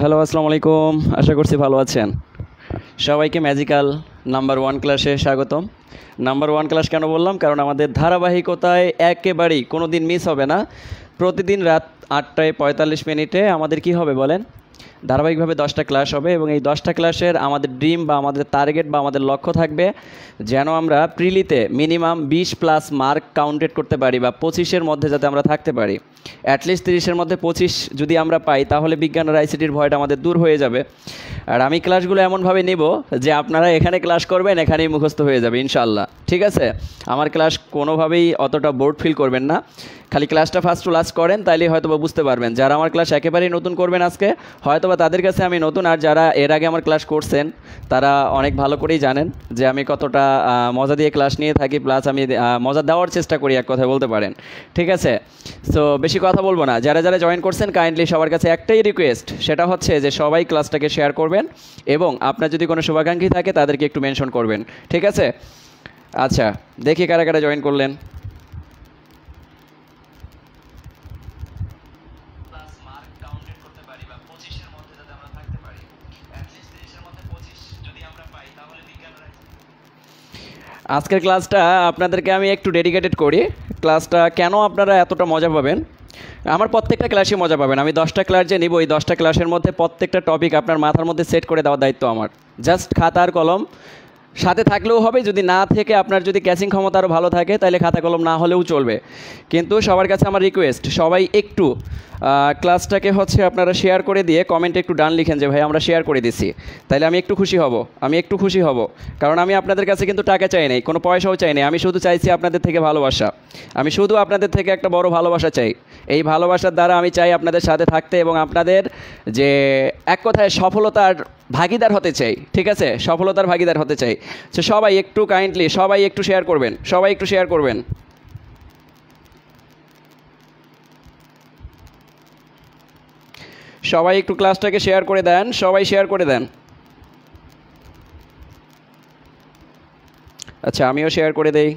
Hello, আসসালামু আলাইকুম। আশা করছি ভালো আছেন। সবাইকে ম্যাজিক্যাল নাম্বার ওয়ান ক্লাসে স্বাগতম। নাম্বার ওয়ান ক্লাস কেন বললাম? কারণ আমাদের ধারাবাহিকতায় একেবারেই কোনো দিন মিস হবে না। প্রতিদিন রাত 8টায় 45 মিনিটে আমাদের কি হবে বলেন? ধারাবাহিকভাবে 10টা ক্লাস হবে এবং এই 10টা ক্লাসের আমাদের ড্রিম বা আমাদের টার্গেট বা আমাদের লক্ষ্য থাকবে যেন আমরা প্রিলিতে মিনিমাম 20+ মার্ক কাউন্টেড করতে পারি বা 25-এর মধ্যে যাতে আমরা থাকতে পারি। অ্যাটলিস্ট 30-এর মধ্যে 25 যদি আমরা পাই তাহলে বিজ্ঞান আর আইসিটির ভয়টা আমাদের দূর হয়ে যাবে। আর আমি ক্লাসগুলো এমনভাবে নিব যে আপনারা এখানে ক্লাস করবেন, এখানেই মুখস্থ হয়ে যাবে ইনশাল্লাহ। ঠিক আছে? আমার ক্লাস কোনোভাবেই অতটা বোর্ড ফিল করবেন না। খালি ক্লাসটা ফার্স্ট টু লাস্ট করেন, তাইলে হয়তো বা বুঝতে পারবেন। যারা আমার ক্লাস একেবারেই নতুন করবেন আজকে, হয়তো বা তাদের কাছে আমি নতুন, আর যারা এর আগে আমার ক্লাস করছেন তারা অনেক ভালো করেই জানেন যে আমি কতটা মজা দিয়ে ক্লাস নিয়ে থাকি, প্লাস আমি মজা দেওয়ার চেষ্টা করি, এক কথায় বলতে পারেন। ঠিক আছে? সো বেশি কথা বলবো না। যারা যারা জয়েন করছেন কাইন্ডলি সবার কাছে একটাই রিকোয়েস্ট, সেটা হচ্ছে যে সবাই ক্লাসটাকে শেয়ার করবেন এবং আপনার যদি কোনো শুভাকাঙ্ক্ষী থাকে তাদেরকে একটু মেনশন করবেন। ঠিক আছে? আচ্ছা, দেখি কারা কারা জয়েন করলেন। আজকের ক্লাসটা আপনাদেরকে আমি একটু ডেডিকেটেড করি। ক্লাসটা কেন আপনারা এতটা মজা পাবেন? আমার প্রত্যেকটা ক্লাসে মজা পাবেন। আমি 10টা ক্লাস যে নিব, এই 10টা ক্লাসের মধ্যে প্রত্যেকটা টপিক আপনার মাথার মধ্যে সেট করে দেওয়ার দায়িত্ব আমার। জাস্ট খাতা আর কলম সাথে থাকলেও হবে, যদি না থেকে আপনার যদি ক্যাচিং ক্ষমতা আরও ভালো থাকে তাহলে খাতা কলম না হলেও চলবে। কিন্তু সবার কাছে আমার রিকোয়েস্ট, সবাই একটু ক্লাসটাকে হচ্ছে আপনারা শেয়ার করে দিয়ে কমেন্টে একটু ডান লিখেন যে ভাই আমরা শেয়ার করে দিছি, তাহলে আমি একটু খুশি হব। কারণ আমি আপনাদের কাছে কিন্তু টাকা চাই নাই, কোনো পয়সাও চাই নাই। আমি শুধু চাইছি আপনাদের থেকে ভালোবাসা। আমি শুধু আপনাদের থেকে একটা বড় ভালোবাসা চাই। এই ভালোবাসার দ্বারা আমি চাই আপনাদের সাথে থাকতে এবং আপনাদের যে এক কথায় সফলতার ভাগিদার হতে চাই। ঠিক আছে? সফলতার ভাগিদার হতে চাই। তো সবাই একটু কাইন্ডলি সবাই একটু শেয়ার করবেন, সবাই একটু শেয়ার করবেন। সবাই একটু ক্লাসটাকে শেয়ার করে দেন, সবাই শেয়ার করে দেন। আচ্ছা, আমিও শেয়ার করে দেই।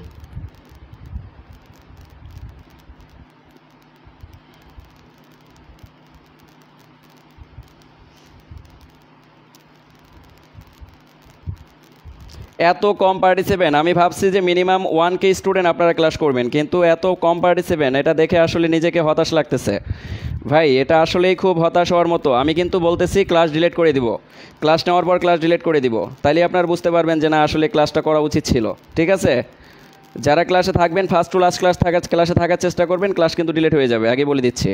এত কম পার্টিসিপেন্ট, আমি ভাবছি যে মিনিমাম 1K স্টুডেন্ট আপনারা ক্লাস করবেন, কিন্তু এত কম পার্টিসিপেন্ট, এটা দেখে আসলে নিজেকে হতাশ লাগতেছে ভাই। এটা আসলেই খুব হতাশ হওয়ার মতো। আমি কিন্তু বলতেছি ক্লাস ডিলিট করে দিব, ক্লাস নেওয়ার পর ক্লাস ডিলিট করে দিব, তাইলে আপনারা বুঝতে পারবেন যে না আসলে ক্লাসটা করা উচিত ছিল। ঠিক আছে? যারা ক্লাসে থাকবেন ফার্স্ট টু লাস্ট ক্লাসে থাকার চেষ্টা করবেন। ক্লাস কিন্তু ডিলিট হয়ে যাবে, আগে বলে দিচ্ছি।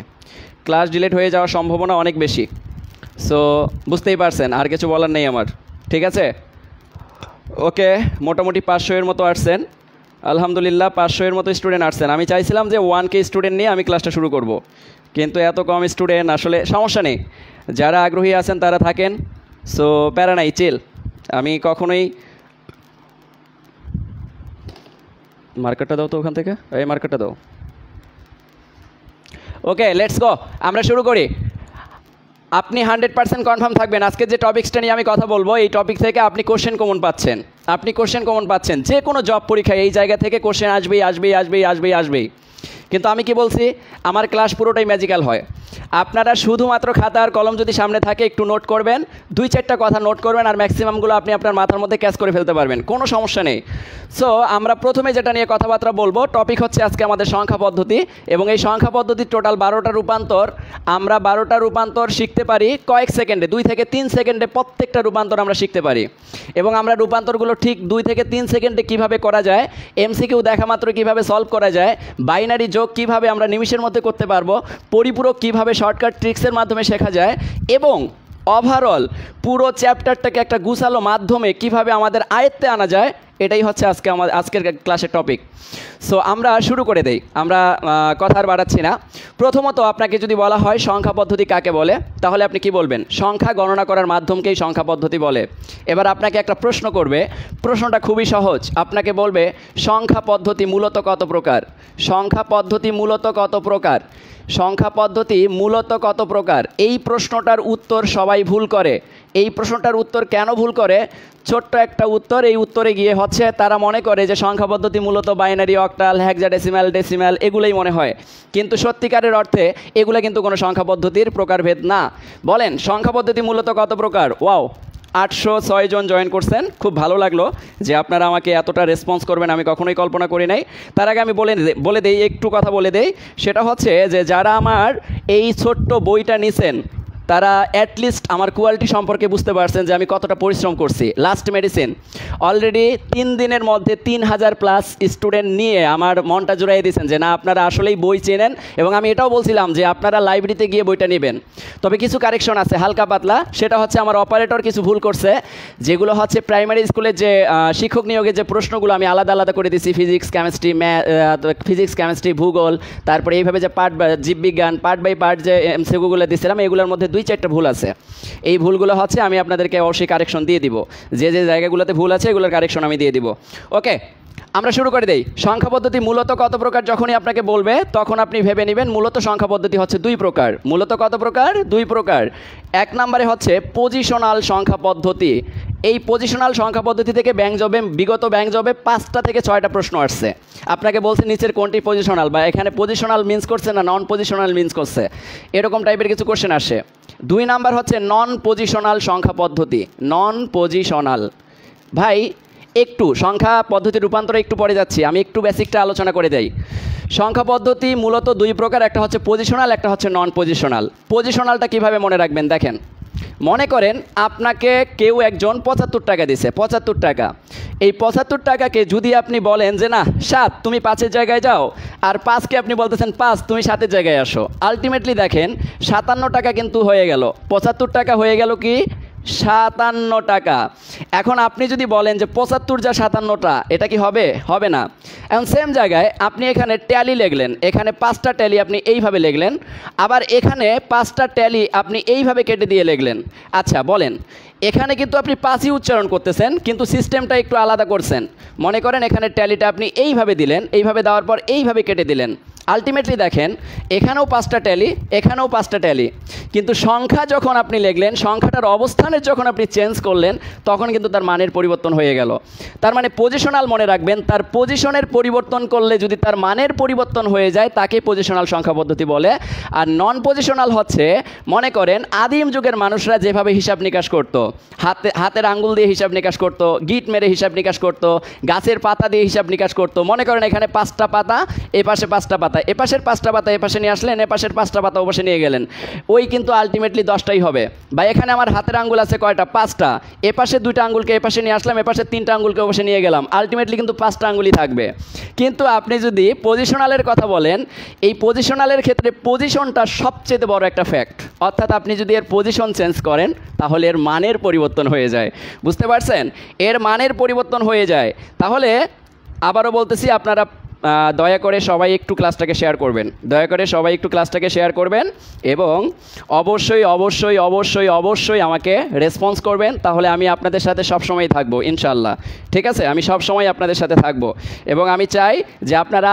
ক্লাস ডিলিট হয়ে যাওয়ার সম্ভাবনা অনেক বেশি। সো বুঝতেই পারছেন, আর কিছু বলার নেই আমার। ঠিক আছে? ওকে, মোটামুটি 500-এর মতো আসছেন। আলহামদুলিল্লাহ, 500-এর মতো স্টুডেন্ট আসছেন। আমি চাইছিলাম যে 1K স্টুডেন্ট নিয়ে আমি ক্লাসটা শুরু করব, কিন্তু এত কম স্টুডেন্ট, আসলে সমস্যা নেই। যারা আগ্রহী আছেন তারা থাকেন। সো প্যারা নাই, চিল। আমি কখনোই মার্কেটটা দাও তো ওখান থেকে, এই মার্কেটটা দাও। ওকে, লেটস গো, আমরা শুরু করি। আপনি 100% কনফার্ম থাকবেন আজকে যে টপিক্সটা নিয়ে আমি কথা বলবো, এই টপিক থেকে আপনি কোশ্চেন কমন পাচ্ছেন। যে কোনো জব পরীক্ষায় এই জায়গা থেকে কোশ্চেন আসবেই। কিন্তু আমি কি বলছি, আমার ক্লাস পুরোটাই ম্যাজিক্যাল হয়। আপনারা শুধুমাত্র খাতা আর কলম যদি সামনে থাকে একটু নোট করবেন, 2-4টা কথা নোট করবেন, আর ম্যাক্সিমামগুলো আপনি আপনার মাথার মধ্যে ক্যাচ করে ফেলতে পারবেন, কোনো সমস্যা নেই। সো আমরা প্রথমে যেটা নিয়ে কথাবার্তা বলবো, টপিক হচ্ছে আজকে আমাদের সংখ্যা পদ্ধতি। এবং এই সংখ্যা পদ্ধতির টোটাল 12টা রূপান্তর। আমরা 12টা রূপান্তর শিখতে পারি কয়েক সেকেন্ডে, 2 থেকে 3 সেকেন্ডে প্রত্যেকটা রূপান্তর আমরা শিখতে পারি। এবং আমরা রূপান্তরগুলো ঠিক 2 থেকে 3 সেকেন্ডে কীভাবে করা যায়, MCQ দেখা মাত্র কীভাবে সলভ করা যায়, বাইনারি যোগ কীভাবে আমরা নিমিষের মধ্যে করতে পারবো, পরিপূরক কীভাবে শর্টকাট ট্রিক্সের মাধ্যমে শেখা যায়, এবং ওভারঅল পুরো চ্যাপ্টারটাকে একটা গুছালো মাধ্যমে কিভাবে আমাদের আয়ত্তে আনা যায়, এটাই হচ্ছে আজকের ক্লাসের টপিক। সো আমরা শুরু করে দেই, আমরা কথা আর বাড়াচ্ছি না। প্রথমত আপনাকে যদি বলা হয় সংখ্যা পদ্ধতি কাকে বলে, তাহলে আপনি কি বলবেন? সংখ্যা গণনা করার মাধ্যমকেই সংখ্যা পদ্ধতি বলে। এবার আপনাকে একটা প্রশ্ন করবে, প্রশ্নটা খুবই সহজ। আপনাকে বলবে সংখ্যা পদ্ধতি মূলত কত প্রকার? সংখ্যা পদ্ধতি মূলত কত প্রকার? এই প্রশ্নটার উত্তর সবাই ভুল করে। এই প্রশ্নটার উত্তর কেন ভুল করে? ছোট্ট একটা উত্তর, এই উত্তরে গিয়ে হচ্ছে তারা মনে করে যে সংখ্যা পদ্ধতি মূলত বাইনারি, অক্টাল, হেক্সাডেসিমাল, ডেসিমাল এগুলোই মনে হয়, কিন্তু সত্যিকারের অর্থে এগুলো কিন্তু কোনো সংখ্যা পদ্ধতির প্রকারভেদ না। বলেন সংখ্যা পদ্ধতি মূলত কত প্রকার? ওয়াও, 806 জন জয়েন করছেন, খুব ভালো লাগলো যে আপনারা আমাকে এতটা রেসপন্স করবেন, আমি কখনোই কল্পনা করি নাই। তার আগে আমি বলে দেই, একটু কথা বলে দেই, সেটা হচ্ছে যে যারা আমার এই ছোট্ট বইটা নিছেন তারা অ্যাটলিস্ট আমার কোয়ালিটি সম্পর্কে বুঝতে পারছেন যে আমি কতটা পরিশ্রম করছি। লাস্ট মেডিসিন অলরেডি 3 দিনের মধ্যে 3000+ স্টুডেন্ট নিয়ে আমার মনটা জুড়াই দিয়েছেন যে না আপনারা আসলেই বই চেনেন, এবং আমি এটাও বলছিলাম যে আপনারা লাইব্রেরিতে গিয়ে বইটা নেবেন। তবে কিছু কারেকশন আছে হালকা পাতলা, সেটা হচ্ছে আমার অপারেটর কিছু ভুল করছে, যেগুলো হচ্ছে প্রাইমারি স্কুলের যে শিক্ষক নিয়োগের যে প্রশ্নগুলো আমি আলাদা আলাদা করে দিয়েছি, ফিজিক্স, কেমিস্ট্রি, ভূগোল, তারপরে এইভাবে যে পার্ট জীববিজ্ঞান পার্ট বাই পার্ট যে এমসিকিউগুলো দিয়েছিলাম, এগুলোর মধ্যে 2-4টা ভুল আছে। এই ভুলগুলো হচ্ছে আমি আপনাদেরকে অবশ্যই কারেকশন দিয়ে দিব, যে যে জায়গাগুলোতে ভুল আছে এগুলোর কারেকশন আমি দিয়ে দিব। ওকে, আমরা শুরু করে দেই। সংখ্যা পদ্ধতি মূলত কত প্রকার যখনই আপনাকে বলবে তখন আপনি ভেবে নেবেন মূলত সংখ্যা পদ্ধতি হচ্ছে 2 প্রকার। মূলত কত প্রকার? 2 প্রকার। 1 নম্বরে হচ্ছে পজিশনাল সংখ্যা পদ্ধতি। এই পজিশনাল সংখ্যা পদ্ধতি থেকে বিগত ব্যাংক জবে 5টা থেকে 6টা প্রশ্ন আসছে। আপনাকে বলছে নিচের কোনটি পজিশনাল, বা এখানে পজিশনাল মিন্স করছে না নন পজিশনাল মিন্স করছে, এরকম টাইপের কিছু কোশ্চেন আসে। 2 নাম্বার হচ্ছে নন পজিশনাল সংখ্যা পদ্ধতি। নন পজিশনাল ভাই, একটু সংখ্যা পদ্ধতি রূপান্তরে একটু পরে যাচ্ছি, আমি একটু বেসিকটা আলোচনা করে দেই। সংখ্যা পদ্ধতি মূলত 2 প্রকার, একটা হচ্ছে পজিশনাল, একটা হচ্ছে নন পজিশনাল। পজিশনালটা কিভাবে মনে রাখবেন দেখেন, মনে করেন আপনাকে কেউ একজন 75 টাকা দিছে, 75 টাকা। এই 75 টাকাকে যদি আপনি বলেন যে না 7 তুমি 5-এর জায়গায় যাও, আর 5কে আপনি বলতেছেন 5 তুমি 7-এর জায়গায় আসো, আলটিমেটলি দেখেন 57 টাকা কিন্তু হয়ে গেল। 75 টাকা হয়ে গেল কি 57 টাকা। এখন আপনি যদি বলেন যে 75 যা 57টা, এটা কি হবে? হবে না। এখন সেম জায়গায় আপনি এখানে ট্যালি লিখলেন, এখানে 5টা ট্যালি আপনি এইভাবে লিখলেন, আবার এখানে 5টা ট্যালি আপনি এইভাবে কেটে দিয়ে লিখলেন। আচ্ছা বলেন, এখানে কিন্তু আপনি 5ই উচ্চারণ করতেছেন, কিন্তু সিস্টেমটা একটু আলাদা করছেন। মনে করেন এখানে ট্যালিটা আপনি এইভাবে দিলেন, এইভাবে দেওয়ার পর এইভাবে কেটে দিলেন, আলটিমেটলি দেখেন এখানেও 5টা ট্যালি, এখানেও 5টা ট্যালি, কিন্তু সংখ্যা যখন আপনি লিখলেন, সংখ্যাটার অবস্থানের যখন আপনি চেঞ্জ করলেন, তখন কিন্তু তার মানের পরিবর্তন হয়ে গেল। তার মানে পজিশনাল মনে রাখবেন, তার পজিশনের পরিবর্তন করলে যদি তার মানের পরিবর্তন হয়ে যায় তাকে পজিশনাল সংখ্যা পদ্ধতি বলে। আর নন পজিশনাল হচ্ছে, মনে করেন আদিম যুগের মানুষরা যেভাবে হিসাব নিকাশ করত, হাতের আঙ্গুল দিয়ে হিসাব নিকাশ করত, গিট মেরে হিসাব নিকাশ করত, গাছের পাতা দিয়ে হিসাব নিকাশ করত। মনে করেন এখানে 5টা পাতা, এ পাশে 5টা পাতা, এপাশের 5টা পাতা এপাশে নিয়ে আসলেন, এপাশের 5টা পাতা ওপাশে নিয়ে গেলেন, ওই কিন্তু আলটিমেটলি 10টাই হবে। বা এখানে আমার হাতের আঙ্গুল আছে কয়টা? 5টা, এপাশে 2টা আঙ্গুলকে এপাশে নিয়ে আসলাম, এপাশে 3টা আঙ্গুলকে ওপাশে নিয়ে গেলাম, আলটিমেটলি কিন্তু 5টা আঙ্গুলই থাকবে। কিন্তু আপনি যদি পজিশনালের কথা বলেন, এই পজিশনালের ক্ষেত্রে পজিশনটা সবচেয়ে বড় একটা ফ্যাক্ট, অর্থাৎ আপনি যদি এর পজিশন চেঞ্জ করেন তাহলে এর মানের পরিবর্তন হয়ে যায়। বুঝতে পারছেন? এর মানের পরিবর্তন হয়ে যায়। তাহলে আবারও বলতেছি, আপনারা দয়া করে সবাই একটু ক্লাসটাকে শেয়ার করবেন, দয়া করে সবাই একটু ক্লাসটাকে শেয়ার করবেন, এবং অবশ্যই অবশ্যই অবশ্যই অবশ্যই আমাকে রেসপন্স করবেন, তাহলে আমি আপনাদের সাথে সবসময় থাকবো ইনশাল্লাহ। ঠিক আছে, আমি সবসময় আপনাদের সাথে থাকবো, এবং আমি চাই যে আপনারা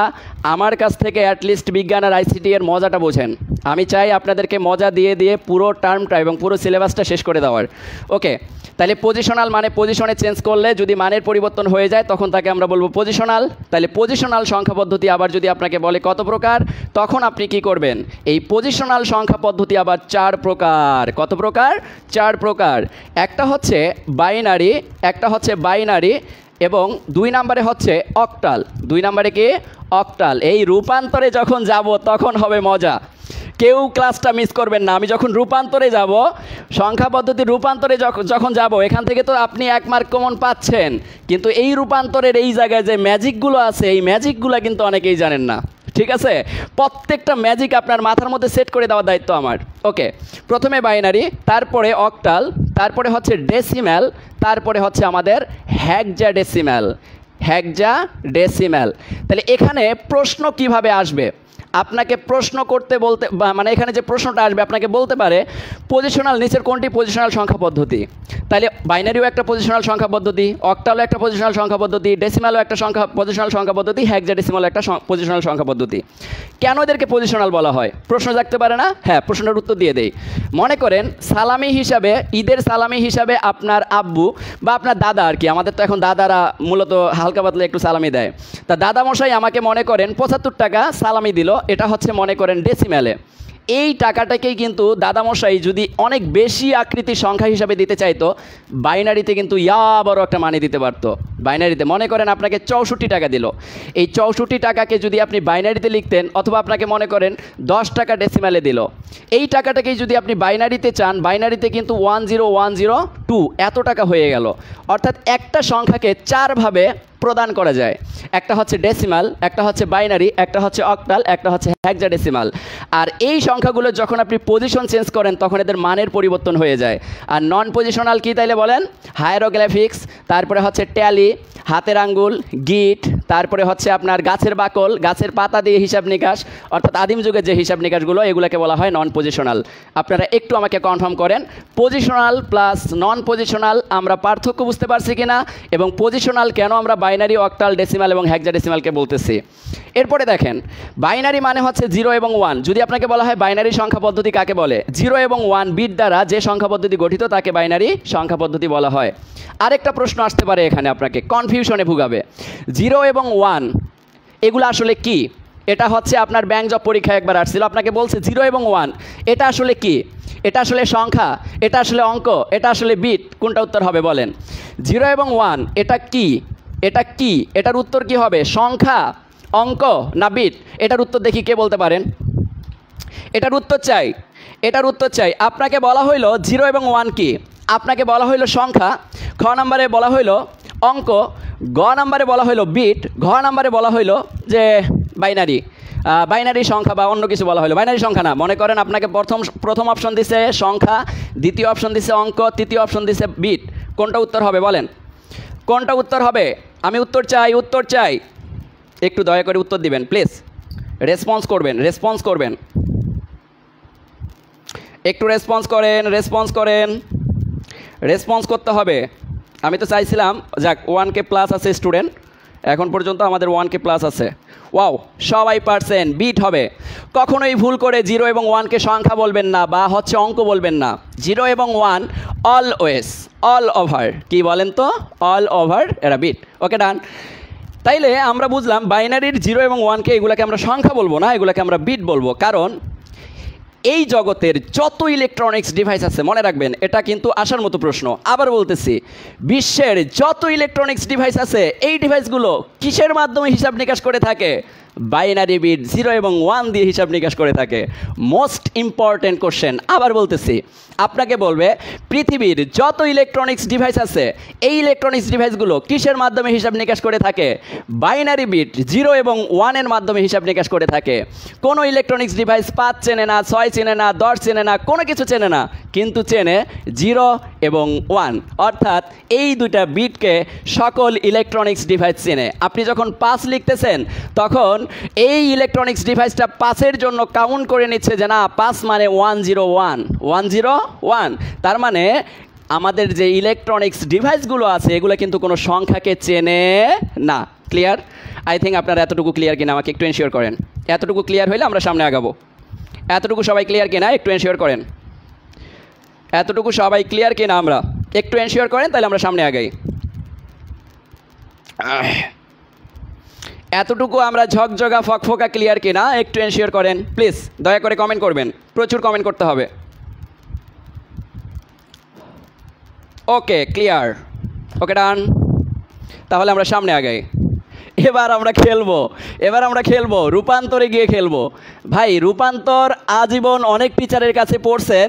আমার কাছ থেকে অ্যাটলিস্ট বিজ্ঞান আর আইসিটি এর মজাটা বোঝেন। আমি চাই আপনাদেরকে মজা দিয়ে দিয়ে পুরো টার্মটা এবং পুরো সিলেবাসটা শেষ করে দেওয়ার। ওকে, তাহলে পজিশনাল মানে পজিশনে চেঞ্জ করলে যদি মানের পরিবর্তন হয়ে যায় তখন তাকে আমরা বলবো পজিশনাল। তাহলে পজিশনাল সংখ্যা পদ্ধতি আবার যদি আপনাকে বলে কত প্রকার, তখন আপনি কি করবেন? এই পজিশনাল সংখ্যা পদ্ধতি আবার 4 প্রকার। কত প্রকার? 4 প্রকার। একটা হচ্ছে বাইনারি, এবং 2 নম্বরে হচ্ছে অক্টাল। 2 নম্বরে কি? অক্টাল। এই রূপান্তরে যখন যাব তখন হবে মজা, কেউ ক্লাসটা মিস করবেন না। আমি যখন রূপান্তরে যাব, সংখ্যা পদ্ধতির রূপান্তরে যখন যাব, এখান থেকে তো আপনি 1 মার্ক কমন পাচ্ছেন, কিন্তু এই রূপান্তরের এই জায়গায় যে ম্যাজিকগুলো আছে, এই ম্যাজিকগুলো কিন্তু অনেকেই জানেন না। ঠিক আছে, প্রত্যেকটা ম্যাজিক আপনার মাথার মধ্যে সেট করে দেওয়ার দায়িত্ব আমার। ওকে, প্রথমে বাইনারি, তারপরে অক্টাল, তারপরে হচ্ছে ডেসিম্যাল, তারপরে হচ্ছে আমাদের হেক্সাডেসিম্যাল। তাহলে এখানে প্রশ্ন কিভাবে আসবে? আপনাকে প্রশ্ন করতে বলতে মানে এখানে যে প্রশ্নটা আসবে আপনাকে বলতে পারে পজিশনাল নিচের কোনটি পজিশনাল সংখ্যা পদ্ধতি, তাহলে বাইনারিও একটা পজিশনাল সংখ্যা পদ্ধতি, অক্টালও একটা পজিশনাল সংখ্যা পদ্ধতি, ডেসিমালও একটা পজিশনাল সংখ্যা পদ্ধতি, হেক্সাডেসিমালও একটা পজিশনাল সংখ্যা পদ্ধতি। কেন এদেরকে পজিশনাল বলা হয় প্রশ্ন জাগতে পারে না? হ্যাঁ, প্রশ্নটার উত্তর দিয়ে দেই। মনে করেন সালামি হিসাবে, ঈদের সালামি হিসাবে আপনার আব্বু বা আপনার দাদা, আর কি আমাদের তো এখন দাদারা মূলত হালকা পাতলা একটু সালামি দেয়, তা দাদামশাই আমাকে মনে করেন 75 টাকা সালামি দিল, এটা হচ্ছে মনে করেন ডেসিমেলে। এই টাকাটাকেই কিন্তু দাদামশাই যদি অনেক বেশি আকৃতির সংখ্যা হিসাবে দিতে চাইতো, বাইনারিতে কিন্তু বড় একটা মানে দিতে পারতো। বাইনারিতে মনে করেন আপনাকে 64 টাকা দিল, এই 64 টাকাকে যদি আপনি বাইনারিতে লিখতেন, অথবা আপনাকে মনে করেন 10 টাকা ডেসিমেলে দিল, এই টাকাটাকেই যদি আপনি বাইনারিতে চান, বাইনারিতে কিন্তু 10102 এত টাকা হয়ে গেল। অর্থাৎ একটা সংখ্যাকে 4 ভাবে প্রদান করা যায়, একটা হচ্ছে ডেসিমাল, একটা হচ্ছে বাইনারি, একটা হচ্ছে অক্টাল, একটা হচ্ছে হেক্সাডেসিমাল। আর এই সংখ্যাগুলো যখন আপনি পজিশন চেঞ্জ করেন তখন এদের মানের পরিবর্তন হয়ে যায়। আর নন পজিশনাল কি তাইলে বলেন? হায়ারোগ্রাফিক্স, তারপরে হচ্ছে ট্যালি, হাতের আঙ্গুল, গিট, তারপরে হচ্ছে আপনার গাছের বাকল, গাছের পাতা দিয়ে হিসাব নিকাশ, অর্থাৎ আদিম যুগের যে হিসাব নিকাশগুলো, এগুলোকে বলা হয় নন পজিশনাল। আপনারা একটু আমাকে কনফার্ম করেন পজিশনাল প্লাস নন পজিশনাল আমরা পার্থক্য বুঝতে পারছি কিনা, এবং পজিশনাল কেন আমরা বাইনারি, অক্টাল, ডেসিমাল এবং হেক্সাডেসিমালকে বলতেছি। এরপরে দেখেন বাইনারি মানে হচ্ছে 0 এবং 1। যদি আপনাকে বলা হয় বাইনারি সংখ্যা পদ্ধতি কাকে বলে, 0 এবং 1 বিট দ্বারা যে সংখ্যা পদ্ধতি গঠিত তাকে বাইনারি সংখ্যা পদ্ধতি বলা হয়। আরেকটা প্রশ্ন আসতে পারে এখানে, আপনাকে কনফিউশনে ভুগাবে, 0 এবং 1 এগুলো আসলে কি? এটা হচ্ছে আপনার ব্যাংক জব পরীক্ষায় একবার আসছিল, আপনাকে বলছে 0 এবং 1 এটা আসলে কি? এটা আসলে সংখ্যা, এটা আসলে অঙ্ক, এটা আসলে বিট, কোনটা উত্তর হবে বলেন? 0 এবং 1 এটা কি? এটা কি? এটার উত্তর কি হবে? সংখ্যা, অঙ্ক না বিট? এটার উত্তর দেখি কে বলতে পারেন? এটার উত্তর চাই, এটার উত্তর চাই। আপনাকে বলা হইলো 0 এবং 1 কি? আপনাকে বলা হইলো সংখ্যা, খ নম্বরে বলা হইলো অঙ্ক, গ নম্বরে বলা হইলো বিট, ঘ নম্বরে বলা হইলো যে বাইনারি, বাইনারি সংখ্যা বা অন্য কিছু বলা হলো। বাইনারি সংখ্যা না, মনে করেন আপনাকে প্রথম অপশন দিছে সংখ্যা, দ্বিতীয় অপশন দিছে অঙ্ক, তৃতীয় অপশন দিছে বিট। কোনটা উত্তর হবে বলেন? কোনটা উত্তর হবে? আমি উত্তর চাই, উত্তর চাই। একটু দয়া করে উত্তর দিবেন প্লিজ, রেসপন্স করবেন, রেসপন্স করবেন, একটু রেসপন্স করেন, রেসপন্স করেন, রেসপন্স করতে হবে। আমি তো চাইছিলাম যাক 1K প্লাস আছে স্টুডেন্ট, এখন পর্যন্ত আমাদের 1K প্লাস আছে। ওয়াও, সবাই পারছেন, বিট হবে। কখনোই ভুল করে 0 এবং 1কে সংখ্যা বলবেন না বা হচ্ছে অঙ্ক বলবেন না। 0 এবং 1 অলওয়েজ, অল ওভার, কি বলেন তো? অল ওভার এরা বিট। ওকে ডান। তাইলে আমরা বুঝলাম বাইনারির 0 এবং 1কে এগুলোকে আমরা সংখ্যা বলবো না, এগুলোকে আমরা বিট বলবো। কারণ এই জগতের যত ইলেকট্রনিক্স ডিভাইস আছে, মনে রাখবেন এটা কিন্তু আসার মতো প্রশ্ন, আবার বলতেছি, বিশ্বের যত ইলেকট্রনিক্স ডিভাইস আছে এই ডিভাইসগুলো কিসের মাধ্যমে হিসাব নিকাশ করে থাকে? বাইনারি বিট 0 এবং 1 দিয়ে হিসাব নিকাশ করে থাকে। মোস্ট ইম্পর্টেন্ট কোশ্চেন, আবার বলতেছি, আপনাকে বলবে পৃথিবীর যত ইলেকট্রনিক্স ডিভাইস আছে এই ইলেকট্রনিক্স ডিভাইসগুলো কিসের মাধ্যমে হিসাব নিকাশ করে থাকে? বাইনারি বিট 0 এবং 1 এর মাধ্যমে হিসাব নিকাশ করে থাকে। কোনো ইলেকট্রনিক্স ডিভাইস 5 চেনে না, 6 চেনে না, 10 চেনে না, কোনো কিছু চেনে না, কিন্তু চেনে 0 এবং 1, অর্থাৎ এই দুটা বিটকে সকল ইলেকট্রনিক্স ডিভাইস চেনে। আপনি যখন 5 লিখতেছেন তখন এই ইলেকট্রনিক্স ডিভাইসটা 5-এর জন্য কাউন্ট করে নিচ্ছে যে না 5 মানে 101, 101। তার মানে আমাদের যে ইলেকট্রনিক্স ডিভাইসগুলো আছে এগুলো কিন্তু কোনো সংখ্যাকে চেনে না। ক্লিয়ার? আই থিঙ্ক আপনারা এতটুকু ক্লিয়ার কিনা আমাকে একটু এনশিওর করেন। এতটুকু ক্লিয়ার হইলে আমরা সামনে আগাবো। এতটুকু সবাই ক্লিয়ার কিনা একটু এনশিওর করেন। এতটুকু সবাই ক্লিয়ার কিনা আমরা একটু এনশিওর করেন, তাহলে আমরা সামনে আগাই। এতটুকু আমরা ঝকঝকা ফকফকা ক্লিয়ার কিনা একটু এনশিওর করেন প্লিজ, দয়া করে কমেন্ট করবেন, প্রচুর কমেন্ট করতে হবে। ওকে, ক্লিয়ার, ওকে ডান। তাহলে আমরা সামনে আগাই। এবার আমরা খেলবো রূপান্তরে গিয়ে খেলবো। ভাই রূপান্তর আজীবন অনেক টিচারের কাছে পড়ছেন,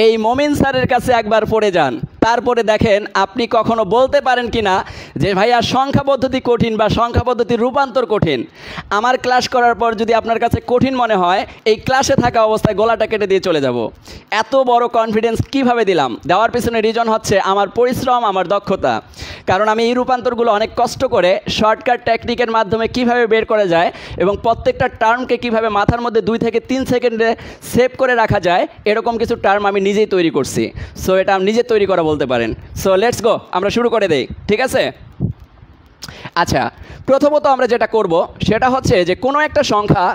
এই মমিন স্যারের কাছে একবার পড়ে যান, তারপরে দেখেন আপনি কখনো বলতে পারেন কি না যে ভাইয়া সংখ্যা পদ্ধতি কঠিন বা সংখ্যা পদ্ধতির রূপান্তর কঠিন। আমার ক্লাস করার পর যদি আপনার কাছে কঠিন মনে হয়, এই ক্লাসে থাকা অবস্থায় গলাটা কেটে দিয়ে চলে যাব। এত বড় কনফিডেন্স কিভাবে দিলাম? দেওয়ার পিছনে রিজন হচ্ছে আমার পরিশ্রম, আমার দক্ষতা। কারণ আমি এই রূপান্তরগুলো অনেক কষ্ট করে শর্টকাট টেকনিকের মাধ্যমে কিভাবে বের করা যায় এবং প্রত্যেকটা টার্মকে কিভাবে মাথার মধ্যে 2 থেকে 3 সেকেন্ডে সেভ করে রাখা যায়, এরকম কিছু টার্ম আমি নিজেই তৈরি করছি। সো এটা আমি নিজে তৈরি করা বলতে পারেন। সো লেটস গো, আমরা শুরু করে দেই, ঠিক আছে? আচ্ছা, প্রথমত আমরা যেটা করব সেটা হচ্ছে যে কোনো একটা সংখ্যা,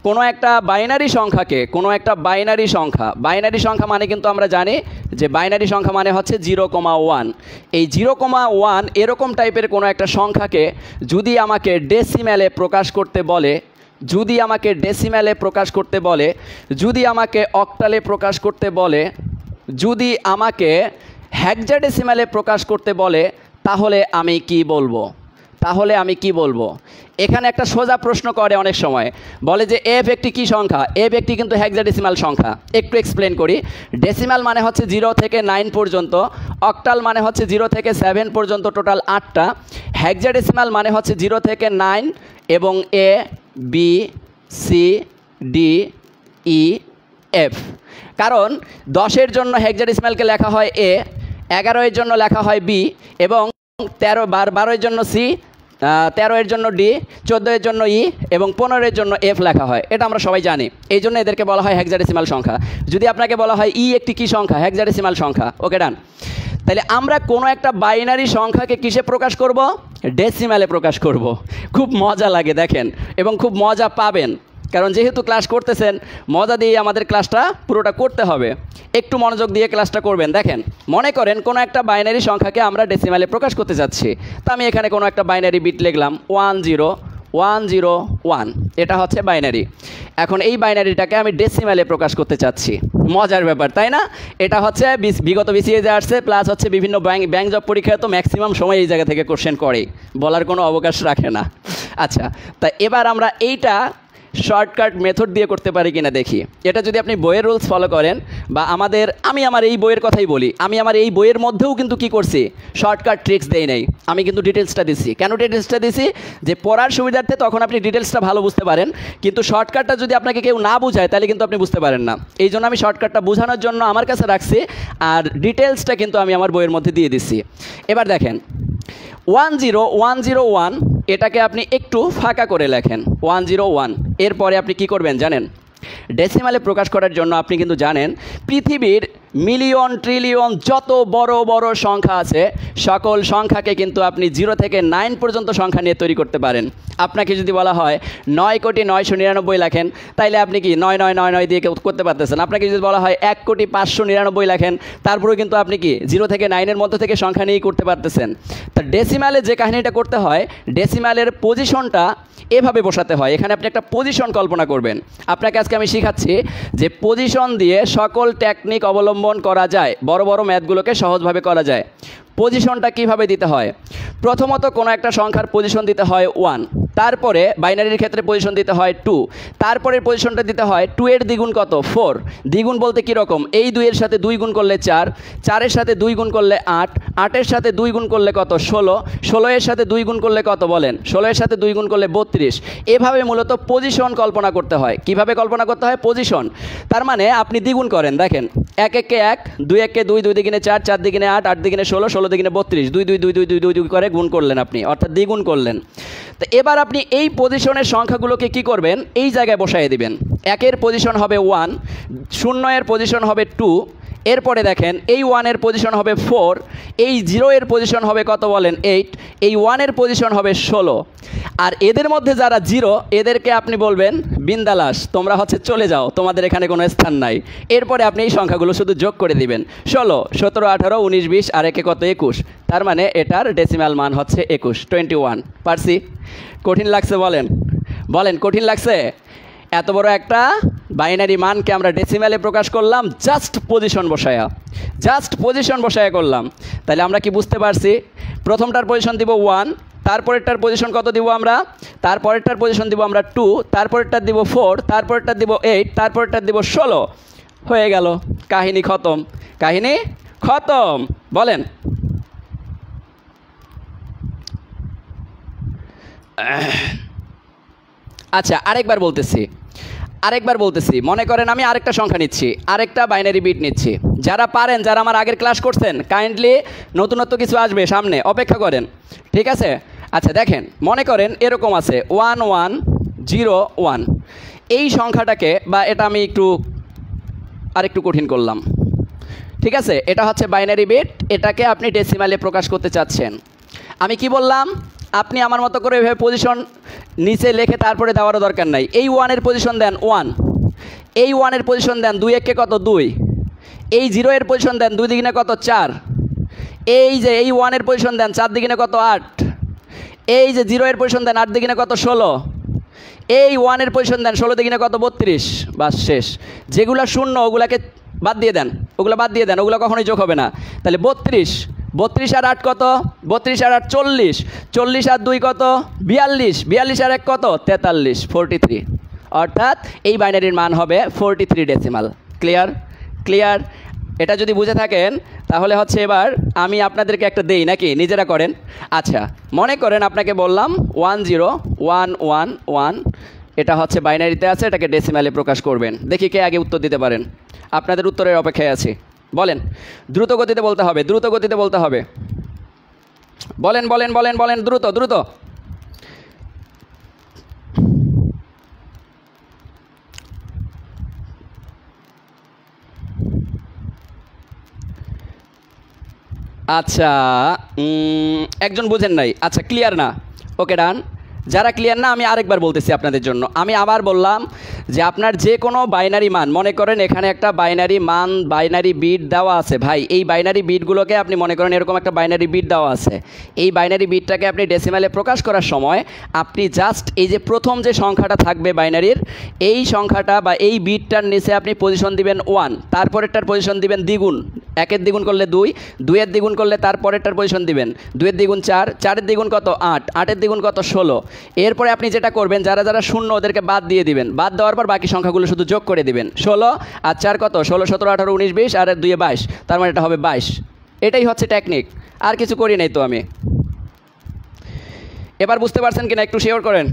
কোনো একটা বাইনারি সংখ্যাকে, কোনো একটা বাইনারি সংখ্যা মানে কিন্তু আমরা জানি যে বাইনারি সংখ্যা মানে হচ্ছে 0,1। এই 0,1 এরকম টাইপের কোনো একটা সংখ্যাকে যদি আমাকে ডেসিমেলে প্রকাশ করতে বলে, যদি আমাকে ডেসিমেলে প্রকাশ করতে বলে, যদি আমাকে অক্টালে প্রকাশ করতে বলে, যদি আমাকে হেক্সাডেসিমেলে প্রকাশ করতে বলে, তাহলে আমি কি বলবো? তাহলে আমি কি বলবো? এখানে একটা সোজা প্রশ্ন করে অনেক সময়, বলে যে এফ একটি কী সংখ্যা? এফ একটি কিন্তু হেক্সাডেসিমাল সংখ্যা। একটু এক্সপ্লেন করি। ডেসিমাল মানে হচ্ছে 0 থেকে 9 পর্যন্ত, অক্টাল মানে হচ্ছে 0 থেকে 7 পর্যন্ত, টোটাল 8টা। হেক্সাডেসিমাল মানে হচ্ছে 0 থেকে 9 এবং A B C D E F. কারণ 10-এর জন্য হেক্সাডেসিমালকে লেখা হয় এ, 11-এর জন্য লেখা হয় বি এবং 12-এর জন্য সি, 13-এর জন্য ডি, 14-এর জন্য ই এবং 15-এর জন্য এফ লেখা হয়। এটা আমরা সবাই জানি, এই জন্য এদেরকে বলা হয় হেক্সাডেসিমাল সংখ্যা। যদি আপনাকে বলা হয় ই একটি কী সংখ্যা? হেক্সাডেসিমাল সংখ্যা। ওকে, ডান। তাহলে আমরা কোনো একটা বাইনারি সংখ্যাকে কিসে প্রকাশ করব? ডেসিমালে প্রকাশ করব। খুব মজা লাগে দেখেন, এবং খুব মজা পাবেন, কারণ যেহেতু ক্লাস করতেছেন, মজা দিয়ে আমাদের ক্লাসটা পুরোটা করতে হবে। একটু মনোযোগ দিয়ে ক্লাসটা করবেন। দেখেন, মনে করেন কোনো একটা বাইনারি সংখ্যাকে আমরা ডেসিমালে প্রকাশ করতে যাচ্ছি। তো আমি এখানে কোনো একটা বাইনারি বিট লিখলাম 10101, এটা হচ্ছে বাইনারি। এখন এই বাইনারিটাকে আমি ডেসিমালে প্রকাশ করতে চাচ্ছি। মজার ব্যাপার, তাই না? এটা হচ্ছে বিগত বিসিএসে আসছে, প্লাস হচ্ছে বিভিন্ন ব্যাংক জব পরীক্ষায় তো ম্যাক্সিমাম সময় এই জায়গা থেকে কোশ্চেন করে, বলার কোনো অবকাশ রাখে না। আচ্ছা, তা এবার আমরা এইটা শর্টকাট মেথড দিয়ে করতে পারি কিনা দেখি। এটা যদি আপনি বইয়ের রুলস ফলো করেন বা আমি আমার এই বইয়ের কথাই বলি, আমি আমার এই বইয়ের মধ্যেও কিন্তু কি করছি, শর্টকাট ট্রিক্স দেই নাই, আমি কিন্তু ডিটেলসটা দিচ্ছি। কেন ডিটেলসটা দিছি? যে পড়ার সুবিধার্থে তখন আপনি ডিটেলসটা ভালো বুঝতে পারেন, কিন্তু শর্টকাটটা যদি আপনাকে কেউ না বুঝায় তাহলে কিন্তু আপনি বুঝতে পারেন না। এই জন্য আমি শর্টকাটটা বোঝানোর জন্য আমার কাছে রাখছি, আর ডিটেলসটা কিন্তু আমি আমার বইয়ের মধ্যে দিয়ে দিচ্ছি। এবার দেখেন 10101, এটাকে আপনি একটু ফাঁকা করে লেখেন 101। এরপরে আপনি কি করবেন জানেন? ডেসিমালে প্রকাশ করার জন্য আপনি কিন্তু জানেন পৃথিবীর মিলিয়ন ট্রিলিয়ন যত বড় বড় সংখ্যা আছে, সকল সংখ্যাকে কিন্তু আপনি 0 থেকে 9 পর্যন্ত সংখ্যা নিয়ে তৈরি করতে পারেন। আপনাকে যদি বলা হয় 9,999 লেখেন, তাইলে আপনি কি 9999 দিয়ে করতে পারতেছেন। আপনাকে যদি বলা হয় 1,599 লেখেন, তারপরেও কিন্তু আপনি কি 0 থেকে 9-এর মধ্যে থেকে সংখ্যা নিয়েই করতে পারতেছেন। তা ডেসিমালে যে কাহিনীটা করতে হয়, ডেসিমালের পজিশনটা এভাবে বসাতে হয়। এখানে আপনি একটা পজিশন কল্পনা করবেন। আপনাকে আজকে আমি শেখাচ্ছি যে পজিশন দিয়ে সকল টেকনিক অবলম্বন করা যায়, বড় বড় ম্যাথগুলোকে সহজভাবে করা যায়। পজিশনটা কিভাবে দিতে হয়? প্রথমত কোনো একটা সংখ্যার পজিশন দিতে হয় 1, তারপরে বাইনারির ক্ষেত্রে পজিশন দিতে হয় 2, তারপরের পজিশনটা দিতে হয় 2 এর দ্বিগুণ কত? 4। দ্বিগুণ বলতে কীরকম? এই 2 এর সাথে 2 গুণ করলে 4, 4-এর সাথে 2 গুণ করলে 8, 8-এর সাথে 2 গুণ করলে কত? 16, 16-এর সাথে 2 গুণ করলে কত বলেন? 16-এর সাথে 2 গুণ করলে 32। এভাবে মূলত পজিশন কল্পনা করতে হয়। কিভাবে কল্পনা করতে হয়? পজিশন। তার মানে আপনি দ্বিগুণ করেন, দেখেন 1 1 1, 2 1 2, 2 2 4, 4 2 8, 8 2 16, 16 2 32, 2 2 2 2 2 2 2 করে গুণ করলেন আপনি, অর্থাৎ দ্বিগুণ করলেন। তো এবার আপনি এই পজিশনের সংখ্যাগুলোকে কি করবেন? এই জায়গায় বসায় দিবেন। 1-এর পজিশন হবে 1, 0-এর পজিশন হবে 2, এরপরে দেখেন এই 1-এর পজিশন হবে 4, এই 0-এর পজিশন হবে কত বলেন? 8, এই 1-এর পজিশন হবে 16। আর এদের মধ্যে যারা 0, এদেরকে আপনি বলবেন বিন্দালাস, তোমরা হচ্ছে চলে যাও, তোমাদের এখানে কোনো স্থান নাই। এরপরে আপনি এই সংখ্যাগুলো শুধু যোগ করে দিবেন, 16, 17, 18, 19, 20 আর একে কত? 21। তার মানে এটার ডেসিমাল মান হচ্ছে 21। পারছি? কঠিন লাগছে বলেন? বলেন কঠিন লাগছে? এত বড় একটা বাইনারি মানকে আমরা ডেসিমালে প্রকাশ করলাম জাস্ট পজিশন বসায়া করলাম। তাহলে আমরা কি বুঝতে পারছি? প্রথমটার পজিশন দিব 1, তারপরেরটার পজিশন কত দিব আমরা? তারপরেরটার পজিশন দিব আমরা 2, তারপরেরটার দিব 4, তারপরেরটার দিব 8, তারপরেরটার দিব 16। হয়ে গেল, কাহিনী খতম, কাহিনী খতম। বলেন আচ্ছা, আরেকবার বলতেছি, মনে করেন আমি আরেকটা সংখ্যা নিচ্ছি, আরেকটা বাইনারি বিট নিচ্ছি। যারা পারেন, যারা আমার আগের ক্লাস করছেন, কাইন্ডলি নতুনত্ব কিছু আসবে সামনে, অপেক্ষা করেন, ঠিক আছে? আচ্ছা দেখেন, মনে করেন এরকম আছে 1101। এই সংখ্যাটাকে, বা এটা আমি আরেকটু কঠিন করলাম, ঠিক আছে? এটা হচ্ছে বাইনারি বিট, এটাকে আপনি ডেসিমালে প্রকাশ করতে চাচ্ছেন। আমি কি বললাম? আপনি আমার মতো করে এভাবে পজিশন নিচে লিখে তারপরে দেওয়ারও দরকার নাই। এই 1-এর পজিশন দেন 1, এই 1-এর পজিশন দেন 2 একে কত 2, এই 0-এর পজিশন দেন 2 দিগুণে কত 4, এই 1-এর পজিশন দেন 4 দিগুণে কত 8, এই 0-এর পজিশন দেন 8 দিগুণে কত 16, এই 1-এর পজিশন দেন 16 দিগুণে কত 32। বাস, শেষ। যেগুলো শূন্য ওগুলাকে বাদ দিয়ে দেন, ওগুলো কখনোই যোগ হবে না। তাহলে 32 আর 8 কত? 32 আর 8 40, 40 আর 2 কত? 42, 42 আর 1 কত? 43, 43। অর্থাৎ এই বাইনারির মান হবে 43 ডেসিমাল। ক্লিয়ার? এটা যদি বুঝে থাকেন তাহলে হচ্ছে এবার আমি আপনাদেরকে একটা দেই, নাকি নিজেরা করেন। আচ্ছা, মনে করেন আপনাকে বললাম 10111, এটা হচ্ছে বাইনারিতে আছে, এটাকে ডেসিমালে প্রকাশ করবেন। দেখি কে আগে উত্তর দিতে পারেন। আপনাদের উত্তরের অপেক্ষায় আছি। বলেন, দ্রুত গতিতে বলতে হবে, বলেন, দ্রুত। আচ্ছা, একজন বুঝেন নাই। আচ্ছা, ক্লিয়ার না? ওকে, ডান। যারা ক্লিয়ার না, আমি আরেকবার বলতেছি আপনাদের জন্য। আমি আবার বললাম যে আপনার যে কোনো বাইনারি মান, মনে করেন এখানে একটা বাইনারি বিট দেওয়া আছে। ভাই, এই বাইনারি বিটগুলোকে আপনি মনে করেন এরকম একটা বাইনারি বিট দেওয়া আছে। এই বাইনারি বিটটাকে আপনি ডেসিমালে প্রকাশ করার সময় আপনি জাস্ট এই যে প্রথম যে সংখ্যাটা থাকবে বাইনারির, এই সংখ্যাটা বা এই বিটটার নিচে আপনি পজিশন দিবেন 1, তারপরেরটার পজিশন দিবেন দ্বিগুণ। 1-এর দ্বিগুণ করলে 2, 2-এর দ্বিগুণ করলে তারপরেরটার পজিশন দিবেন 2-এর দ্বিগুণ 4, 4-এর দ্বিগুণ কত 8, 8-এর দ্বিগুণ কত 16। এরপরে আপনি যেটা করবেন, যারা শূন্য ওদেরকে বাদ দিয়ে দিবেন। বাদ দেওয়ার পর বাকি সংখ্যাগুলো শুধু যোগ করে দিবেন। 16 আর 4 কত? 16, 17, 18, 19, 20, আর 2-এ 22, তার মানে এটা হবে 22। এটাই হচ্ছে টেকনিক, আর কিছু করি নাই তো আমি। এবার বুঝতে পারছেন কিনা একটু শেয়ার করেন।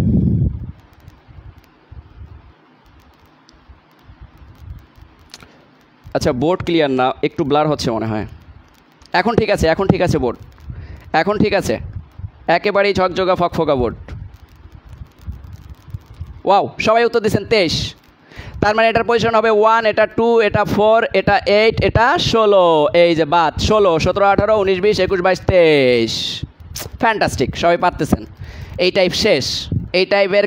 আচ্ছা, বোর্ড ক্লিয়ার না, একটু ব্লার হচ্ছে মনে হয়। এখন ঠিক আছে বোর্ড, এখন ঠিক আছে, একেবারেই ঝকঝকা ফকফকা বোর্ড। ওয়াও, সবাই উত্তর দিচ্ছেন 23। তার মানে এটার পজিশন হবে 1, এটা 2, এটা 4, এটা 8, এটা 16। এই যে বাদ 16, 17, 18, 19, 20, 21, 22, 23। ফ্যান্টাস্টিক, সবাই পারতেছেন। এই টাইপ শেষ, এই টাইপের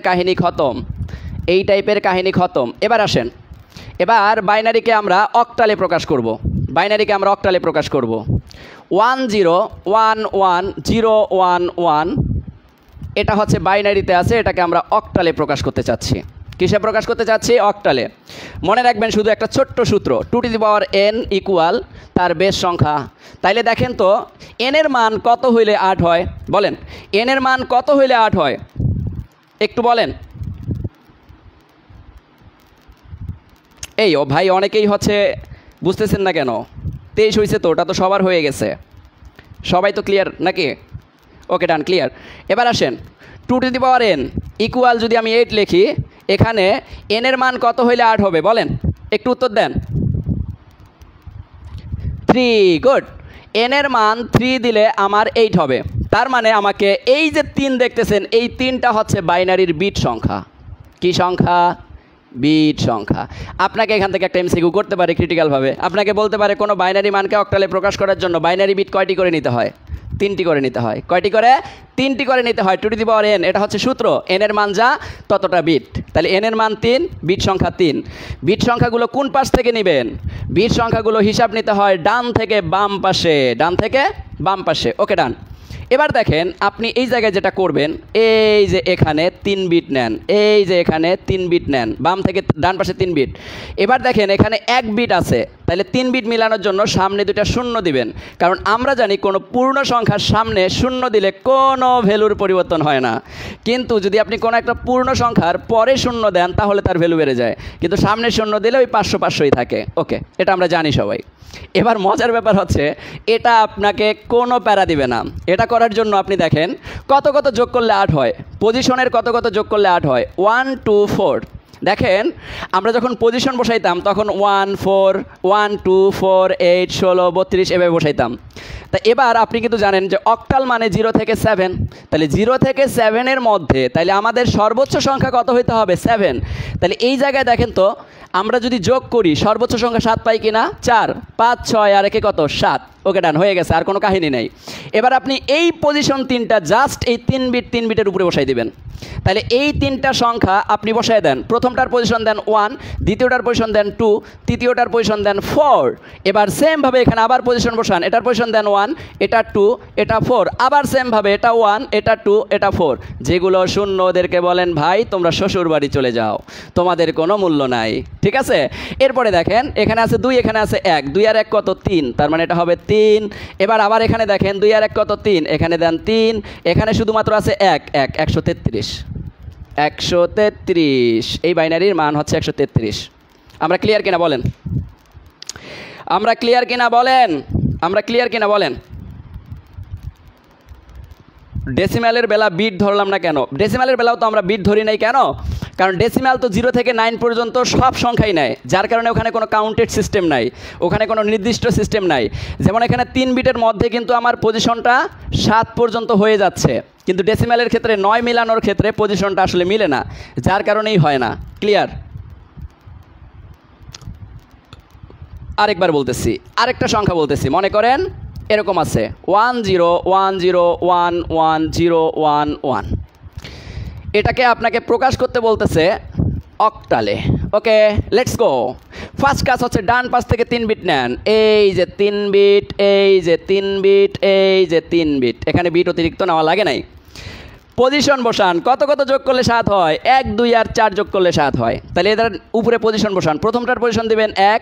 কাহিনী খতম। এবার আসেন, এবার বাইনারিকে আমরা অক্টালে প্রকাশ করব। 1011011, এটা হচ্ছে বাইনারিতে আছে, এটাকে আমরা অক্টালে প্রকাশ করতে চাচ্ছি। কিসে প্রকাশ করতে চাচ্ছি? অক্টালে। মনে রাখবেন শুধু একটা ছোট্ট সূত্র, 2n ইকুয়াল তার বেস সংখ্যা। তাইলে দেখেন তো n এর মান কত হইলে 8 হয়? বলেন, n এর মান কত হইলে 8 হয়? একটু বলেন। এই ও ভাই, অনেকেই হচ্ছে বুঝতেছেন না কেন? 23 হয়েছে তো, ওটা তো সবার হয়ে গেছে। সবাই তো ক্লিয়ার নাকি? ওকে, ডান, ক্লিয়ার। এবার আসেন, 2n ইকুয়াল যদি আমি 8 লিখি, এখানে n এর মান কত হইলে 8 হবে? বলেন, একটু উত্তর দেন। 3, গুড। n এর মান 3 দিলে আমার 8 হবে। তার মানে আমাকে এই যে 3 দেখতেছেন, এই 3টা হচ্ছে বাইনারির বিট সংখ্যা। কি সংখ্যা? বিট সংখ্যা। আপনাকে এখান থেকে একটা এমসিকিউ করতে পারে ক্রিটিক্যালভাবে, আপনাকে বলতে পারে কোনো বাইনারি মানকে অক্টালে প্রকাশ করার জন্য বাইনারি বিট কয়টি করে নিতে হয়? 3টি করে নিতে হয়। কয়টি করে? 3টি করে নিতে হয়। 2n, এটা হচ্ছে সূত্র, n এর মান যা ততটা বিট। তাহলে n এর মান 3, বিট সংখ্যা 3। বিট সংখ্যাগুলো কোন পাশ থেকে নেবেন? বিট সংখ্যাগুলো হিসাব নিতে হয় ডান থেকে বাম পাশে। ওকে, ডান। এবার দেখেন, আপনি এই জায়গায় যেটা করবেন, এই যে এখানে 3 বিট নেন, বাম থেকে ডান পাশে 3 বিট। এবার দেখেন এখানে 1 বিট আছে, তাহলে 3 বিট মিলানোর জন্য সামনে দুটা শূন্য দিবেন, কারণ আমরা জানি কোনো পূর্ণ সংখ্যার সামনে শূন্য দিলে কোনো ভ্যালুর পরিবর্তন হয় না। কিন্তু যদি আপনি কোনো একটা পূর্ণ সংখ্যার পরে শূন্য দেন তাহলে তার ভ্যালু বেড়ে যায়, কিন্তু সামনে শূন্য দিলে ওই 500-500ই থাকে। ওকে, এটা আমরা জানি সবাই। এবার মজার ব্যাপার হচ্ছে এটা আপনাকে কোনো প্যারা দিবে না। এটা করার জন্য আপনি দেখেন কত কত যোগ করলে 8 হয়, পজিশনের কত কত যোগ করলে 8 হয়, 1 2 4। দেখেন আমরা যখন পজিশন বসাইতাম তখন 1 4 1 2 4 8 16 32 এভাবে বসাইতাম। তা এবার আপনি কিন্তু জানেন যে অক্টাল মানে 0 থেকে 7, তাহলে 0 থেকে 7-এর মধ্যে তাহলে আমাদের সর্বোচ্চ সংখ্যা কত হইতে হবে? 7। তাহলে এই জায়গায় দেখেন তো আমরা যদি যোগ করি সর্বোচ্চ সংখ্যা 7 পাই কিনা? 4 5 6 আর একে কত? 7। ওকে, ডান, হয়ে গেছে, আর কোনো কাহিনী নেই। এবার আপনি এই পজিশন 3টা জাস্ট এই 3 বিটের উপরে বসাই দিবেন। তাহলে এই 3টা সংখ্যা আপনি বসায় দেন, প্রথমটার পজিশন দেন 1, দ্বিতীয়টার পজিশন দেন 2, তৃতীয়টার পজিশন দেন 4। এবার সেমভাবে এখানে আবার পজিশন বসান, এটার পজিশন দেন 1, এটা 2, এটা 4, আবার সেমভাবে এটা 1, এটা 2, এটা 4। যেগুলো শূন্য ওদেরকে বলেন ভাই তোমরা শ্বশুর বাড়ি চলে যাও, তোমাদের কোনো মূল্য নাই, ঠিক আছে? এরপরে দেখেন এখানে আছে 2, এখানে আছে 1, 2 আর 1 কত? 3, তার মানে এটা হবে 3। এবার আবার এখানে দেখেন 2 আর 1 কত? 3, এখানে দেন 3, এখানে শুধুমাত্র আছে 1 1, 133। 133, এই বাইনারির মান হচ্ছে 133। আমরা ক্লিয়ার কিনা বলেন? আমরা ক্লিয়ার কিনা বলেন? আমরা ক্লিয়ার কিনা বলেন? ডেসিম্যালের বেলা বিট ধরলাম না কেন? ডেসিম্যালের বেলাও তো আমরা বিট ধরি নাই কেন? কারণ ডেসিম্যাল তো 0 থেকে 9 পর্যন্ত সব সংখ্যাই নেয়, যার কারণে ওখানে কোনো কাউন্টেড সিস্টেম নাই, ওখানে কোনো নির্দিষ্ট সিস্টেম নাই। যেমন এখানে 3 বিটের মধ্যে কিন্তু আমার পজিশনটা 7 পর্যন্ত হয়ে যাচ্ছে, কিন্তু ডেসিম্যালের ক্ষেত্রে 9 মিলানোর ক্ষেত্রে পজিশনটা আসলে মিলে না, যার কারণেই হয় না। ক্লিয়ার? আরেকবার বলতেছি, আরেকটা সংখ্যা বলতেছি, মনে করেন এরকম আছে 1 0 1 0 1 1 0 1 1। এটাকে আপনাকে প্রকাশ করতে বলতেছে অক্টালে। ওকে, লেটস গো। ফার্স্ট কাজ হচ্ছে ডান পাশ থেকে 3 বিট নেন, এই যে 3 বিট, এই যে 3 বিট, এই যে 3 বিট, এখানে বিট অতিরিক্ত নেওয়া লাগে নাই। পজিশন বসান, কত কত যোগ করলে 7 হয়? 1 2 আর 4 যোগ করলে 7 হয়। তাহলে এদের উপরে পজিশন বসান, প্রথমটার পজিশন দেবেন 1,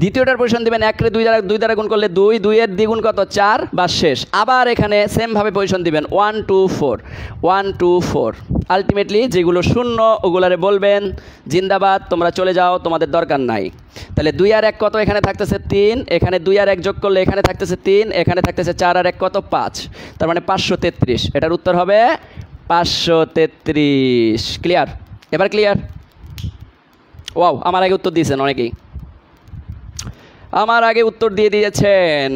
দ্বিতীয়টার পজিশন দেবেন 1 রে 2 দ্বারা গুণ করলে 2, 2 এর দ্বিগুণ কত? 4, বা শেষ। আবার এখানে সেমভাবে পজিশন দিবেন 1 2 4 1 2 4। আলটিমেটলি যেগুলো শূন্য ওগুলারে বলবেন জিন্দাবাদ, তোমরা চলে যাও, তোমাদের দরকার নাই। তাহলে 2 আর 1 কত? এখানে থাকতেছে 3, এখানে 2 আর 1 যোগ করলে এখানে থাকতেছে 3, এখানে থাকতেছে 4 আর 1 কত? 5, তার মানে 533। এটার উত্তর হবে 533। ক্লিয়ার? এবার ক্লিয়ার? ওয়াও, আমার আগে উত্তর দিয়েছেন অনেকেই, আমার আগে উত্তর দিয়ে দিয়েছেন।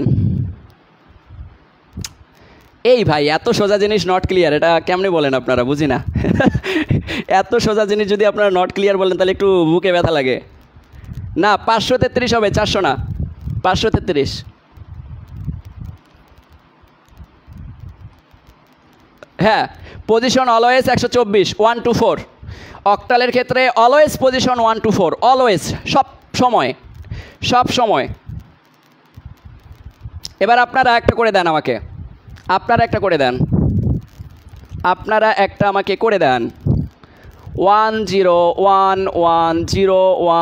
এই ভাই এত সোজা জিনিস নট ক্লিয়ার, এটা কেমনে বলেন আপনারা? বুঝি না। এত সোজা জিনিস যদি আপনারা নট ক্লিয়ার বলেন তাহলে একটু বুকে ব্যথা লাগে না। 533 হবে, 400 না, 533। হ্যাঁ, পজিশন অলওয়েজ 124 1 2 4। অক্টালের ক্ষেত্রে অলওয়েজ পজিশন 1 2 4, অলওয়েজ, সব সময়, সব সময়। এবার আপনারা একটা করে দেন আমাকে, আপনারা একটা করে দেন, আপনারা একটা আমাকে করে দেন 1 0 1 1 0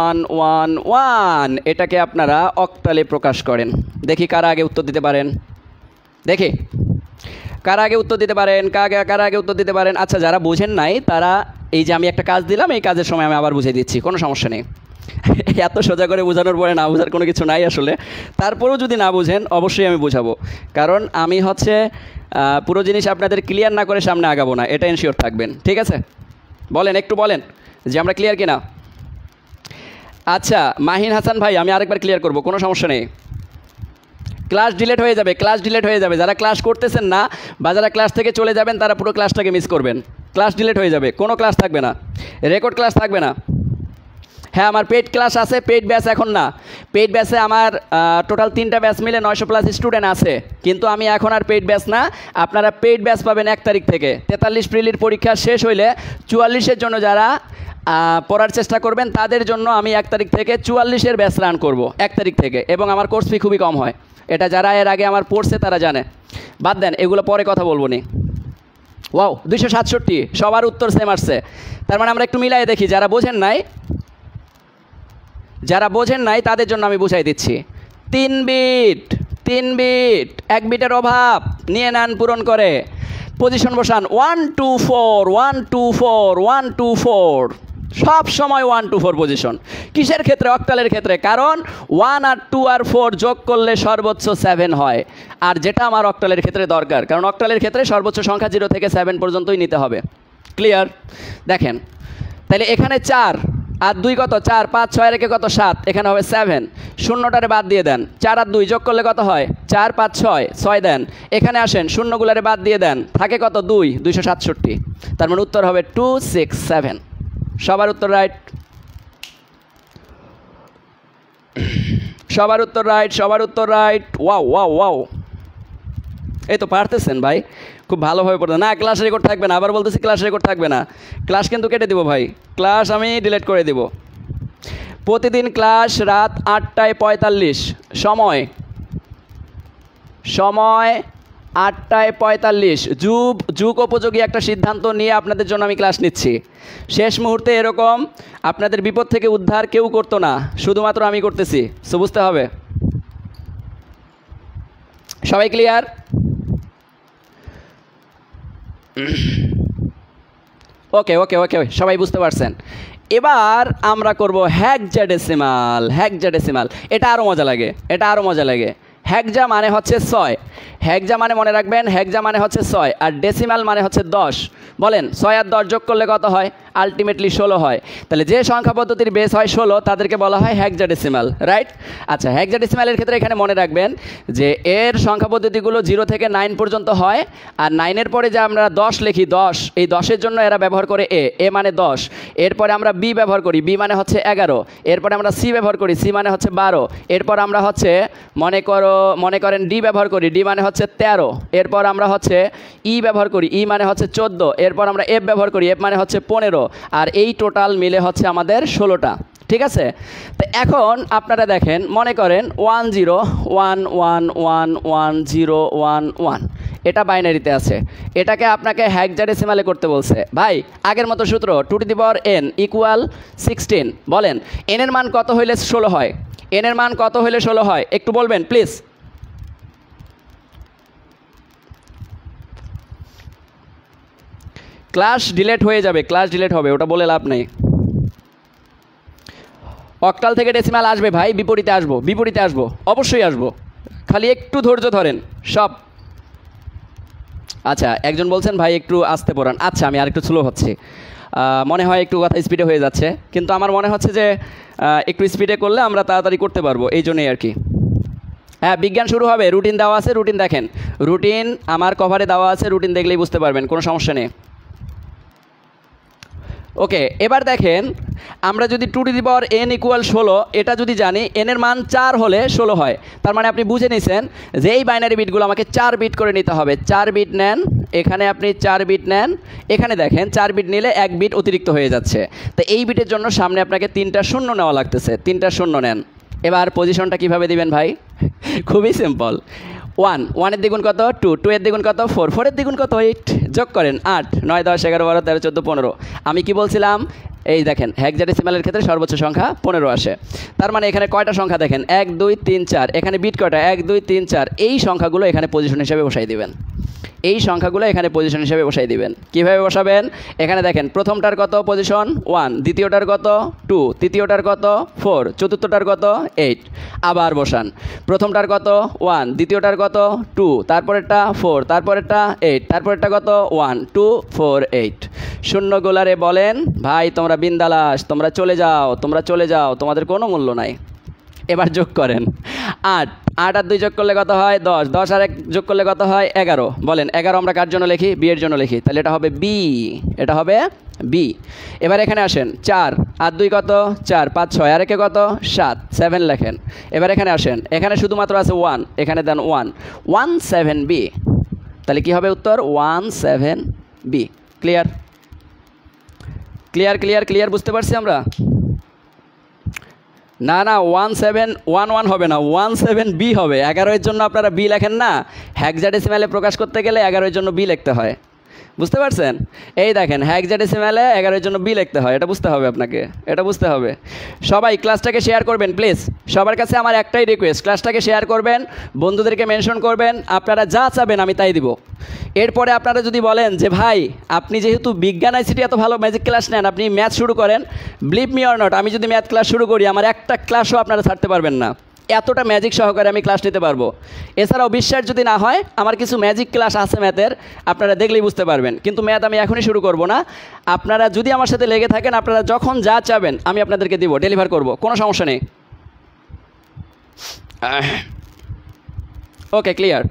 1 1 1। এটাকে আপনারা অক্টালে প্রকাশ করেন। দেখি কারা আগে উত্তর দিতে পারেন, দেখি কারা আগে উত্তর দিতে পারেন, কারা আগে উত্তর দিতে পারেন। আচ্ছা, যারা বুঝেন নাই তারা, এই যে আমি একটা কাজ দিলাম, এই কাজের সময় আমি আবার বুঝিয়ে দিচ্ছি, কোনো সমস্যা নেই। এত সোজা করে বোঝানোর পরে না বোঝার কোনো কিছু নাই আসলে। তারপরেও যদি না বুঝেন অবশ্যই আমি বোঝাবো, কারণ আমি হচ্ছে পুরো জিনিস আপনাদের ক্লিয়ার না করে সামনে আগাবো না, এটা এনশিওর থাকবেন। ঠিক আছে, বলেন, একটু বলেন যে আমরা ক্লিয়ার কিনা। আচ্ছা মাহিন হাসান ভাই, আমি আরেকবার ক্লিয়ার করব, কোনো সমস্যা নেই। ক্লাস ডিলেট হয়ে যাবে, ক্লাস ডিলেট হয়ে যাবে। যারা ক্লাস করতেছেন না বা যারা ক্লাস থেকে চলে যাবেন তারা পুরো ক্লাসটাকে মিস করবেন। ক্লাস ডিলেট হয়ে যাবে, কোনো ক্লাস থাকবে না, রেকর্ড ক্লাস থাকবে না। হ্যাঁ, আমার পেইড ক্লাস আছে, পেইড ব্যাচ এখন না। পেইড ব্যাচে আমার টোটাল 3টা ব্যাচ মিলে 900+ স্টুডেন্ট আছে, কিন্তু আমি এখন আর পেইড ব্যাচ না। আপনারা পেইড ব্যাচ পাবেন 1 তারিখ থেকে। 43 প্রিলির পরীক্ষা শেষ হইলে 44-এর জন্য যারা পড়ার চেষ্টা করবেন তাদের জন্য আমি 1 তারিখ থেকে 44-এর ব্যাচ রান করব, 1 তারিখ থেকে। এবং আমার কোর্স ফি খুবই কম হয়, এটা যারা এর আগে আমার পড়ছে তারা জানে। বাদ দেন, এগুলো পরে কথা বলবো নি। ওয়াও, 267, সবার উত্তর সেম আসছে। তার মানে আমরা একটু মিলাই দেখি, যারা বোঝেন নাই যারা বোঝেন নাই তাদের জন্য আমি বুঝাই দিচ্ছি। 3 বিট, 3 বিট, 1 বিটের অভাব নিয়ে নেন পূরণ করে। পজিশন বসান 1 2 4 1 2 4 1 2 4, সব সময় 1 2 4 পজিশন। কিসের ক্ষেত্রে? অক্টালের ক্ষেত্রে। কারণ 1 আর 2 আর 4 যোগ করলে সর্বোচ্চ 7 হয়, আর যেটা আমার অক্টালের ক্ষেত্রে দরকার। কারণ অক্টালের ক্ষেত্রে সর্বোচ্চ সংখ্যা 0 থেকে 7 পর্যন্তই নিতে হবে। ক্লিয়ার? দেখেন তাহলে এখানে 4 আর 2 কত? 4, 5, 6 আর 1 কত? 7, এখানে হবে 7। শূন্যটারে বাদ দিয়ে দেন। 4 আর 2 যোগ করলে কত হয়? 4 5 6, 6 দেন। এখানে আসেন, শূন্যগুলারে বাদ দিয়ে দেন, থাকে কত? 2, 267। তার মানে উত্তর হবে 2 6 7। সবার উত্তর রাইট, সবার উত্তর রাইট, সবার উত্তর রাইট। ওয়াও ওয়াও ওয়াও, এই তো পারতেছেন ভাই, খুব ভালোভাবে পড়তেন। না, ক্লাস রেকর্ড থাকবে না, আবার বলতেছি ক্লাস রেকর্ড থাকবে না। ক্লাস কিন্তু কেটে দিব ভাই, ক্লাস আমি ডিলিট করে দিব। প্রতিদিন ক্লাস রাত 8টায় 45, সময় 8টায় 45। যুগ উপযোগী একটা সিদ্ধান্ত নিয়ে আপনাদের জন্য আমি ক্লাস নিচ্ছি। শেষ মুহূর্তে এরকম আপনাদের বিপদ থেকে উদ্ধার কেউ করতো না, শুধুমাত্র আমি করতেছি। সো বুঝতে হবে। সবাই ক্লিয়ার? ওকে ওকে ওকে, সবাই বুঝতে পারছেন। এবার আমরা করব হেক্সাডেসিমাল। হেক্সাডেসিমাল এটা আরও মজা লাগে, এটা আরও মজা লাগে। হেক্সা মানে হচ্ছে 6, হেক্সা মানে মনে রাখবেন, হেক্সা মানে হচ্ছে 6, আর ডেসিমাল মানে হচ্ছে 10। বলেন 6 আর 10 যোগ করলে কত হয়? আলটিমেটলি 16 হয়। তাহলে যে সংখ্যা পদ্ধতির বেস হয় 16, তাদেরকে বলা হয় হেক্সাডেসিমাল, রাইট? আচ্ছা, হেক্সাডেসিমালের ক্ষেত্রে এখানে মনে রাখবেন যে এর সংখ্যা পদ্ধতিগুলো 0 থেকে 9 পর্যন্ত হয়, আর 9-এর পরে যে আমরা 10 লিখি, 10, এই 10-এর জন্য এরা ব্যবহার করে এ মানে 10। এরপরে আমরা বি ব্যবহার করি, বি মানে হচ্ছে 11। এরপরে আমরা সি ব্যবহার করি, সি মানে হচ্ছে 12। এরপর আমরা হচ্ছে মনে করেন ডি ব্যবহার করি, ডি মানে হচ্ছে 13। এরপর আমরা হচ্ছে ই ব্যবহার করি, ই মানে হচ্ছে 14। এরপর আমরা এফ ব্যবহার করি, এফ মানে হচ্ছে 15। আর এই টোটাল মিলে হচ্ছে আমাদের 16টা। ঠিক আছে? তো এখন আপনারা দেখেন, মনে করেন 1 0 1 1 1 1 0 1 1, এটা বাইনারিতে আছে। এটাকে আপনাকে হেক্সাডেসিমালে করতে বলছে। ভাই আগের মতো সূত্র, 2 to the power n equal 16। বলেন n এর মান কত হইলে 16 হয়? n এর মান কত হইলে 16 হয়? একটু বলবেন প্লিজ। ক্লাস ডিলেট হয়ে যাবে, ক্লাস ডিলেট হবে, ওটা বলে লাভ নেই। অক্টাল থেকে ডেসিমাল আসবে ভাই, বিপরীতে আসবো, বিপরীতে আসবো, অবশ্যই আসবো, খালি একটু ধৈর্য ধরেন সব। আচ্ছা, একজন বলছেন ভাই একটু আস্তে পড়ান। আচ্ছা, আমি আরেকটু স্লো হচ্ছি, মনে হয় একটু কথা স্পিডে হয়ে যাচ্ছে, কিন্তু আমার মনে হচ্ছে যে একটু স্পিডে করলে আমরা তাড়াতাড়ি করতে পারবো, এই জন্যই আর কি। হ্যাঁ, বিজ্ঞান শুরু হবে, রুটিন দেওয়া আছে, রুটিন দেখেন, রুটিন আমার কভারে দেওয়া আছে, রুটিন দেখলেই বুঝতে পারবেন, কোনো সমস্যা নেই। ওকে, এবার দেখেন, আমরা যদি 2 to the power n equal 16 এটা যদি জানি, n এর মান 4 হলে 16 হয়। তার মানে আপনি বুঝে নিছেন যে এই বাইনারি বিটগুলো আমাকে 4 বিট করে নিতে হবে। 4 বিট নেন, এখানে আপনি 4 বিট নেন, এখানে দেখেন 4 বিট নিলে 1 বিট অতিরিক্ত হয়ে যাচ্ছে। তো এই বিটের জন্য সামনে আপনাকে 3টা শূন্য নেওয়া লাগতেছে, 3টা শূন্য নেন। এবার পজিশনটা কিভাবে দিবেন ভাই? খুবই সিম্পল। 1 এর দ্বিগুণ কত? 2 এর দ্বিগুণ কত? 4 এর দ্বিগুণ কত? 8। যোগ করেন 8 9 10 11 12 13 14 15। আমি কি বলছিলাম? এই দেখেন, হেক্সাডেসিমালের ক্ষেত্রে সর্বোচ্চ সংখ্যা 15 আসে। তার মানে এখানে কয়টা সংখ্যা দেখেন? 1 2 3 4। এখানে বিট কয়টা? 1 2 3 4। এই সংখ্যাগুলো এখানে পজিশন হিসেবে বসাই দিবেন, এই সংখ্যাগুলো এখানে পজিশন হিসেবে বসাই দিবেন। কিভাবে বসাবেন? এখানে দেখেন, প্রথমটার কত পজিশন? 1, দ্বিতীয়টার কত? 2, তৃতীয়টার কত? 4, চতুর্থটার কত? 8। আবার বসান, প্রথমটার কত? 1, দ্বিতীয়টার কত? 2, তারপরেরটা 4, তারপরেরটা 8, তারপরেরটা কত? 1 2 4 8। শূন্যগুলারে বলেন ভাই তোমরা বিন্দালাস, তোমরা চলে যাও, তোমরা চলে যাও, তোমাদের কোনো মূল্য নাই। এবার যোগ করেন 8 আর 2 যোগ করলে কত হয়? 10, 10 আর 1 যোগ করলে কত হয়? 11। বলেন 11 আমরা কার জন্য লিখি? বি এর জন্য লিখি, তাহলে এটা হবে বি, এটা হবে বি। এবার এখানে আসেন, 4 আর 2 কত? 4 5 6 আর 1 কত? 7 7 লেখেন। এবার এখানে আসেন, এখানে শুধুমাত্র আছে 1, এখানে দেন 1 17 বি। তাহলে কি হবে উত্তর? 17 B. Clear clear clear clear, বুঝতে পারছি আমরা? না না, 1711 হবে না, 17 বি হবে। 11 এর জন্য আপনারা বি লেখেন না, হেক্সাডেসিমালে প্রকাশ করতে গেলে 11 এর জন্য বি লিখতে হয়। বুঝতে পারছেন? এই দেখেন হেক্সাডেসিমালে 11 এর জন্য বি লিখতে হয়, এটা বুঝতে হবে আপনাকে, এটা বুঝতে হবে। সবাই ক্লাসটাকে শেয়ার করবেন প্লিজ। সবার কাছে আমার একটাই রিকোয়েস্ট, ক্লাসটাকে শেয়ার করবেন, বন্ধুদেরকে মেনশন করবেন, আপনারা যা চাবেন আমি তাই দিব। এরপরে আপনারা যদি বলেন যে ভাই আপনি যেহেতু বিজ্ঞান আইসিটি এত ভালো ম্যাজিক ক্লাস নেন, আপনি ম্যাথ শুরু করেন, বিলিভ মি অর নট, আমি যদি ম্যাথ ক্লাস শুরু করি আমার একটা ক্লাসও আপনারা ছাড়তে পারবেন না, এতটা ম্যাজিক সহকারে আমি ক্লাস নিতে পারবো। এছাড়াও বিশ্বাস যদি না হয় আমার কিছু ম্যাজিক ক্লাস আছে ম্যাথের, আপনারা দেখলেই বুঝতে পারবেন। কিন্তু ম্যাথ আমি এখনই শুরু করব না, আপনারা যদি আমার সাথে লেগে থাকেন আপনারা যখন যা চাবেন আমি আপনাদেরকে দিব, ডেলিভার করব, কোনো সমস্যা নেই। ওকে, ক্লিয়ার।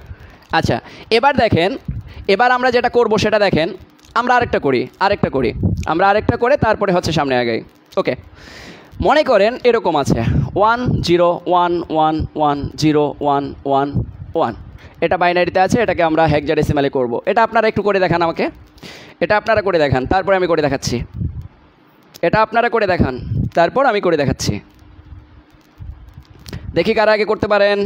আচ্ছা, এবার দেখেন, এবার আমরা যেটা করব সেটা দেখেন, আমরা আরেকটা করি, আমরা আরেকটা করে তারপরে হচ্ছে সামনে আগাই। ওকে, মনে করেন এরকম আছে 1 0 1 1 1 0 1 1 1, এটা বাইনারিতে আছে, এটাকে আমরা হেক্সাডেসিমালে করব। এটা আপনারা একটু করে দেখান আমাকে, এটা আপনারা করে দেখান, তারপরে আমি করে দেখাচ্ছি। এটা আপনারা করে দেখান, তারপর আমি করে দেখাচ্ছি। দেখি কারা আগে করতে পারেন।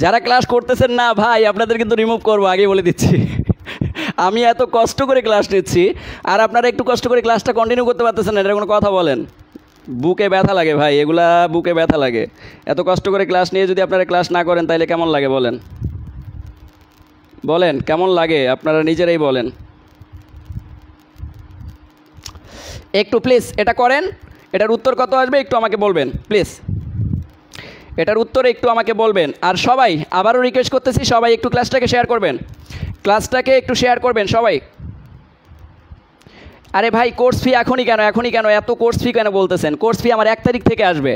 যারা ক্লাস করতেছেন না ভাই আপনাদের কিন্তু রিমুভ করবো, আগে বলে দিচ্ছি। আমি এত কষ্ট করে ক্লাস নিচ্ছি আর আপনারা একটু কষ্ট করে ক্লাসটা কন্টিনিউ করতে পারতেছেন না, এটা কোনো কথা বলেন? বুকে ব্যথা লাগে ভাই, এগুলা বুকে ব্যথা লাগে। এত কষ্ট করে ক্লাস নিয়ে যদি আপনারা ক্লাস না করেন তাহলে কেমন লাগে বলেন? বলেন কেমন লাগে, আপনারা নিজেরাই বলেন। একটু প্লিজ এটা করেন, এটার উত্তর কত আসবে একটু আমাকে বলবেন প্লিজ, এটার উত্তরে একটু আমাকে বলবেন। আর সবাই আবারও রিকোয়েস্ট করতেছি, সবাই একটু ক্লাসটাকে শেয়ার করবেন, ক্লাসটাকে একটু শেয়ার করবেন সবাই। আরে ভাই কোর্স ফি এখনই কেন এত কোর্স ফি কেন বলতেছেন? কোর্স ফি আমার 1 তারিখ থেকে আসবে,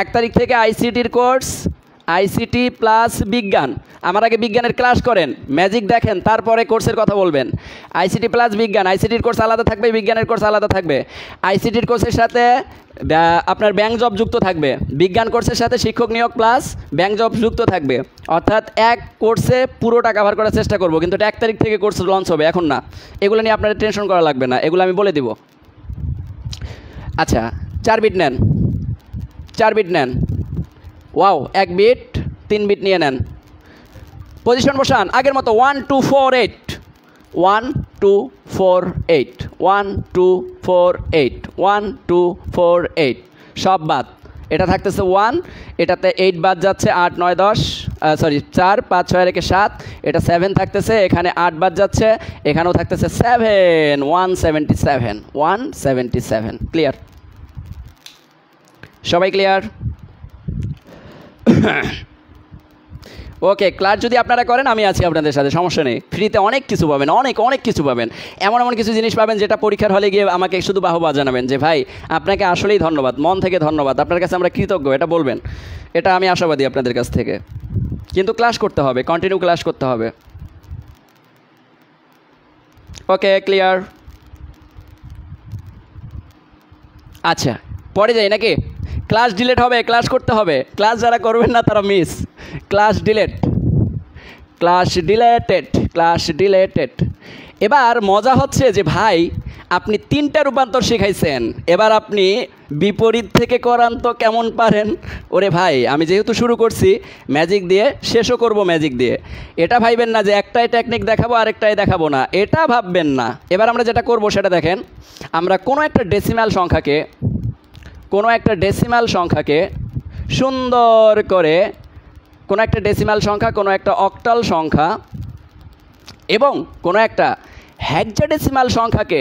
1 তারিখ থেকে আইসিটির কোর্স, আইসিটি প্লাস বিজ্ঞান। আমার আগে বিজ্ঞানের ক্লাস করেন, ম্যাজিক দেখেন, তারপরে কোর্সের কথা বলবেন। আইসিটি প্লাস বিজ্ঞান, আইসিটির কোর্স আলাদা থাকবে, বিজ্ঞানের কোর্স আলাদা থাকবে। আইসিটির কোর্সের সাথে আপনার ব্যাংক জব যুক্ত থাকবে, বিজ্ঞান কোর্সের সাথে শিক্ষক নিয়োগ প্লাস ব্যাংক জব যুক্ত থাকবে। অর্থাৎ এক কোর্সে পুরোটা কভার করার চেষ্টা করব, কিন্তু এটা 1 তারিখ থেকে কোর্স লঞ্চ হবে, এখন না। এগুলো নিয়ে আপনার টেনশন করা লাগবে না, এগুলো আমি বলে দিব। আচ্ছা 4 বিট নেন, 4 বিট নেন, ওয়াও 1 বিট 3 বিট নিয়ে নেন। পজিশন বসান আগের মতো 1 2 4 8, 1 2 4 8, 1 2 4 8, 1 2 4 8, সব বাদ। এটা থাকতেছে 1, এটাতে 8 বাদ যাচ্ছে, 8 9 10, সরি 4 5 6 রেখে 7, এটা 7 থাকতেছে, এখানে 8 বাদ যাচ্ছে, এখানেও থাকতেছে 7, 177, 177। ক্লিয়ার? সবাই ক্লিয়ার? ওকে, ক্লাস যদি আপনারা করেন আমি আছি আপনাদের সাথে, সমস্যা নেই। ফ্রিতে অনেক কিছু পাবেন, অনেক কিছু পাবেন, এমন কিছু জিনিস পাবেন যেটা পরীক্ষার হলে গিয়ে আমাকে শুধু বাহবা জানাবেন যে ভাই আপনাকে আসলেই ধন্যবাদ, মন থেকে ধন্যবাদ, আপনার কাছে আমরা কৃতজ্ঞ, এটা বলবেন। এটা আমি আশাবাদী আপনাদের কাছ থেকে। কিন্তু ক্লাস করতে হবে, কন্টিনিউ ক্লাস করতে হবে। ওকে, ক্লিয়ার? আচ্ছা পরে যাই নাকি? ক্লাস ডিলেট হবে, ক্লাস করতে হবে, ক্লাস যারা করবেন না তারা miss. Class delete, class deleted, class deleted. এবার মজা হচ্ছে যে ভাই আপনি 3টা রূপান্তর শিখাইছেন, এবার আপনি বিপরীত থেকে করান তো কেমন পারেন? ওরে ভাই আমি যেহেতু শুরু করছি ম্যাজিক দিয়ে, শেষও করব ম্যাজিক দিয়ে। এটা ভাববেন না যে একটাই টেকনিক দেখাবো আরেকটাই দেখাবো না, এটা ভাববেন না। এবার আমরা যেটা করব সেটা দেখেন, আমরা কোনো একটা ডেসিমাল সংখ্যাকে সুন্দর করে, কোনো একটা ডেসিমাল সংখ্যা, কোনো একটা অক্টাল সংখ্যা এবং কোনো একটা হেক্সাডেসিমাল সংখ্যাকে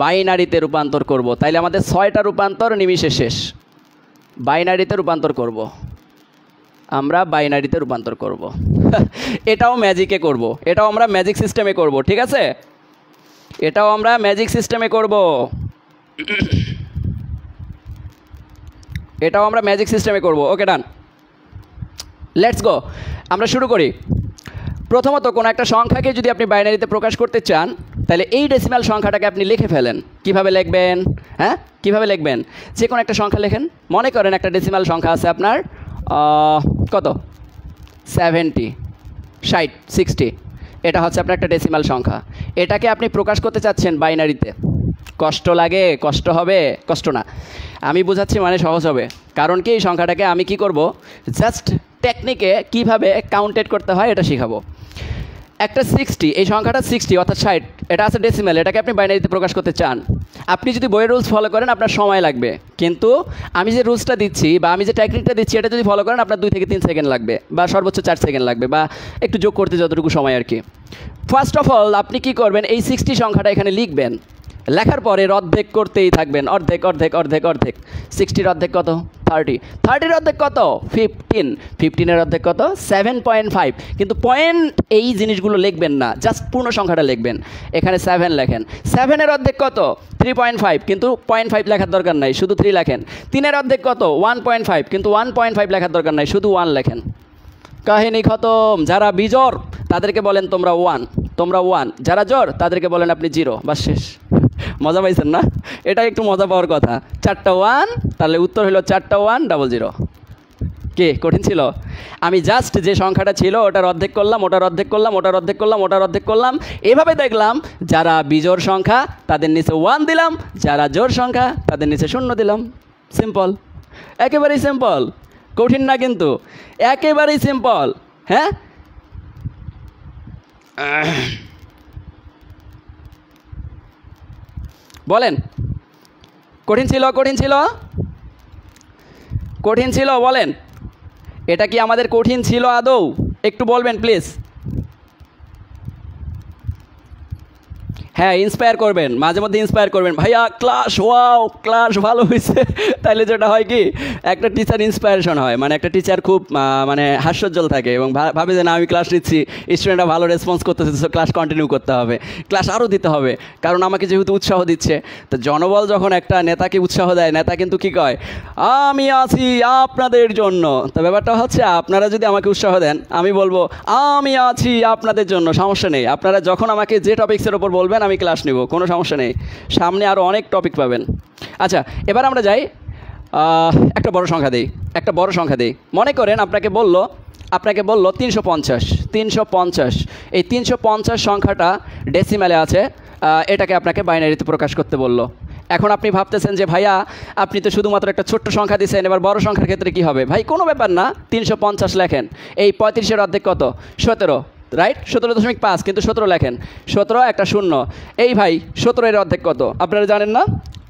বাইনারিতে রূপান্তর করব। তাইলে আমাদের 6টা রূপান্তর নিমিষে শেষ। বাইনারিতে রূপান্তর করব, আমরা বাইনারিতে রূপান্তর করব। এটাও ম্যাজিকে করব, এটাও আমরা ম্যাজিক সিস্টেমে করব, ঠিক আছে? এটাও আমরা ম্যাজিক সিস্টেমে করব, এটাও আমরা ম্যাজিক সিস্টেমে করব। ওকে ডান, লেটস গো। আমরা শুরু করি। প্রথমত কোনো একটা সংখ্যাকে যদি আপনি বাইনারিতে প্রকাশ করতে চান তাহলে এই ডেসিমাল সংখ্যাটাকে আপনি লিখে ফেলেন। কিভাবে লিখবেন? হ্যাঁ, কিভাবে লিখবেন? যে কোনো একটা সংখ্যা লেখেন। মনে করেন একটা ডেসিমাল সংখ্যা আছে আপনার কত, 70, 60। এটা হচ্ছে আপনার একটা ডেসিমাল সংখ্যা, এটাকে আপনি প্রকাশ করতে চাচ্ছেন বাইনারিতে। কষ্ট লাগে, কষ্ট হবে, কষ্ট না, আমি বোঝাচ্ছি মানে সহজ হবে। কারণ কি এই সংখ্যাটাকে আমি কি করব, জাস্ট টেকনিকে কিভাবে কাউন্টেড করতে হয় এটা শিখাবো। একটা 60, এই সংখ্যাটা 60 অর্থাৎ 60, এটা আছে ডেসিমেল, এটাকে আপনি বাইনারিতে প্রকাশ করতে চান। আপনি যদি বইয়ের রুলস ফলো করেন আপনার সময় লাগবে, কিন্তু আমি যে রুলসটা দিচ্ছি বা আমি যে টেকনিকটা দিচ্ছি এটা যদি ফলো করেন আপনার 2 থেকে 3 সেকেন্ড লাগবে, বা সর্বোচ্চ 4 সেকেন্ড লাগবে, বা একটু যোগ করতে যতটুকু সময় আর কি। ফার্স্ট অফ অল আপনি কি করবেন, এই 60 সংখ্যাটা এখানে লিখবেন, লেখার পরে অর্ধেক করতেই থাকবেন, অর্ধেক অর্ধেক অর্ধেক অর্ধেক। 60-র অর্ধেক কত? 30। 30-র অর্ধেক কত? 15। 15-এর অর্ধেক কত? 7.5। কিন্তু পয়েন্ট এই জিনিসগুলো লিখবেন না, জাস্ট পূর্ণ সংখ্যাটা লিখবেন। এখানে 7 লেখেন। 7-এর অর্ধেক কত? 3.5, কিন্তু 0.5 লেখার দরকার নাই, শুধু 3 লেখেন। 3-এর অর্ধেক কত? 1.5, কিন্তু 1.5 লেখার দরকার নাই, শুধু 1 লেখেন। কাহিনী খতম। যারা বিজোড় তাদেরকে বলেন তোমরা 1, যারা জোড় তাদেরকে বলেন আপনি 0, বাস শেষ। মজা পাইছেন না? এটা একটু মজা পাওয়ার কথা। 4টা 1, তাহলে উত্তর হলো 4টা 100। কে কঠিন ছিল? আমি জাস্ট যে সংখ্যাটা ছিল ওটার অর্ধেক করলাম, ওটার অর্ধেক করলাম, ওটার অর্ধেক করলাম, ওটার অর্ধেক করলাম, এভাবে দেখলাম যারা বিজোড় সংখ্যা তাদের নিচে 1 দিলাম, যারা জোড় সংখ্যা তাদের নিচে 0 দিলাম। সিম্পল, একেবারেই সিম্পল, কঠিন না কিন্তু, একেবারেই সিম্পল। হ্যাঁ, বলেন কঠিন ছিল? কঠিন ছিল? কঠিন ছিল বলেন? এটা কি আমাদের কঠিন ছিল আদৌ? একটু বলবেন প্লিজ। হ্যাঁ, ইন্সপায়ার করবেন, মাঝে মধ্যে ইন্সপায়ার করবেন, ভাইয়া ক্লাস ওয়াও, ক্লাস ভালো হয়েছে। তাইলে যেটা হয় কি, একটা টিচার ইন্সপায়ারেশন হয়, মানে একটা টিচার খুব মানে হাস্যোজ্জ্বল থাকে এবং ভাবে যে না আমি ক্লাস নিচ্ছি, স্টুডেন্টরা ভালো রেসপন্স করতেছে, তো ক্লাস কন্টিনিউ করতে হবে, ক্লাস আরও দিতে হবে, কারণ আমাকে যেহেতু উৎসাহ দিচ্ছে। তো জনবল যখন একটা নেতাকে উৎসাহ দেয়, নেতা কিন্তু কী কয়, আমি আছি আপনাদের জন্য। তো ব্যাপারটা হচ্ছে আপনারা যদি আমাকে উৎসাহ দেন, আমি বলবো আমি আছি আপনাদের জন্য, সমস্যা নেই। আপনারা যখন আমাকে যে টপিক্সের ওপর বলবেন আমি ক্লাস নেব, কোনো সমস্যা নেই, সামনে আরও অনেক টপিক পাবেন। আচ্ছা, এবার আমরা যাই, একটা বড় সংখ্যা দিই। মনে করেন আপনাকে বলল 350। এই 350 সংখ্যাটা ডেসিমেলে আছে, এটাকে আপনাকে বাইনারিতে প্রকাশ করতে বলল। এখন আপনি ভাবতেছেন যে ভাইয়া আপনি তো শুধুমাত্র একটা ছোট্ট সংখ্যা দিয়েছেন, এবার বড় সংখ্যার ক্ষেত্রে কী হবে? ভাই কোনো ব্যাপার না, 350 লেখেন। এই 35-এর অর্ধেক কত? 17, রাইট? 17.5, কিন্তু 17 লেখেন। 17 একটা 0। এই ভাই 17-এর অর্ধেক কত? আপনারা জানেন না?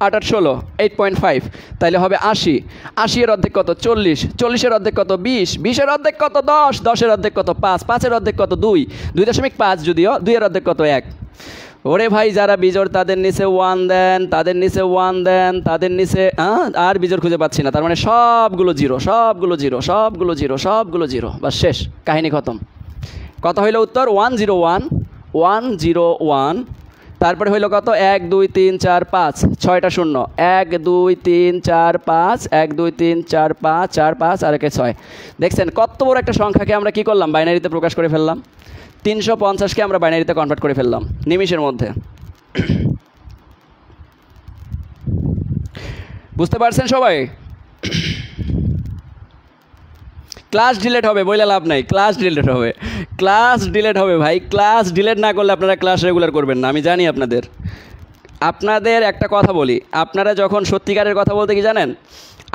8 আর 16, 8.5, তাইলে হবে 80। 80-এর অর্ধেক কত? 40। 40-এর অর্ধেক কত? 20। 20-এর অর্ধেক কত? 10। 10-এর অর্ধেক কত? 5। 5-এর অর্ধেক কত? 2। 2.5, যদিও 2-এর অর্ধেক কত? 1। ওরে ভাই, যারা বিজোড় তাদের নিচে 1 দেন, তাদের নিচে 1 দেন, তাদের নিচে আর বিজোড় খুঁজে পাচ্ছি না, তার মানে সবগুলো 0, সবগুলো 0, সবগুলো 0, সবগুলো 0, বাস শেষ, কাহিনী খতম। কত হইল উত্তর? 101। তারপরে হইল কত? 1 2 3 4 5, 6টা 0, 1 2 3 4 5, 1 2 3 4 5, 4 5 আর 1 6। দেখছেন কত বড় একটা সংখ্যাকে আমরা কি করলাম? বাইনারিতে প্রকাশ করে ফেললাম। 350কে আমরা বাইনারিতে কনভার্ট করে ফেললাম নিমিষের মধ্যে। বুঝতে পারছেন সবাই? ক্লাস ডিলেট হবে, বইলে লাভ নাই, ক্লাস ডিলেট হবে, ক্লাস ডিলেট হবে ভাই। ক্লাস ডিলেট না করলে আপনারা ক্লাস রেগুলার করবেন না, আমি জানি আপনাদের একটা কথা বলি, আপনারা যখন সত্যিকারের কথা বলতে কি জানেন,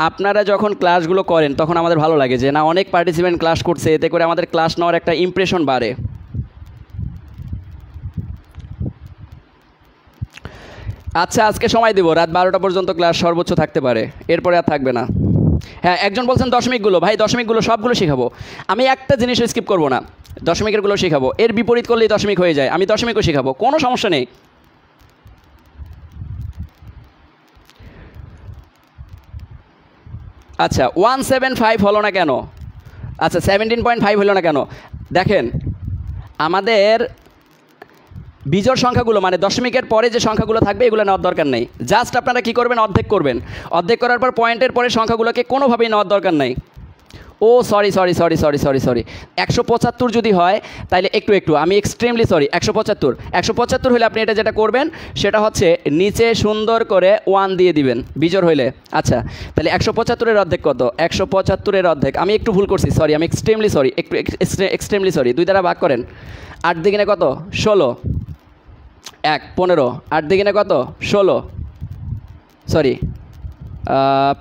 আপনারা যখন ক্লাসগুলো করেন তখন আমাদের ভালো লাগে যে না অনেক পার্টিসিপেন্ট ক্লাস করছে, এতে করে আমাদের ক্লাস নেওয়ার একটা ইমপ্রেশন বাড়ে। আচ্ছা, আজকে সময় দেবো, রাত 12টা পর্যন্ত ক্লাস সর্বোচ্চ থাকতে পারে, এরপরে আর থাকবে না। হ্যাঁ, একজন বলছেন দশমিকগুলো, ভাই দশমিকগুলো সবগুলো শেখাবো, আমি একটা জিনিসও স্কিপ করবো না, দশমিকেরগুলো শেখাবো। এর বিপরীত করলেই দশমিক হয়ে যায়, আমি দশমিকও শেখাবো, কোনো সমস্যা নেই। আচ্ছা, 175 হলো না কেন? আচ্ছা, 17.5 হলো না কেন? দেখেন, আমাদের বিজোড় সংখ্যাগুলো মানে দশমিকের পরে যে সংখ্যাগুলো থাকবে এগুলো নেওয়ার দরকার নেই। জাস্ট আপনারা কী করবেন? অর্ধেক করবেন। অর্ধেক করার পর পয়েন্টের পরে সংখ্যাগুলোকে কোনোভাবেই নেওয়ার দরকার নাই। ও সরি, 175 যদি হয় তাহলে একটু আমি এক্সট্রিমলি সরি, 175 হলে আপনি এটা যেটা করবেন সেটা হচ্ছে নিচে সুন্দর করে 1 দিয়ে দিবেন বিজোড় হইলে। আচ্ছা, তাহলে 175-এর অর্ধেক কত? 175-এর অর্ধেক, আমি একটু ভুল করছি, সরি, আমি এক্সট্রিমলি সরি, এক্সট্রিমলি সরি। 2 দ্বারা ভাগ করেন, 8 দিকে কত? 16, 1 15, 8 দিকে কত? 16, সরি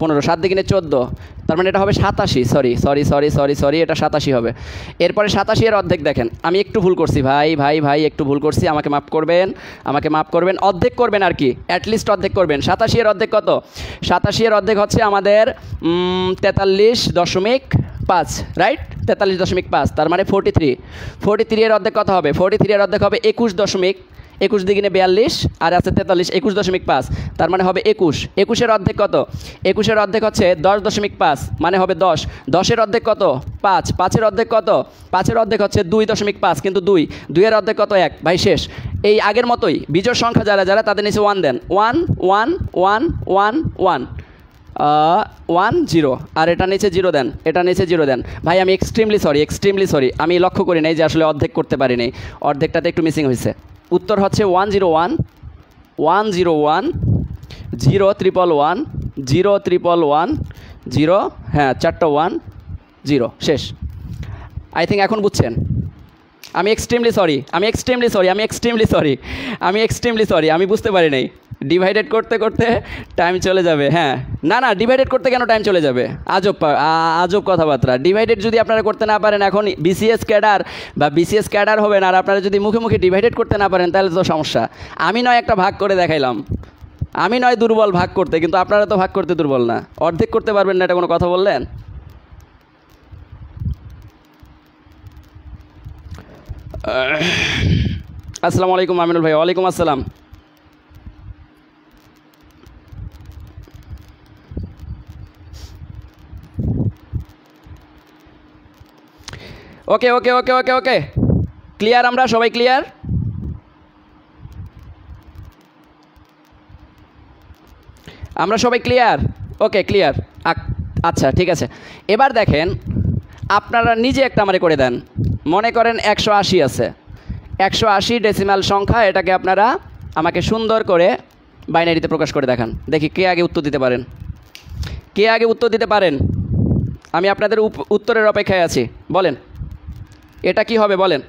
15, 7 দিকে 14, তার মানে এটা হবে 87, সরি, এটা 87 হবে। এরপরে 87 এর অর্ধেক দেখেন, আমি একটু ভুল করছি ভাই একটু ভুল করছি, আমাকে মাফ করবেন, অর্ধেক করবেন আর কি, অ্যাটলিস্ট অর্ধেক করবেন। 87 এর অর্ধেক কত? 87 এর অর্ধেক হচ্ছে আমাদের 43.5, রাইট? 43.5, তার মানে 43 এর অর্ধেক কত হবে? 43 এর অর্ধেক হবে 21 দ্বিগুণে 42 আর আছে 43, 21.5, তার মানে হবে 21 এর অর্ধেক কত? 21 এর অর্ধেক হচ্ছে 10.5, মানে হবে 10 এর অর্ধেক কত? 5 এর অর্ধেক কত? 5 এর অর্ধেক হচ্ছে 2.5, কিন্তু 2 এর অর্ধেক কত? 1। ভাই শেষ। এই আগের মতোই বিজোড় সংখ্যা যারা তাদের নিচে 1 দেন, 1 1 1 1 1 1 0, আর এটা নিচে 0 দেন, এটা নিচে 0 দেন। ভাই আমি এক্সট্রিমলি সরি, আমি লক্ষ্য করি নাই যে আসলে অর্ধেক করতে পারিনি, অর্ধেকটাতে একটু মিসিং হয়েছে। উত্তর হচ্ছে 101 101 0 111 0, হ্যাঁ 4টা 1 0, শেষ। আই থিঙ্ক এখন বুঝছেন। আমি এক্সট্রিমলি সরি, আমি বুঝতে পারি নাই। ডিভাইডেড করতে করতে টাইম চলে যাবে। হ্যাঁ, না ডিভাইডেড করতে কেন টাইম চলে যাবে? আজব কথাবার্তা। ডিভাইডেড যদি আপনারা করতে না পারেন, এখন বিসিএস ক্যাডার হবেন, আর আপনারা যদি মুখে ডিভাইডেড করতে না পারেন, তাহলে তো সমস্যা। আমি নয় একটা ভাগ করে দেখাইলাম, আমি নয় দুর্বল ভাগ করতে, কিন্তু আপনারা তো ভাগ করতে দুর্বল না, অর্ধেক করতে পারবেন না, এটা কোনো কথা বললেন? আসসালামু আলাইকুম আমিনুল ভাই। ওয়ালাইকুম আসসালাম। ওকে, ক্লিয়ার? আমরা সবাই ক্লিয়ার? ওকে, ক্লিয়ার। আচ্ছা, ঠিক আছে। এবার দেখেন, আপনারা নিজে একটা আমারে করে দেন। মনে করেন 180 আছে, 180 ডেসিমাল সংখ্যা, এটাকে আপনারা আমাকে সুন্দর করে বাইনারিতে প্রকাশ করে দেখান। দেখি কে আগে উত্তর দিতে পারেন। আমি আপনাদের উত্তরের অপেক্ষায় আছি। বলেন এটা কি হবে, বলেন।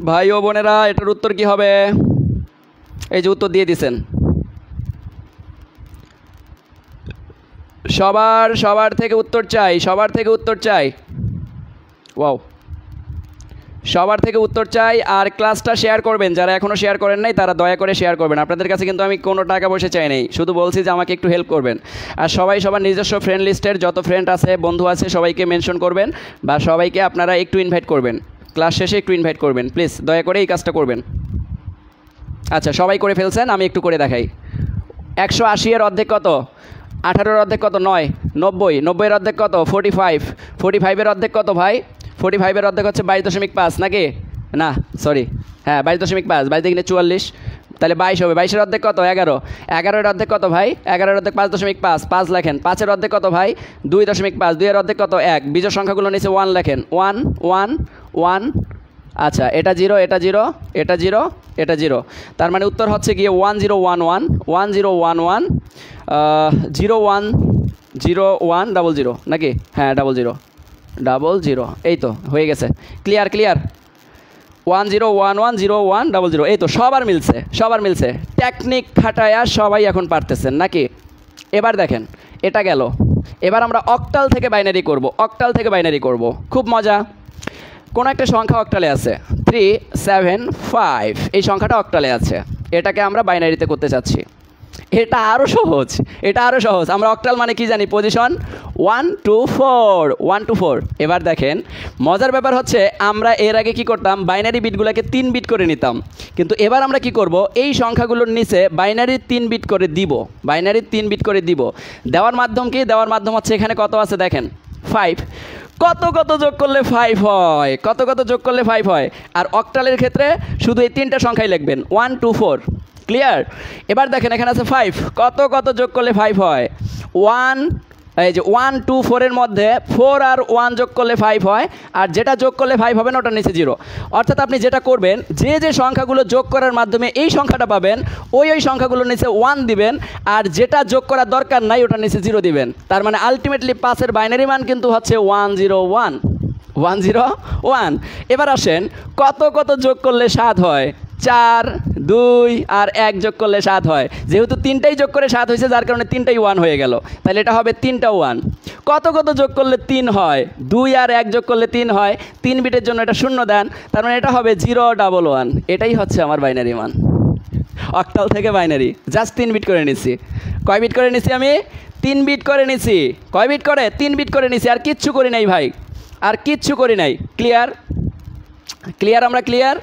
ভাই ও বোনেরা, এটার উত্তর কি হবে? এই যে উত্তর দিয়ে দিছেন। সবার থেকে উত্তর চাই। ওয়াও, সবার থেকে উত্তর চাই। আর ক্লাসটা শেয়ার করবেন, যারা এখনও শেয়ার করেন নাই তারা দয়া করে শেয়ার করবেন। আপনাদের কাছে কিন্তু আমি কোনো টাকা পয়সা চাই নাই, শুধু বলছি যে আমাকে একটু হেল্প করবেন। আর সবার নিজস্ব ফ্রেন্ড লিস্টের যত ফ্রেন্ড আছে, বন্ধু আছে, সবাইকে মেনশন করবেন, বা সবাইকে আপনারা একটু ইনভাইট করবেন। ক্লাস শেষে একটু ইনভাইট করবেন প্লিজ, দয়া করে এই কাজটা করবেন। আচ্ছা, সবাই করে ফেলছেন, আমি একটু করে দেখাই। 180 এর অর্ধেক কত? 18 এর অর্ধেক কত? 9। 90 এর অর্ধেক কত? 45 এর অর্ধেক কত ভাই? 45 এর অর্ধেক হচ্ছে 22.5 নাকি? না সরি, হ্যাঁ 22.5, 22 দিকে 44, তাহলে 22 হবে। 22 এর অর্ধেক কত? 11। 11 এর অর্ধেক কত ভাই? 11 এর অর্ধেক 5.5, 5 লেখেন। 5 এর অর্ধেক কত ভাই? 2.5। 2 এর অর্ধেক কত? 1। বিজোড় সংখ্যাগুলো নিচে 1 লেখেন। 1 1 1। আচ্ছা, এটা 0, এটা 0, এটা 0, এটা 0, তার মানে উত্তর হচ্ছে গিয়ে 1011 1011 010100 নাকি? হ্যাঁ 00 এই তো হয়ে গেছে। ক্লিয়ার 10110100, এই তো সবার মিলছে। টেকনিক খাটায়া সবাই এখন পারতেছেন নাকি? এবার দেখেন, এটা গেল। এবার আমরা অক্টাল থেকে বাইনারি করব। খুব মজা। কোনো একটা সংখ্যা অক্টালে আছে, 375, এই সংখ্যাটা অক্টালে আছে, এটাকে আমরা বাইনারিতে করতে চাচ্ছি। এটা আরও সহজ। আমরা অক্টাল মানে কি জানি? পজিশন 1 2 4। এবার দেখেন, মজার ব্যাপার হচ্ছে আমরা এর আগে কি করতাম? বাইনারি বিটগুলোকে 3 বিট করে নিতাম, কিন্তু এবার আমরা কি করব? এই সংখ্যাগুলোর নিচে বাইনারি 3 বিট করে দিব। দেওয়ার মাধ্যম কি? দেওয়ার মাধ্যম হচ্ছে এখানে কত আছে দেখেন, 5। কত যোগ করলে 5 হয়? আর অক্টালের ক্ষেত্রে শুধু এই 3টা সংখ্যাই লিখবেন, 1 2 4। ক্লিয়ার? এবার দেখেন এখানে আছে 5, কত যোগ করলে 5 হয়? 1 এই যে 1 2 4 এর মধ্যে 4 আর 1 যোগ করলে 5 হয়, আর যেটা যোগ করলে 5 হবে না ওটার নিচে 0। অর্থাৎ আপনি যেটা করবেন, যে সংখ্যাগুলো যোগ করার মাধ্যমে এই সংখ্যাটা পাবেন ওই সংখ্যাগুলোর নিচে 1 দিবেন, আর যেটা যোগ করার দরকার নাই ওটার নিচে 0 দিবেন। তার মানে আলটিমেটলি 5-এর বাইনারি মান কিন্তু হচ্ছে 101 101। এবার আসেন কত কত যোগ করলে 7 হয়। 4 2 আর 1 যোগ করলে 7 হয়। যেহেতু তিনটাই যোগ করে 7 হয়েছে, যার কারণে তিনটাই 1 হয়ে গেল, তাহলে এটা হবে 3টা 1। কত কত যোগ করলে 3 হয়। 2 আর 1 যোগ করলে 3 হয়। 3 বিটের জন্য এটা 0 দেন, তার মানে এটা হবে 011। এটাই হচ্ছে আমার বাইনারি মান। অক্টাল থেকে বাইনারি জাস্ট 3 বিট করে নিছি। কয় বিট করে নিছি আমি? 3 বিট করে নিছি। কয় বিট করে? 3 বিট করে নিছি। আর কিচ্ছু করি নাই ভাই, আর কিচ্ছু করি নাই। ক্লিয়ার? ক্লিয়ার? আমরা ক্লিয়ার?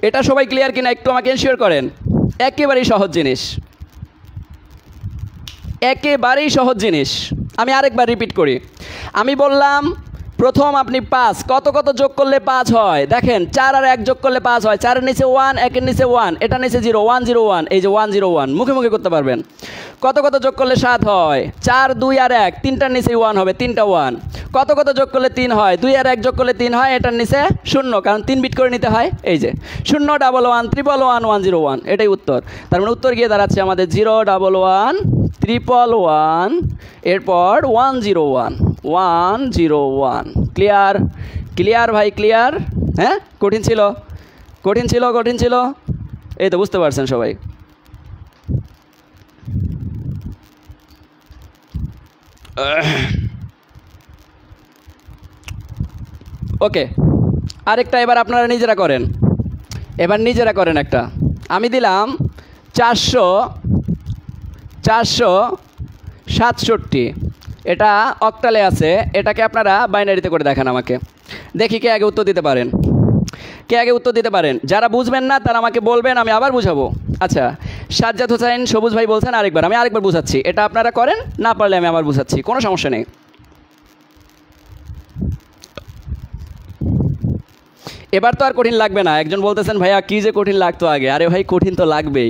এটা সবাই ক্লিয়ার কিনা একটু আমাকে এনশিওর করেন। একেবারেই সহজ জিনিস, একেবারেই সহজ জিনিস। আমি আরেকবার রিপিট করি। আমি বললাম প্রথম আপনি 5 কত কত যোগ করলে 5 হয়। দেখেন 4 আর 1 যোগ করলে 5 হয়। 4-এর নিচে 1, 1-এর নিচে 1, এটা নিচে 0, 101। এই যে 101 মুখে মুখে করতে পারবেন। কত কত যোগ করলে 7 হয়। 4 2 আর 1, 3টার নিচে 1 হবে, 3টা 1। কত কত যোগ করলে 3 হয়। 2 আর 1 যোগ করলে 3 হয়, এটার নিচে 0, কারণ 3 বিট করে নিতে হয়। এই যে 011 111 101, এটাই উত্তর। তার মানে উত্তর গিয়ে দাঁড়াচ্ছে আমাদের 011 111, এরপর 101 101। ক্লিয়ার? ক্লিয়ার ভাই, ক্লিয়ার? হ্যাঁ, কঠিন ছিল, কঠিন ছিল, কঠিন ছিল। এই তো বুঝতে পারছেন সবাই। ওকে, আরেকটা এবার আপনারা নিজেরা করেন। এবার নিজেরা করেন একটা। আমি দিলাম 467। এটা অক্টালে আছে, এটাকে আপনারা বাইনারিতে করে দেখান আমাকে। দেখি কে আগে উত্তর দিতে পারেন, কে আগে উত্তর দিতে পারেন। যারা বুঝবেন না তারা আমাকে বলবেন, আমি আবার বুঝাবো। আচ্ছা, সাজ্জাদ হোসেন সবুজ ভাই বলছেন আরেকবার, আমি আরেকবার বুঝাচ্ছি। এটা আপনারা করেন, না পারলে আমি আবার বুঝাচ্ছি, কোনো সমস্যা নেই। এবার তো আর কঠিন লাগবে না। একজন বলতেছেন ভাইয়া কী যে কঠিন লাগতো আগে। আরে ভাই কঠিন তো লাগবেই,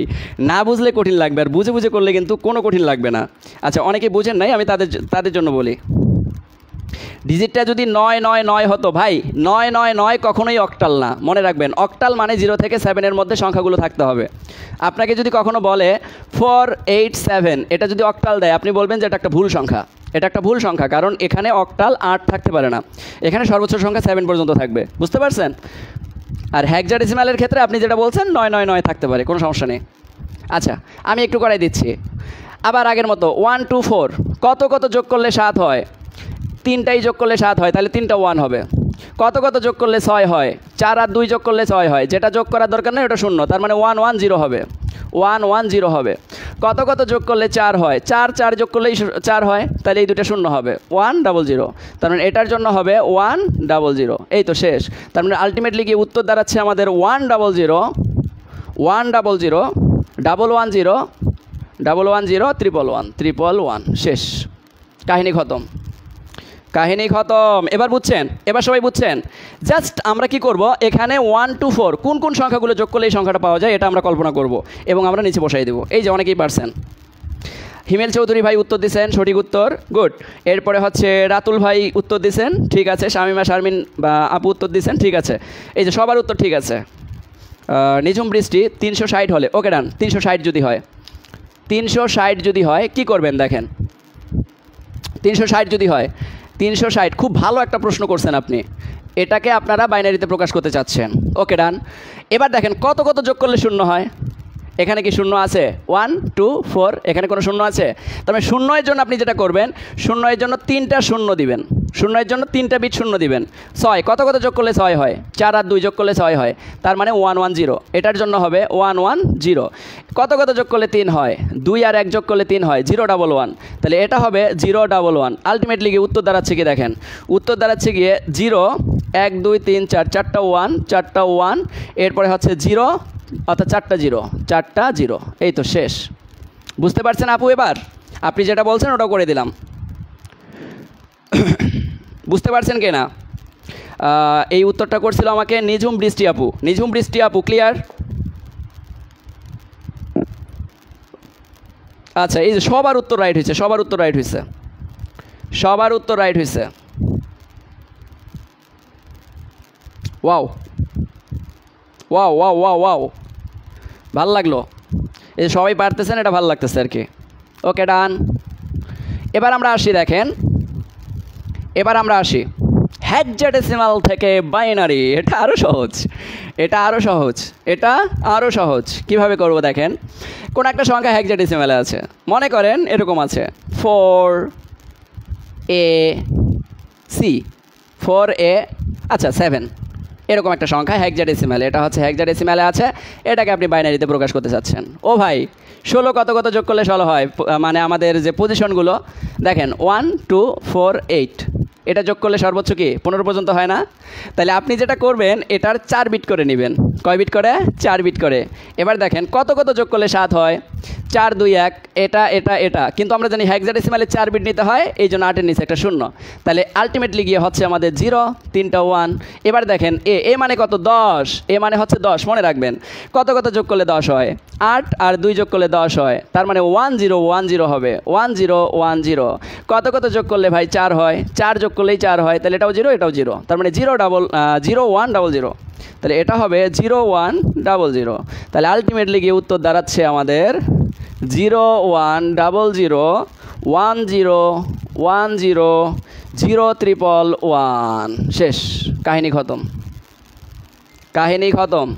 না বুঝলে কঠিন লাগবে, আর বুঝে বুঝে করলে কিন্তু কোনো কঠিন লাগবে না। আচ্ছা, অনেকে বুঝেন নাই, আমি তাদের জন্য বলি। ডিজিটটা যদি 999 হতো ভাই, 999 কখনোই অক্টাল না, মনে রাখবেন। অক্টাল মানে 0 থেকে 7-এর মধ্যে সংখ্যাগুলো থাকতে হবে। আপনাকে যদি কখনো বলে 487, এটা যদি অক্টাল দেয়, আপনি বলবেন যে এটা একটা ভুল সংখ্যা, এটা একটা ভুল সংখ্যা, কারণ এখানে অক্টাল 8 থাকতে পারে না, এখানে সর্বোচ্চ সংখ্যা 7 পর্যন্ত থাকবে। বুঝতে পারছেন? আর হেক্সাডেসিমালের ক্ষেত্রে আপনি যেটা বলছেন 999 থাকতে পারে, কোনো সমস্যা নেই। আচ্ছা, আমি একটু করাই দিচ্ছি। আবার আগের মতো 1 2 4 কত কত যোগ করলে 7 হয়। 3টাই যোগ করলে 7 হয়, তাহলে 3টা 1 হবে। কত কত যোগ করলে 6 হয়। 4 আর 2 যোগ করলে 6 হয়, যেটা যোগ করার দরকার নেই ওটা 0, তার মানে 110 হবে, 110 হবে। কত কত যোগ করলে 4 হয়। 4 যোগ করলেই 4 হয়, তাহলে এই দুটো 0 হবে, 100। তার মানে এটার জন্য হবে 100। এই তো শেষ। তার মানে আলটিমেটলি গিয়ে উত্তর দাঁড়াচ্ছে আমাদের 100 100 110 110 111 শেষ। কাহিনী খতম, কাহিনী খতম। এবার বুঝছেন? এবার সবাই বুঝছেন? জাস্ট আমরা কি করব, এখানে 1 2 4 কোন কোন সংখ্যাগুলো যোগ করলে এই সংখ্যাটা পাওয়া যায় এটা আমরা কল্পনা করব, এবং আমরা নিচে বসাই দেবো। এই যে অনেকেই পারছেন। হিমেল চৌধুরী ভাই উত্তর দিয়েছেন, সঠিক উত্তর, গুড। এরপরে হচ্ছে রাতুল ভাই উত্তর দিয়েছেন, ঠিক আছে। শামিমা শারমিন বা আপু উত্তর দিয়েছেন, ঠিক আছে। এই যে সবার উত্তর ঠিক আছে। নিঝুম বৃষ্টি 360 হলে, ওকে ডান। 360 যদি হয়, 360 যদি হয় কী করবেন দেখেন। 360 যদি হয়, 360 খুব ভালো একটা প্রশ্ন করছেন আপনি। এটাকে আপনারা বাইনারিতে প্রকাশ করতে চাচ্ছেন, ওকে ডান। এবার দেখেন কত কত যোগ করলে 0 হয়। এখানে কি 0 আছে? 1 2 4, এখানে কোনো 0 আছে? তবে 0-এর জন্য আপনি যেটা করবেন, 0-এর জন্য 3টা 0 দিবেন, 0-এর জন্য 3টা বিট 0 দিবেন। 6 কত কত যোগ করলে 6 হয়। 4 আর 2 যোগ করলে 6 হয়, তার মানে 110, এটার জন্য হবে 110। কত কত যোগ করলে 3 হয়। 2 আর 1 যোগ করলে 3 হয়, 011, তাহলে এটা হবে 011। আলটিমেটলি গিয়ে উত্তর দাঁড়াচ্ছে কি দেখেন, উত্তর দাঁড়াচ্ছে গিয়ে 0 1 2 3 4, 4টা 1, 4টা 1, এরপরে হচ্ছে 0, অর্থাৎ 4টা 0, 4টা 0। এই তো শেষ। বুঝতে পারছেন আপু? এবার আপনি যেটা বলছেন ওটাও করে দিলাম। বুঝতে পারছেন কি না? এই উত্তরটা করছিল আমাকে নিঝুম বৃষ্টি আপু। নিঝুম বৃষ্টি আপু ক্লিয়ার? আচ্ছা এই যে সবার উত্তর রাইট হয়েছে, সবার উত্তর রাইট হয়েছে, সবার উত্তর রাইট হয়েছে। Wow wow wow wow wow, ভাল লাগলো, এই যে সবাই পারতেছেন, এটা ভালো লাগতেছে আর কি। ওকে ডান। এবার আমরা আসি, দেখেন এবার আমরা আসি হেক্সাডেসিমাল থেকে বাইনারি। এটা আরও সহজ, এটা আরও সহজ, এটা আরও সহজ। কিভাবে করব দেখেন, কোন একটা সংখ্যা হেক্সাডেসিমালে আছে, মনে করেন এরকম আছে 4AC 4A আচ্ছা 7, এরকম একটা সংখ্যা হেক্সাডেসিমালে, এটা হচ্ছে হেক্সাডেসিমালে আছে, এটাকে আপনি বাইনারিতে প্রকাশ করতে চাচ্ছেন। ও ভাই 16 কত কত যোগ করলে 16 হয়, মানে আমাদের যে পজিশনগুলো দেখেন 1 2 4 8, এটা যোগ করলে সর্বোচ্চ কি 15 পর্যন্ত হয় না? তাহলে আপনি যেটা করবেন এটার 4 বিট করে নেবেন। কয় বিট করে? 4 বিট করে। এবার দেখেন কত কত যোগ করলে 7 হয়, 4 2 1, এটা এটা এটা, কিন্তু আমরা জানি হেক্সাডেসিমালে 4 বিট নিতে হয়, এই জন্য 8-এর নিচে একটা 0, তাহলে আলটিমেটলি গিয়ে হচ্ছে আমাদের 0 3টা 1। এবার দেখেন এ মানে কত? 10, এ মানে হচ্ছে 10, মনে রাখবেন কত কত যোগ করলে 10 হয়, 8 আর 2 যোগ করলে 10 হয়, তার মানে 1 0 1 0 হবে, 1 0 1 0। কত কত যোগ করলে ভাই 4 হয়, 4 যোগ করলেই 4 হয়, তাহলে এটাও 0 এটাও 0, তার মানে 0 1 0 0, তাহলে এটা হবে 0 1 0 0। তাহলে আলটিমেটলি গিয়ে উত্তর দাঁড়াচ্ছে আমাদের 0 1 0 0 1 0 1 0 0 1 শেষ, কাহিনী খতম, কাহিনী খতম,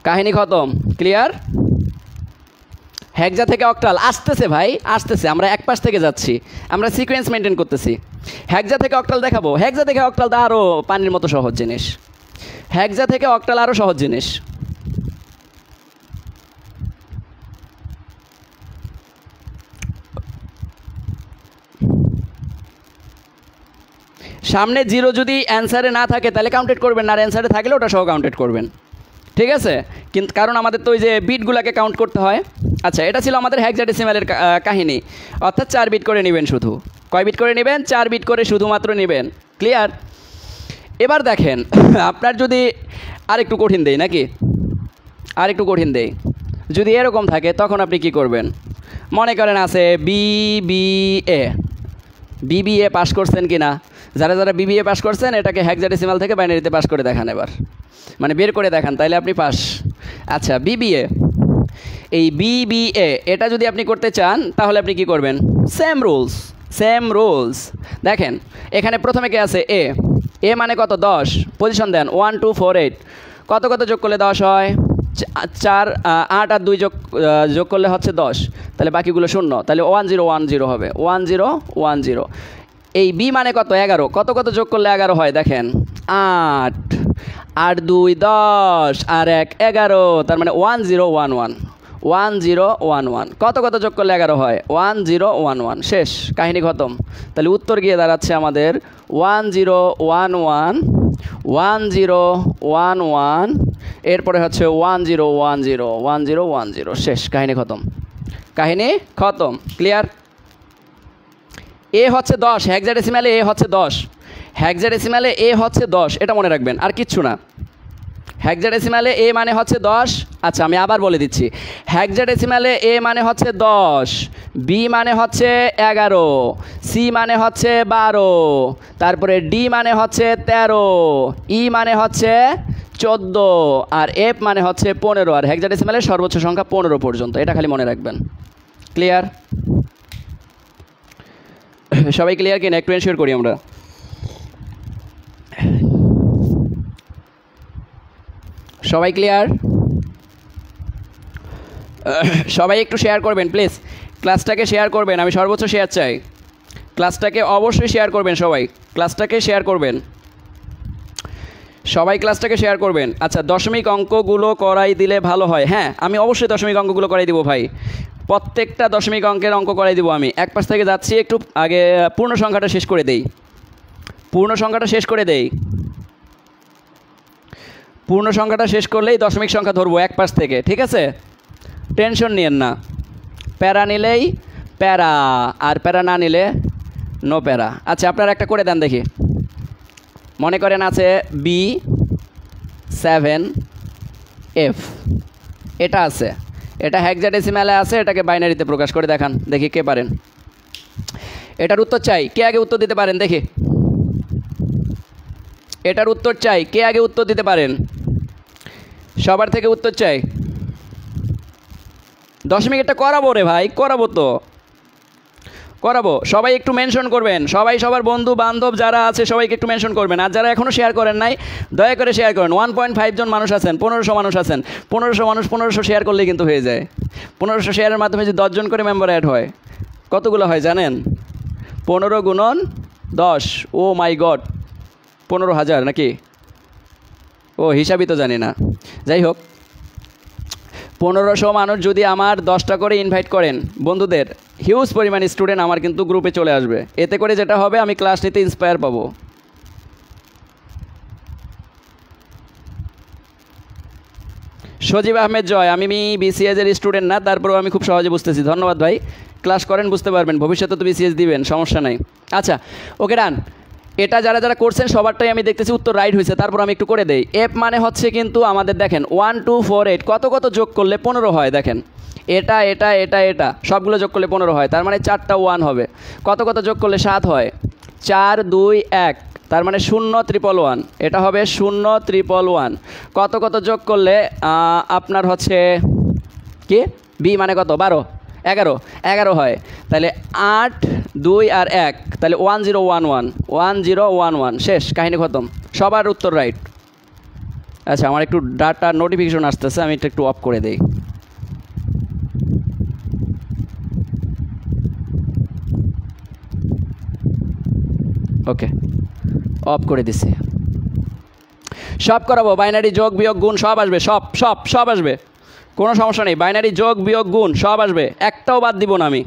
কাহিনী খতম। ক্লিয়ার? হেক্সা থেকে অক্টাল আসতেছে ভাই, আসতেছে, আমরা এক পাশ থেকে যাচ্ছি, আমরা সিকোয়েন্স মেনটেন করতেছি। হেক্সা থেকে অক্টাল দেখাবো, হেক্সা থেকে অক্টাল তো আরও পানির মতো সহজ জিনিস, হেক্সা থেকে অক্টাল আরও সহজ জিনিস। সামনে 0 যদি অ্যান্সারে না থাকে তাহলে কাউন্টেড করবেন না, আর অ্যান্সারে থাকলে ওটা সহ কাউন্টেড করবেন, ঠিক আছে? কিন্তু কারণ আমাদের তো ওই যে বিটগুলোকে কাউন্ট করতে হয়। আচ্ছা এটা ছিল আমাদের হেক্সাডেসিমালের কাহিনী, অর্থাৎ 4 বিট করে নেবেন শুধু। কয় বিট করে নেবেন? 4 বিট করে শুধুমাত্র নেবেন। ক্লিয়ার? এবার দেখেন আপনার যদি আরেকটু কঠিন দেই, নাকি আরেকটু কঠিন দেই, যদি এরকম থাকে তখন আপনি কি করবেন? মনে করেন আছে বিবিএ পাস করছেন কি না? যারা যারা বিবিএ পাস করছেন এটাকে হেক্সাডেসিমাল থেকে বাইনারিতে পাস করে দেখান, এবার মানে বের করে দেখান, তাইলে আপনি পাস। আচ্ছা বিবিএ, এই বিবিএ এটা যদি আপনি করতে চান তাহলে আপনি কি করবেন? Same rules, same rules. দেখেন এখানে প্রথমে কে আছে? এ মানে কত? 10, পজিশন দেন 1 2 4 8, কত কত যোগ করলে 10 হয়? 4 8 আর 2 যোগ করলে হচ্ছে 10, তাহলে বাকিগুলো 0, তাহলে 1 0 1 0 হবে, 1 0 1 0। এই বি মানে কত? 11, কত কত যোগ করলে 11 হয়? দেখেন 8 আর 2 10 আর 1 11, তার মানে 1 0 1 1 1 0 1 1, কত কত যোগ করলে 11 হয়? 1 0 1 1, শেষ, কাহিনী খতম। তাহলে উত্তর গিয়ে দাঁড়াচ্ছে আমাদের 1 0 1 1 1 0 1 1, এরপরে হচ্ছে 1 0 1 0 1 0 1 0, শেষ, কাহিনী খতম, কাহিনী খতম। ক্লিয়ার? এ হচ্ছে 10, হেক্সাডেসিমালে এ হচ্ছে 10, হেক্সাডেসিমালে এ হচ্ছে 10, এটা মনে রাখবেন, আর কিচ্ছু না। হেক্সাডেসিমালে এ মানে হচ্ছে 10। আচ্ছা আমি আবার বলে দিচ্ছি, হেক্সাডেসিমালে এ মানে হচ্ছে 10, বি মানে হচ্ছে 11, সি মানে হচ্ছে 12, তারপরে ডি মানে হচ্ছে 13, ই মানে হচ্ছে 14, আর এফ মানে হচ্ছে 15, আর হেক্সাডেসিমালের সর্বোচ্চ সংখ্যা 15 পর্যন্ত, এটা খালি মনে রাখবেন। ক্লিয়ার? সবাই ক্লিয়ার কিনা? একটু এনশিওর করি আমরা। সবাই ক্লিয়ার? সবাই একটু শেয়ার করবেন প্লিজ, ক্লাসটাকে শেয়ার করবেন, আমি সর্বোচ্চ শেয়ার চাই, ক্লাসটাকে অবশ্যই শেয়ার করবেন, সবাই ক্লাসটাকে শেয়ার করবেন, সবাই ক্লাসটাকে শেয়ার করবেন। আচ্ছা দশমিক অঙ্কগুলো করাই দিলে ভালো হয়। হ্যাঁ আমি অবশ্যই দশমিক অঙ্কগুলো করাই দিব ভাই, প্রত্যেকটা দশমিক অঙ্কের অঙ্ক করাই দিব আমি। এক পাশ থেকে যাচ্ছি, একটু আগে পূর্ণ সংখ্যাটা শেষ করে দেই, পূর্ণ সংখ্যাটা শেষ করে দেই, পূর্ণ সংখ্যাটা শেষ করলেই দশমিক সংখ্যা ধরবো এক পাশ থেকে, ঠিক আছে? টেনশন নিয়েন না, প্যারা নিলেই প্যারা, আর প্যারা না নিলে নো প্যারা। আচ্ছা আপনারা একটা করে দেন দেখি, মনে করেন আছে B7F, এটা আছে, এটা হেক্সাডেসিমালে আছে, এটাকে বাইনারিতে প্রকাশ করে দেখান, দেখি কে পারেন। এটার উত্তর চাই, কে আগে উত্তর দিতে পারেন দেখি। এটার উত্তর চাই, কে আগে উত্তর দিতে পারেন, সবার থেকে উত্তর চাই। দশমিকটা করাবো রে ভাই, করাবো তো করাবো। সবাই একটু মেনশন করবেন, সবাই সবার বন্ধু বান্ধব যারা আছে সবাইকে একটু মেনশন করবেন। আর যারা এখনও শেয়ার করেন নাই দয়া করে শেয়ার করেন। 1.5 জন মানুষ আছেন, 1500 মানুষ আছেন, 1500 মানুষ 1500 শেয়ার করলেই কিন্তু হয়ে যায়। 1500 শেয়ারের মাধ্যমে যদি 10 জন করে মেম্বার অ্যাড হয় কতগুলো হয় জানেন? 15 গুণন 10, ও মাই গড, 15,000 নাকি? ও হিসাবই তো জানি না। যাই হোক, 1500 মানুষ যদি আমার 10টা করে ইনভাইট করেন বন্ধুদের, হিউজ পরিমাণ স্টুডেন্ট আমার কিন্তু গ্রুপে চলে আসবে। এতে করে যেটা হবে, আমি ক্লাস নিতে ইন্সপায়ার পাবো। সজীব আহমেদ জয়, আমি বিসিএস-এর স্টুডেন্ট না, তারপরেও আমি খুব সহজে বুঝতেছি। ধন্যবাদ ভাই, ক্লাস করেন বুঝতে পারবেন, ভবিষ্যতে তো বিসিএস দিবেন, সমস্যা নাই। আচ্ছা ওকে ডান। এটা যারা যারা করছেন সবারটাই আমি দেখতেছি উত্তর রাইট হয়েছে। তারপর আমি একটু করে দেই। এফ মানে হচ্ছে কিন্তু আমাদের দেখেন 1 2 4 8 কত কত যোগ করলে 15 হয়। দেখেন এটা এটা এটা এটা সবগুলো যোগ করলে 15 হয়, তার মানে 4টা 1 হবে। কত কত যোগ করলে 7 হয়, 4 2 1, তার মানে 0 3 1, এটা হবে 0 3 1। কত কত যোগ করলে আপনার হচ্ছে কি বি মানে কত 12 11 11 হয়, তাহলে 8 2 আর 1, তাহলে 1011 1011। শেষ, কাহিনী খতম, সবার উত্তর রাইট। আচ্ছা আমার একটু ডাটা নোটিফিকেশন আসতেছে, আমি এটা একটু অফ করে দেই। ওকে অফ করে দিছি। সব করাবো, বাইনারি যোগ বিয়োগ গুণ সব আসবে, সব সব সব আসবে, কোনো সমস্যা নেই। বাইনারি যোগ বিয়োগ গুণ সব আসবে, একটাও বাদ দিব না আমি,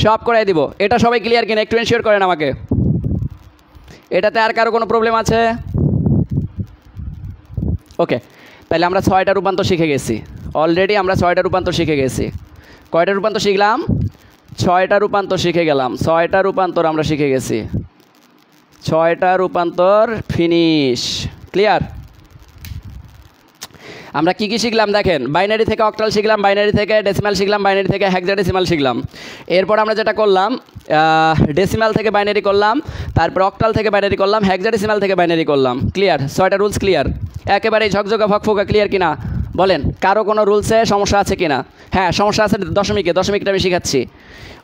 সব করাই দিব। এটা সবাই ক্লিয়ার কিনা একটু এনশিওর করেন আমাকে। এটাতে আর কারো কোনো প্রবলেম আছে? ওকে, তাহলে আমরা 6টা রূপান্তর শিখে গেছি অলরেডি। আমরা 6টা রূপান্তর শিখে গেছি। কয়টা রূপান্তর শিখলাম? 6টা রূপান্তর শিখে গেলাম। 6টা রূপান্তর আমরা শিখে গেছি। 6টা রূপান্তর ফিনিশ, ক্লিয়ার। আমরা কি কি শিখলাম দেখেন, বাইনারি থেকে অক্টাল শিখলাম, বাইনারি থেকে ডেসিমাল শিখলাম, বাইনারি থেকে হেক্সাডেসিমাল শিখলাম। এরপর আমরা যেটা করলাম, ডেসিমাল থেকে বাইনারি করলাম, তারপর অক্টাল থেকে বাইনারি করলাম, হেক্সাডেসিমাল থেকে বাইনারি করলাম। ক্লিয়ার, 6টা রুলস ক্লিয়ার, একেবারে ঝকঝকা ফকফকা ক্লিয়ার কিনা বলেন? কারো কোনো রুলসে সমস্যা আছে কিনা? হ্যাঁ সমস্যা আছে দশমিকটা আমি শিখাচ্ছি।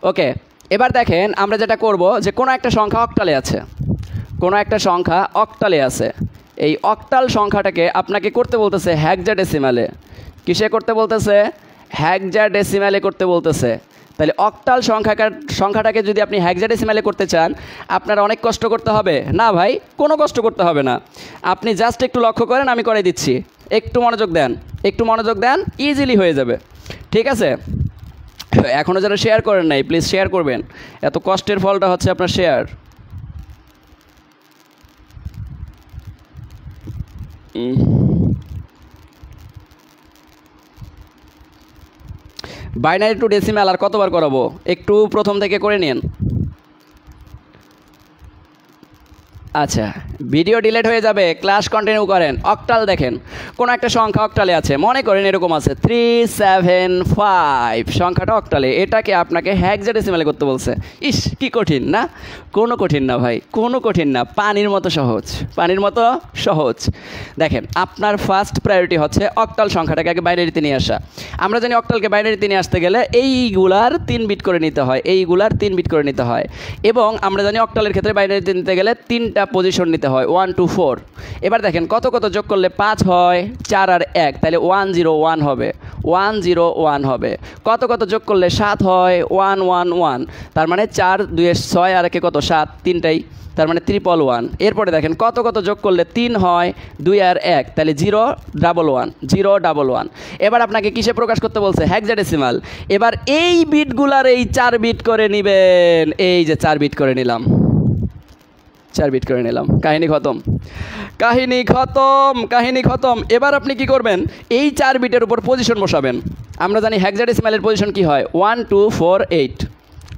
ওকে, এবার দেখেন আমরা যেটা করব, যে কোনো একটা সংখ্যা অক্টালে আছে, কোনো একটা সংখ্যা অক্টালে আছে। এই অক্টাল সংখ্যাটাকে আপনাকে করতে বলতেছে হেক্সাডেসিমালে। কিসে করতে বলতেছে? হেক্সাডেসিমালে করতে বলতেছে। তাহলে অক্টাল সংখ্যাটাকে যদি আপনি হেক্সাডেসিমালে করতে চান, আপনার অনেক কষ্ট করতে হবে না ভাই? কোনো কষ্ট করতে হবে না, আপনি জাস্ট একটু লক্ষ্য করেন, আমি করে দিচ্ছি। একটু মনোযোগ দেন, একটু মনোযোগ দেন, ইজিলি হয়ে যাবে। ঠিক আছে, এখনও যারা শেয়ার করেন নাই প্লিজ শেয়ার করবেন, এত কষ্টের ফলটা হচ্ছে আপনার শেয়ার। বাইনারি টু ডেসিমাল আর কতবার করাবো? একটু প্রথম থেকে করে নিন। আচ্ছা ভিডিও ডিলিট হয়ে যাবে, ক্লাস কন্টিনিউ করেন। অক্টাল দেখেন, কোনো একটা সংখ্যা অক্টালে আছে, মনে করেন এরকম আছে 375, সংখ্যাটা অক্টালে, এটাকে আপনাকে হেক্সাডেসিমালে করতে বলছে। ইস কি কঠিন না? কোনো কঠিন না ভাই, কোনো কঠিন না, পানির মতো সহজ, পানির মতো সহজ। দেখেন আপনার ফার্স্ট প্রায়োরিটি হচ্ছে অক্টাল সংখ্যাটাকে আগে বাইনারিতে নিয়ে আসা। আমরা জানি অক্টালকে বাইনারিতে নিয়ে আসতে গেলে এইগুলার 3 বিট করে নিতে হয়, এইগুলার 3 বিট করে নিতে হয়। এবং আমরা জানি অক্টালের ক্ষেত্রে বাইনারিতে নিতে গেলে 3টা পজিশন নিতে হয়, 1 2 4। এবার দেখেন কত কত যোগ করলে 5 হয়, 4 আর 1, তাহলে 101 হবে, 101 হবে। কত কত যোগ করলে 7 হয়, 111, তার মানে 4 2 6 আর 1 কত 7, 3টাই, তার মানে 111। এরপরে দেখেন কত কত যোগ করলে 3 হয়, 2 আর 1, তাহলে 011। এবার আপনাকে কিসে প্রকাশ করতে বলছে? হেক্সাডেসিমাল। এবার এই বিটগুলার এই 4 বিট করে নেবেন, এই যে 4 বিট করে নিলাম, 4 বিট করে নিলাম, কাহিনী খতম, কাহিনী খতম, কাহিনী খতম। এবার আপনি কি করবেন? এই 4 বিটের উপর পজিশন বসাবেন। আমরা জানি হেক্সাডেসিমালের পজিশন কি হয়, 1 2 4 8,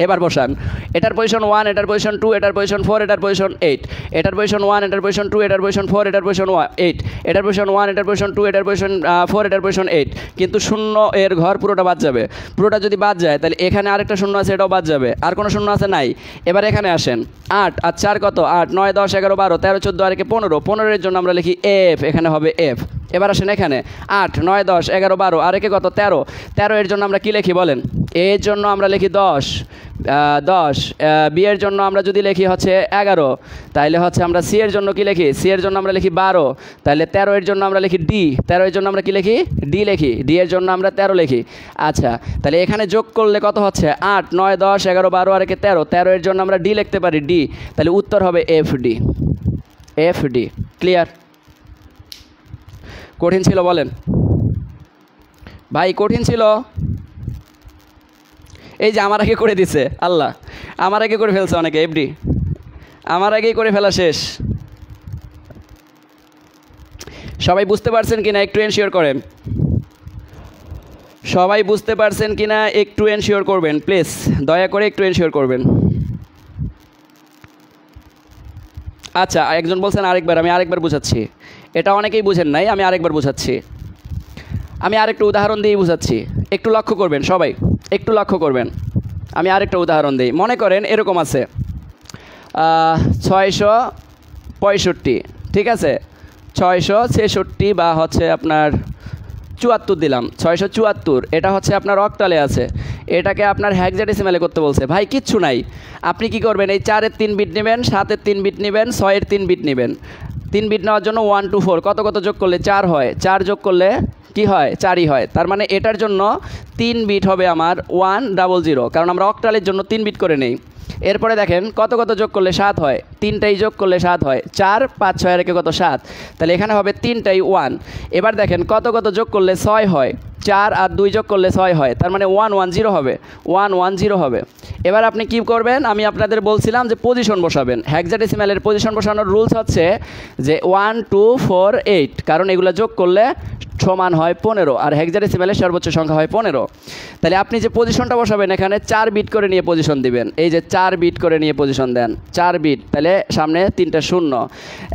এবার বসান, এটার পজিশন 1, এটার পজিশন 2, এটার পজিশন 4, এটার পজিশন 8, এটার পজিশন 1, এটার পজিশন 2, এটার পজিশন 4, এটার পজিশন 8, এটার পজিশন 1, এটার পজিশন 2, এটার পজিশন 4, এটার পজিশন 8। কিন্তু শূন্য এর ঘর পুরোটা বাদ যাবে। পুরোটা যদি বাদ যায় তাহলে এখানে আরেকটা শূন্য আছে, এটাও বাদ যাবে। আর কোনো শূন্য আছে নাই। এবার এখানে আসেন, 8 আর 4 কত? 8, 9, 10, 11, 12, 13, 14 আর 15, 15 এর জন্য আমরা লিখি এফ, এখানে হবে এফ। এবার আসেন এখানে 8, 9, 10, 11, 12 আর একে কত? 13, 13 এর জন্য আমরা কি লিখি বলেন? এর জন্য আমরা লিখি 10, 10। বি এর জন্য আমরা যদি লিখি হচ্ছে 11, তাইলে হচ্ছে আমরা সি এর জন্য কি লিখি? সি এর জন্য আমরা লিখি 12, তাহলে 13 এর জন্য আমরা লিখি ডি, 13 এর জন্য আমরা কি লিখি? ডি লিখি, ডি এর জন্য আমরা 13 লিখি। আচ্ছা, তাহলে এখানে যোগ করলে কত হচ্ছে? 8, 9, 10, 11, 12 আর একে 13, 13 এর জন্য আমরা ডি লিখতে পারি, ডি। তাহলে উত্তর হবে F D, F D. Clear? কঠিন ছিল বলেন ভাই, কঠিন ছিল? এই যে আমার আগে করে দিছে আল্লাহ, আমার আগে করে ফেলছে অনেকে এফডি, আমার আগেই করে ফেলা শেষ। সবাই বুঝতে পারছেন কিনা একটু এনশিওর করেন, সবাই বুঝতে পারছেন কিনা একটু এনশিওর করবেন প্লিজ, দয়া করে একটু এনশিওর করবেন। আচ্ছা, একজন বলছেন আরেকবার, আমি আরেকবার বুঝাচ্ছি, এটা অনেকেই বুঝেন নাই, আমি আরেকবার বুঝাচ্ছি। আমি আরেকটা উদাহরণ দিয়েই বুঝাচ্ছি, একটু লক্ষ্য করবেন সবাই, একটু লক্ষ্য করবেন। আমি আরেকটা উদাহরণ দিই। মনে করেন এরকম আছে 665, ঠিক আছে, 666 বা হচ্ছে আপনার 74 দিলাম, 674। এটা হচ্ছে আপনার অক্টালে আছে, এটাকে আপনার হেক্সাডেসিমালে করতে বলছে। ভাই কিচ্ছু নাই, আপনি কি করবেন? এই 4-এর 3 বিট নেবেন, 7-এর 3 বিট নেবেন, 6-এর 3 বিট নেবেন। 3 বিট নেওয়ার জন্য 1 2 4 কত কত যোগ করলে 4 হয়, 4 যোগ করলে কি হয়? 4ই হয়। তার মানে এটার জন্য 3 বিট হবে আমার 100, কারণ আমরা অক্টালের জন্য 3 বিট করে নেই। এরপরে দেখেন কত কত যোগ করলে 7 হয়, 3টাই যোগ করলে 7 হয়, 4, 5, 6 আর একে কত? 7। তাহলে এখানে হবে 3টাই 1। এবার দেখেন কত কত যোগ করলে 6 হয়, 4 আর 2 যোগ করলে 6 হয়, তার মানে 110 হবে, 110 হবে। এবার আপনি কি করবেন? আমি আপনাদের বলছিলাম যে পজিশন বসাবেন। হেক্সাডেসিমালের পজিশন বসানোর রুলস হচ্ছে যে 1 2 4 8, কারণ এগুলো যোগ করলে সমান হয় 15, আর হেক্সাডেসিমালের সর্বোচ্চ সংখ্যা হয় 15। তাহলে আপনি যে পজিশনটা বসাবেন এখানে 4 বিট করে নিয়ে পজিশন দিবেন। এই যে 4 বিট করে নিয়ে পজিশন দেন, 4 বিট, তাহলে সামনে 3টা শূন্য।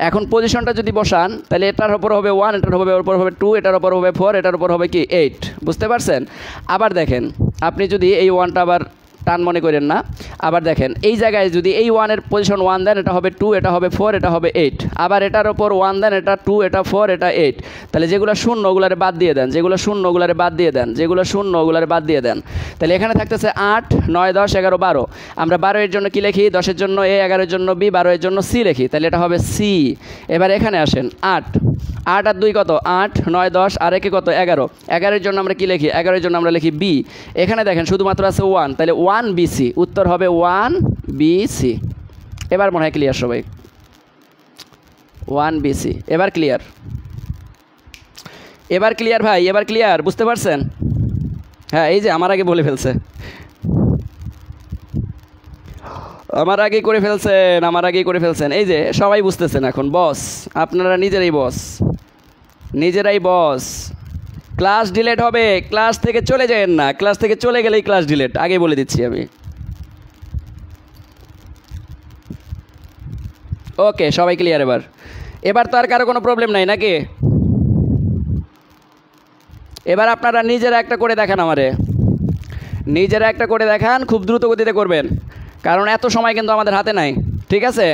এখন পজিশনটা যদি বসান তাহলে এটার উপর হবে 1, এটার উপর হবে 2, এটার উপর হবে 4, এটার উপর হবে কি 8। বুঝতে পারছেন? আবার দেখেন, আপনি যদি এই 1টা আবার টান মনে করেন না, আবার দেখেন এই জায়গায় যদি এই 1-এর পজিশন 1 দেন, এটা হবে 2, এটা হবে 4, এটা হবে 8। আবার এটার ওপর 1 দেন, এটা 2, এটা 4, এটা 8। তাহলে যেগুলো শূন্য ওগুলারে বাদ দিয়ে দেন, যেগুলো শূন্য ওগুলারে বাদ দিয়ে দেন, যেগুলো শূন্য ওগুলারে বাদ দিয়ে দেন। তাহলে এখানে থাকতেছে 8, 9, 10, 11, 12। আমরা 12 এর জন্য কি লিখি? 10 এর জন্য এ, 11 এর জন্য বি, 12 এর জন্য সি লিখি, তাহলে এটা হবে সি। এবার এখানে আসেন 8, 8 আর 2 কত? 8, 9, 10 আর একে কত? 11, 11 এর জন্য আমরা কি লিখি? 11 এর জন্য আমরা লিখি বি। এখানে দেখেন শুধুমাত্র আছে 1, তাহলে 1 BC, উত্তর হবে 1 BC। এবার মনে হয় ক্লিয়ার সবাই? 1 BC। এবার ক্লিয়ার? এবার ক্লিয়ার ভাই? এবার ক্লিয়ার? বুঝতে পারছেন? হ্যাঁ, এই যে আমার আগে বলে ফেলছে, আমার আগেই করে ফেলছেন, আমার আগেই করে ফেলছেন। এই যে সবাই বুঝতেছেন এখন, বস আপনারা নিজেরাই বস, নিজেরাই বস। ক্লাস ডিলেট হবে, ক্লাস থেকে চলে যাবেন না, ক্লাস থেকে চলে গেলেই ক্লাস ডিলেট, আগে বলে দিচ্ছি আমি। ওকে, সবাই ক্লিয়ার? এবার এবার তো আর কারো কোনো প্রবলেম নাই নাকি? এবার আপনারা নিজেরা একটা করে দেখান আমারে, নিজেরা একটা করে দেখান, খুব দ্রুত গতিতে করবেন, কারণ এত সময় কিন্তু আমাদের হাতে নাই। ঠিক আছে?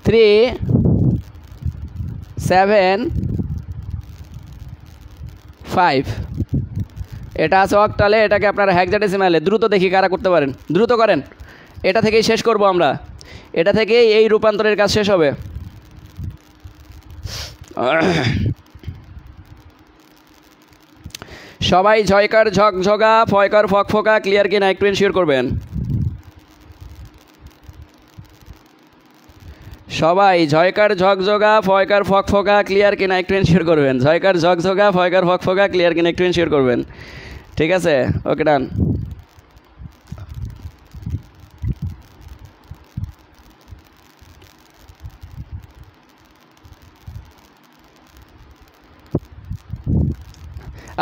3 7 5 এটা আছে অক্টালে, এটাকে আপনারা হেক্সাডেসিমালে দ্রুত দেখি কারা করতে পারেন, দ্রুত করেন। এটা থেকেই শেষ করব আমরা, এটা থেকেই এই রূপান্তরের কাজ শেষ হবে। সবাই ঝয়কার ঝকঝকা, ফয়কার ফকফকা, ক্লিয়ার কিনা একটু এনশিওর করবেন। সবাই ঝয়কার ঝকঝকা, ফয়কার ফকফকা, ক্লিয়ার কিনা একটু এনশিওর করবেন। ঝয়কার ঝকঝকা, ফয়কার ফকফকা, ক্লিয়ার কিনা একটু এনশিওর করবেন। ঠিক আছে? ওকে, ডান।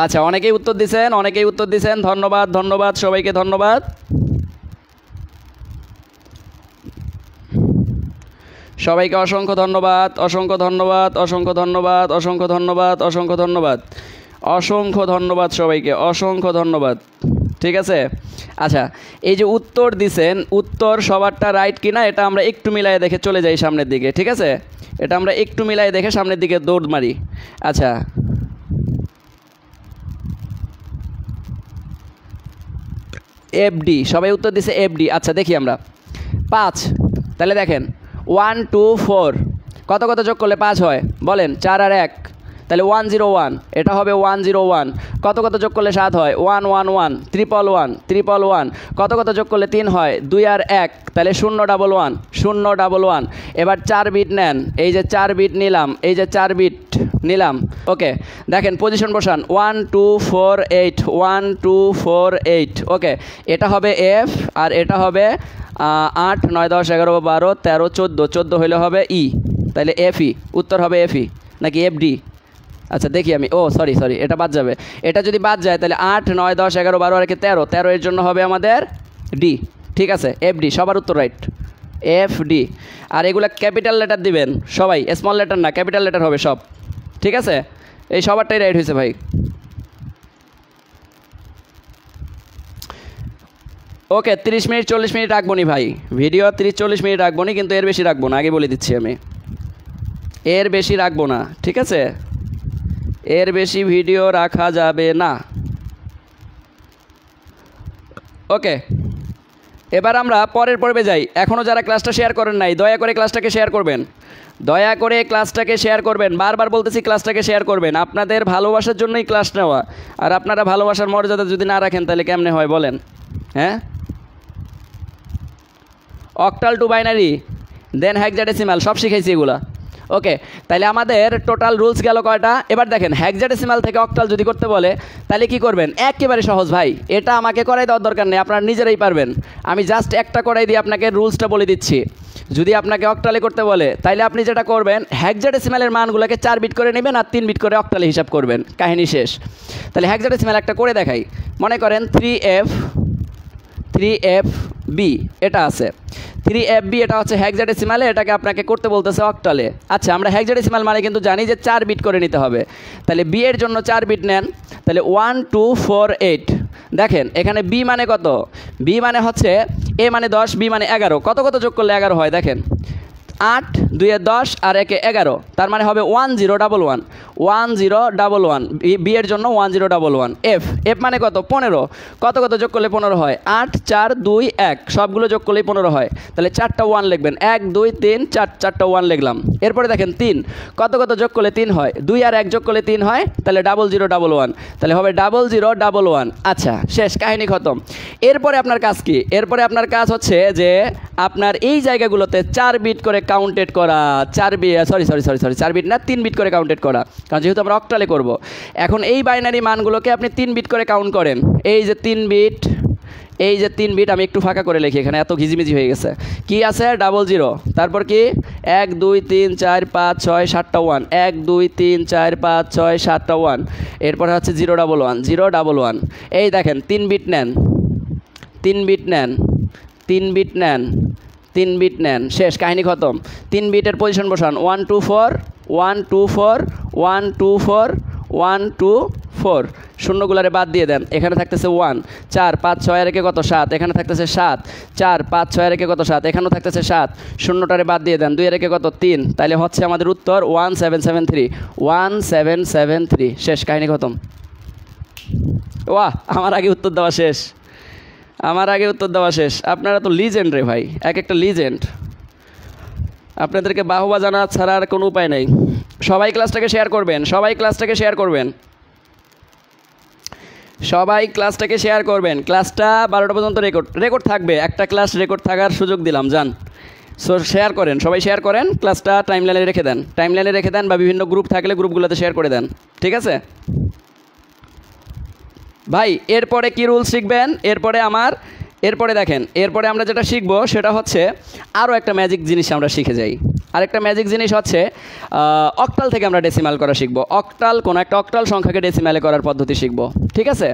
আচ্ছা, অনেকেই উত্তর দিছেন, অনেকেই উত্তর দিছেন, ধন্যবাদ, ধন্যবাদ সবাইকে, ধন্যবাদ। সবাইকে অসংখ্য ধন্যবাদ, অসংখ্য ধন্যবাদ, অসংখ্য ধন্যবাদ, অসংখ্য ধন্যবাদ, অসংখ্য ধন্যবাদ, অসংখ্য ধন্যবাদ সবাইকে, অসংখ্য ধন্যবাদ। ঠিক আছে, আচ্ছা এই যে উত্তর দিছেন, উত্তর সবারটা রাইট কিনা এটা আমরা একটু মিলাই দেখে চলে যাই সামনের দিকে। ঠিক আছে, এটা আমরা একটু মিলাই দেখে সামনের দিকে দৌড় মারি। আচ্ছা এফডি, সবাই উত্তর দিছে এফডি। আচ্ছা দেখি আমরা 5, তাহলে দেখেন 1 2 4 কত কত যোগ করলে 5 হয় বলেন? 4 আর 1, তাহলে 101, এটা হবে 101। কত কত যোগ করলে 7 হয়? 111, 111, 111। কত কত যোগ করলে 3 হয়? 2 আর 1, তাহলে 011, 011। এবার 4 বিট নেন, এই যে 4 বিট নিলাম, এই যে 4 বিট নিলাম। ওকে, দেখেন পজিশন বসান 1 2 4 8, 1 2 4 8। ওকে, এটা হবে এফ আর এটা হবে 8 9 10 11 12 13 14, 14 হইলে হবে ই, তাহলে এফই, উত্তর হবে এফই নাকি এফডি? আচ্ছা দেখি আমি, ও সরি সরি, এটা বাদ যাবে। এটা যদি বাদ যায় তাহলে 8 9 10 11 12 আর 13, 13 এর জন্য হবে আমাদের ডি। ঠিক আছে, এফডি, সবার উত্তর রাইট, এফডি। আর এগুলা ক্যাপিটাল লেটার দিবেন সবাই, স্মল লেটার না, ক্যাপিটাল লেটার হবে সব। ঠিক আছে, এই সবারটাই রাইট হয়েছে ভাই। ওকে, 30 মিনিট 40 মিনিট রাখবো নি ভাই, ভিডিও 30 40 মিনিট রাখবো নি, কিন্তু এর বেশি রাখবো না, আগে বলে দিচ্ছি আমি, এর বেশি রাখবো না। ঠিক আছে, এর বেশি ভিডিও রাখা যাবে না। ওকে, এবার আমরা পরের পর্বে যাই। এখনও যারা ক্লাসটা শেয়ার করেন নাই, দয়া করে ক্লাসটাকে শেয়ার করবেন, দয়া করে ক্লাসটাকে শেয়ার করবেন। বারবার বলতেছি ক্লাসটাকে শেয়ার করবেন, আপনাদের ভালোবাসার জন্যই ক্লাস নেওয়া। আর আপনারা ভালোবাসার মর্যাদা যদি না রাখেন তাহলে কেমনে হয় বলেন? হ্যাঁ, octal to binary then hexadecimal সব শিখাইছি এগুলা। ওকে, তাহলে আমাদের টোটাল রুলস গেল কয়টা? এবার দেখেন হেক্সাডেসিমাল থেকে অক্টাল যদি করতে বলে তাহলে কি করবেন? একেবারে সহজ ভাই, এটা আমাকে করাই দেওয়ার দরকার নেই, আপনারা নিজেরাই পারবেন। আমি জাস্ট একটা করাই দিয়ে আপনাকে রুলসটা বলে দিচ্ছি। যদি আপনাকে অক্টালে করতে বলে তাহলে আপনি যেটা করবেন, হেক্সাডেসিমালের মানগুলোকে 4 বিট করে নেবেন আর 3 বিট করে অক্টালে হিসাব করবেন, কাহিনী শেষ। তাহলে হেক্সাডেসিমাল একটা করে দেখাই। মনে করেন 3FB এটা আছে, 3FB এটা হচ্ছে হেক্সাডেসিমালে, এটাকে আপনাকে করতে বলতেছে অক্টালে। আচ্ছা, আমরা হেক্সাডেসিমাল মানে কিন্তু জানি যে 4 বিট করে নিতে হবে। তাহলে বি এর জন্য 4 বিট নেন, তাহলে 1 2 4 8। দেখেন এখানে বি মানে কত? বি মানে হচ্ছে এ মানে 10, বি মানে 11। কত কত যোগ করলে 11 হয়? দেখেন 8 2 এ 10 আর 1 এ 11, তার মানে হবে 1011, 1011। বি এর জন্য 1011। এফ মানে কত? 15। কত কত যোগ করলে 15 হয়? 8 4 2 1, সবগুলো যোগ করলেই 15 হয়। তাহলে 4টা 1 লিখবেন, 1 2 3 4, 4টা 1 লিখলাম। এরপরে দেখেন 3, কত কত যোগ করলে 3 হয়? 2 আর 1 যোগ করলে 3 হয়, তাহলে 0011, তাহলে হবে 0011। আচ্ছা, শেষ, কাহিনী খতম। এরপরে আপনার কাজ কি? এরপরে আপনার কাজ হচ্ছে যে আপনার এই জায়গাগুলোতে 4 বিট করে কাউন্টেড করা, 4 বিট না, 3 বিট করে কাউন্টেড করা, কারণ যেহেতু আমরা অক্টালে করব। এখন এই বাইনারি মানগুলোকে আপনি 3 বিট করে কাউন্ট করেন। এই যে 3 বিট, এই যে 3 বিট, আমি একটু ফাঁকা করে লিখি, এখানে এত ঘিজিমিজি হয়ে গেছে। কি আছে? 00, তারপর কি 1 2 3 4 5 6 7টা 1, 1 2 3 4 5 6 7টা 1। এরপরে হচ্ছে 011, 011। এই দেখেন 3 বিট নেন, 3 বিট নেন, 3 বিট নেন, 3 বিট নেন, শেষ, কাহিনী খতম। 3 বিটের পজিশন বসান 1 2 4 1 2 4 1 2 4 1 2 4, শূন্যগুলারে বাদ দিয়ে দেন। এখানে থাকতেছে 1 4 5 6 এর একে কত? 7, এখানে থাকতেছে 7 4 5 6 এর একে কত? 7, এখানেও থাকতেছে 7, শূন্যটারে বাদ দিয়ে দেন। 2 এর একে কত? 3, তাহলে হচ্ছে আমাদের উত্তর 1773, 1773। শেষ, কাহিনী খতম। ওয়াহ, আমার আগে উত্তর দেওয়া শেষ, আমার আগে উত্তর দেওয়া শেষ। আপনারা তো লিজেন্ড রে ভাই, এক একটা লিজেন্ড। আপনাদেরকে বাহবা জানা ছাড়া আর কোনো উপায় নেই। সবাই ক্লাসটাকে শেয়ার করবেন, সবাই ক্লাসটাকে শেয়ার করবেন, সবাই ক্লাসটাকে শেয়ার করবেন। ক্লাসটা 12টা পর্যন্ত রেকর্ড থাকবে, একটা ক্লাস রেকর্ড থাকার সুযোগ দিলাম, যান। সো শেয়ার করেন, সবাই শেয়ার করেন, ক্লাসটা টাইমলাইনে রেখে দেন, টাইমলাইনে রেখে দেন, বা বিভিন্ন গ্রুপ থাকলে গ্রুপগুলোতে শেয়ার করে দেন। ঠিক আছে ভাই? এরপরে কি রুলস শিখবেন? এরপরে দেখেন, এরপরে আমরা যেটা শিখবো সেটা হচ্ছে আরও একটা ম্যাজিক জিনিস আমরা শিখে যাই। আরেকটা ম্যাজিক জিনিস হচ্ছে অক্টাল থেকে আমরা ডেসিমাল করা শিখবো। অক্টাল, কোনো একটা অক্টাল সংখ্যাকে ডেসিমালে করার পদ্ধতি শিখবো। ঠিক আছে,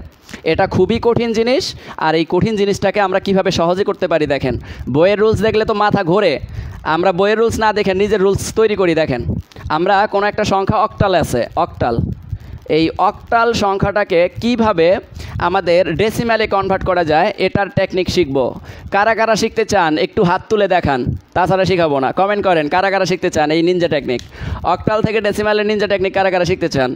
এটা খুবই কঠিন জিনিস, আর এই কঠিন জিনিসটাকে আমরা কিভাবে সহজে করতে পারি দেখেন। বইয়ের রুলস দেখলে তো মাথা ঘোরে, আমরা বইয়ের রুলস না দেখে নিজের রুলস তৈরি করি। দেখেন, আমরা কোনো একটা সংখ্যা অক্টাল আছে, অক্টাল, এই অক্টাল সংখ্যাটাকে কিভাবে আমাদের ডেসিম্যালে কনভার্ট করা যায় এটার টেকনিক শিখব। কারা কারা শিখতে চান একটু হাত তুলে দেখান, তাছাড়া শেখাবো না। কমেন্ট করেন কারা কারা শিখতে চান এই নিনজা টেকনিক, অক্টাল থেকে ডেসিম্যালের নিনজা টেকনিক কারা কারা শিখতে চান।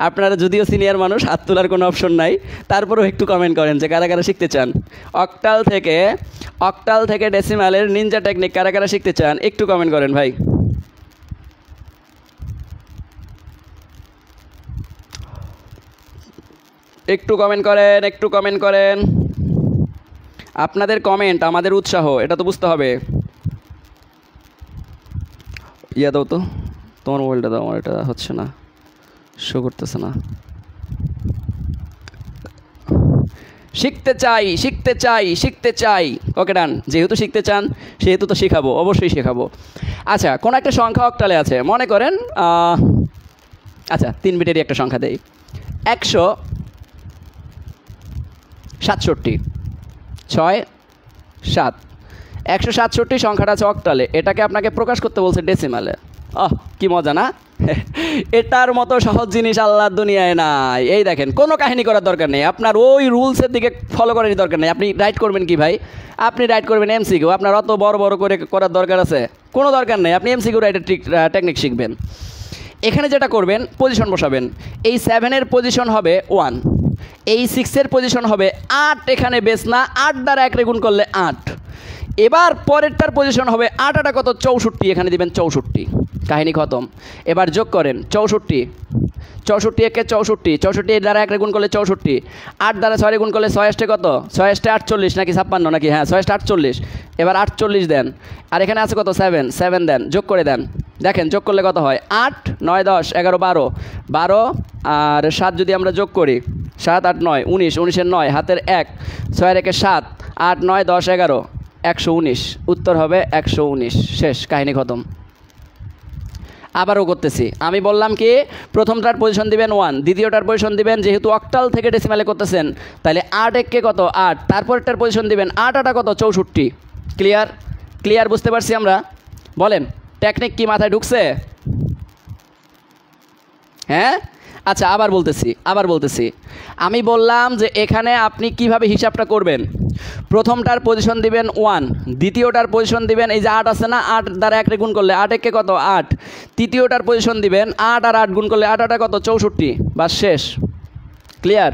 আপনারা যদিও সিনিয়র মানুষ, হাত তোলার কোনো অপশন নাই, তারপরেও একটু কমেন্ট করেন যে কারা কারা শিখতে চান। অক্টাল থেকে ডেসিম্যালের নিনজা টেকনিক কারা কারা শিখতে চান একটু কমেন্ট করেন ভাই। একটু কমেন্ট করেন। আপনাদের কমেন্ট আমাদের উৎসাহ, এটা তো বুঝতে হবে। ইয়া দাও তো, তোমার মোবাইলটা দাও, আমার এটা হচ্ছে না, শো করতেছে না। শিখতে চাই। ওকে ডান, যেহেতু শিখতে চান সেহেতু তো শেখাবো, অবশ্যই শেখাবো। আচ্ছা, কোন একটা সংখ্যা অক্টালে আছে, মনে করেন আচ্ছা 3 বিটেরই একটা সংখ্যা দেই, 167 6 7। 167 সংখ্যাটা আছে অক্টালে, এটাকে আপনাকে প্রকাশ করতে বলছে ডেসিমালে। কি মজা না? এটার মতো সহজ জিনিস আল্লাহর দুনিয়ায় নাই। এই দেখেন, কোনো কাহিনী করার দরকার নেই, আপনার ওই রুলসের দিকে ফলো করার দরকার নেই। আপনি রাইট করবেন কি ভাই? আপনি রাইট করবেন এমসিকিউ। আপনার অত বড় করে করার দরকার আছে? কোনো দরকার নেই, আপনি এমসিকিউ রাইটের টেকনিক শিখবেন। এখানে যেটা করবেন, পজিশন বসাবেন। এই 7-এর পজিশন হবে 1, এই 6-এর পজিশন হবে 8, এখানে বেস না, 8 দ্বারা 1 রে গুণ করলে 8। এবার পরেরটার পজিশন হবে 8 8 কত 64, এখানে দিবেন 64, কাহিনী খতম। এবার যোগ করেন 64 একে 64 এর দ্বারা 1 রে গুণ করলে 64, 8 দ্বারা 6 রে গুণ করলে 6 আসতে কত, 6 আসতে 48 নাকি 56 নাকি, হ্যাঁ 6 আসতে 48। এবার 48 দেন, আর এখানে আছে কত 7 দেন, যোগ করে দেন। দেখেন যোগ করলে কত হয়, 8 9 10 11 12 আর 7 যদি আমরা যোগ করি, 7 8 9 19, 19 9 হাতের 1, 6 একে 7 8 9 10 11 119, উত্তর হবে 119। শেষ, কাহিনী খতম। আবারও করতেছি, আমি বললাম কি প্রথমটার পজিশন দিবেন 1, দ্বিতীয়টার পজিশন দিবেন, যেহেতু অক্টাল থেকে ডেসিমালে করতেছেন তাহলে 8 1 কত 8, তারপরটার পজিশন দিবেন 8 8 কত 64। ক্লিয়ার বুঝতে পারছি আমরা? বলেন টেকনিক কি মাথায় ঢুকছে? হ্যাঁ আচ্ছা, আবার বলতেছি। আমি বললাম যে এখানে আপনি কিভাবে হিসাবটা করবেন। প্রথমটার পজিশন দিবেন 1, দ্বিতীয়টার পজিশন দিবেন এই যে 8 আছে না, 8 দ্বারা 1 রে গুণ করলে 8 1 কত 8, তৃতীয়টার পজিশন দিবেন 8 আর 8 গুণ করলে 8 8 কত 64, বাস শেষ। ক্লিয়ার?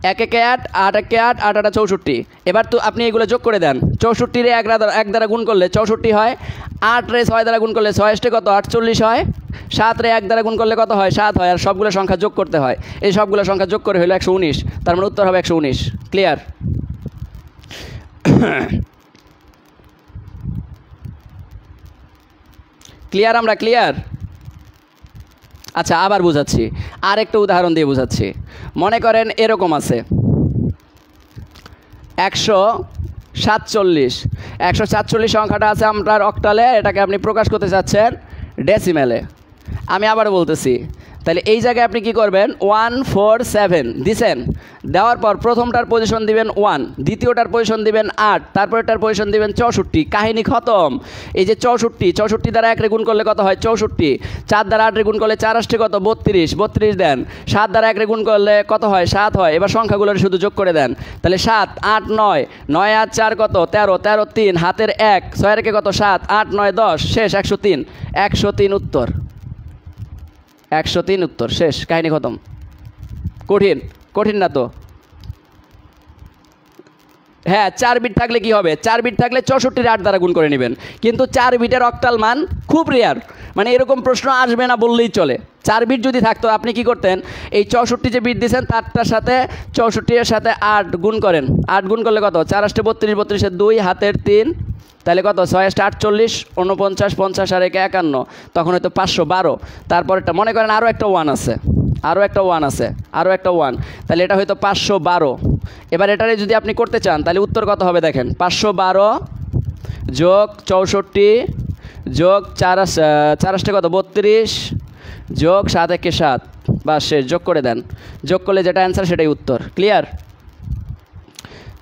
1 1 8 8 1 8 8 8 64। এবার তো আপনি এগুলো যোগ করে দেন, 64 রে 1 দ্বারা গুণ করলে 64 হয়, 8 রে 6 দ্বারা গুণ করলে 6 আসতে কত 48 হয়, 7 রে 1 দ্বারা গুণ করলে কত হয় 7 হয়, আর সবগুলো সংখ্যা যোগ করতে হয়। এই সবগুলো সংখ্যা যোগ করে হলো 119, তার মানে উত্তর হবে 119। ক্লিয়ার? আমরা ক্লিয়ার? আচ্ছা আবার বুঝাচ্ছি, আর একটা উদাহরণ দিয়ে বুঝাচ্ছি। মনে করেন এরকম আছে 147 সংখ্যাটা আছে আপনার অক্টালে, এটাকে আপনি প্রকাশ করতে চাচ্ছেন ডেসিমেলে। আমি আবার বলতেছি, তাহলে এই জায়গায় আপনি কি করবেন, 147 দিছেন, দেওয়ার পর প্রথমটার পজিশন দিবেন 1, দ্বিতীয়টার পজিশন দিবেন 8, তারপরেরটার পজিশন দিবেন 64, কাহিনী খতম। এই যে 64 দ্বারা 1 রে গুণ করলে কত হয় 64, 4 দ্বারা 8 রে গুণ করলে 4 আসতে কত 32 দেন, 7 দ্বারা 1 রে গুণ করলে কত হয় 7 হয়। এবার সংখ্যাগুলো শুধু যোগ করে দেন, তাহলে 7 8 9 9 8 4 কত 13 13 3 হাতের 1, 6 রেখে কত 7 8 9 10, শেষ 103 উত্তর। 103 উত্তর, শেষ, কাহিনী খতম। কঠিন না তো? হ্যাঁ, 4 বিট থাকলে কি হবে, 4 বিট থাকলে 64 8 দ্বারা গুণ করে নেবেন, কিন্তু 4 বিটের অক্টাল মান খুব রেয়ার, মানে এরকম প্রশ্ন আসবে না বললেই চলে। 4 বিট যদি থাকতো আপনি কি করতেন, এই 64 যে বিট দিয়েছেন তারটার সাথে 64 এর সাথে 8 গুণ করেন, 8 গুণ করলে কত 4 8 32 32 2 হাতের 3, তাহলে কত 6 8 48 49 50 আর 1 51, তখন হয়তো 512। তারপরেরটা মনে করেন আরও একটা 1 আছে, তাহলে এটা হয়তো 512। এবার এটারে যদি আপনি করতে চান তাহলে উত্তর কত হবে দেখেন, 512 যোগ 64 যোগ 4 আসতে কত 32 যোগ 7 1 7, বাস শেষ, যোগ করে দেন। যোগ করলে যেটা অ্যান্সার সেটাই উত্তর। ক্লিয়ার?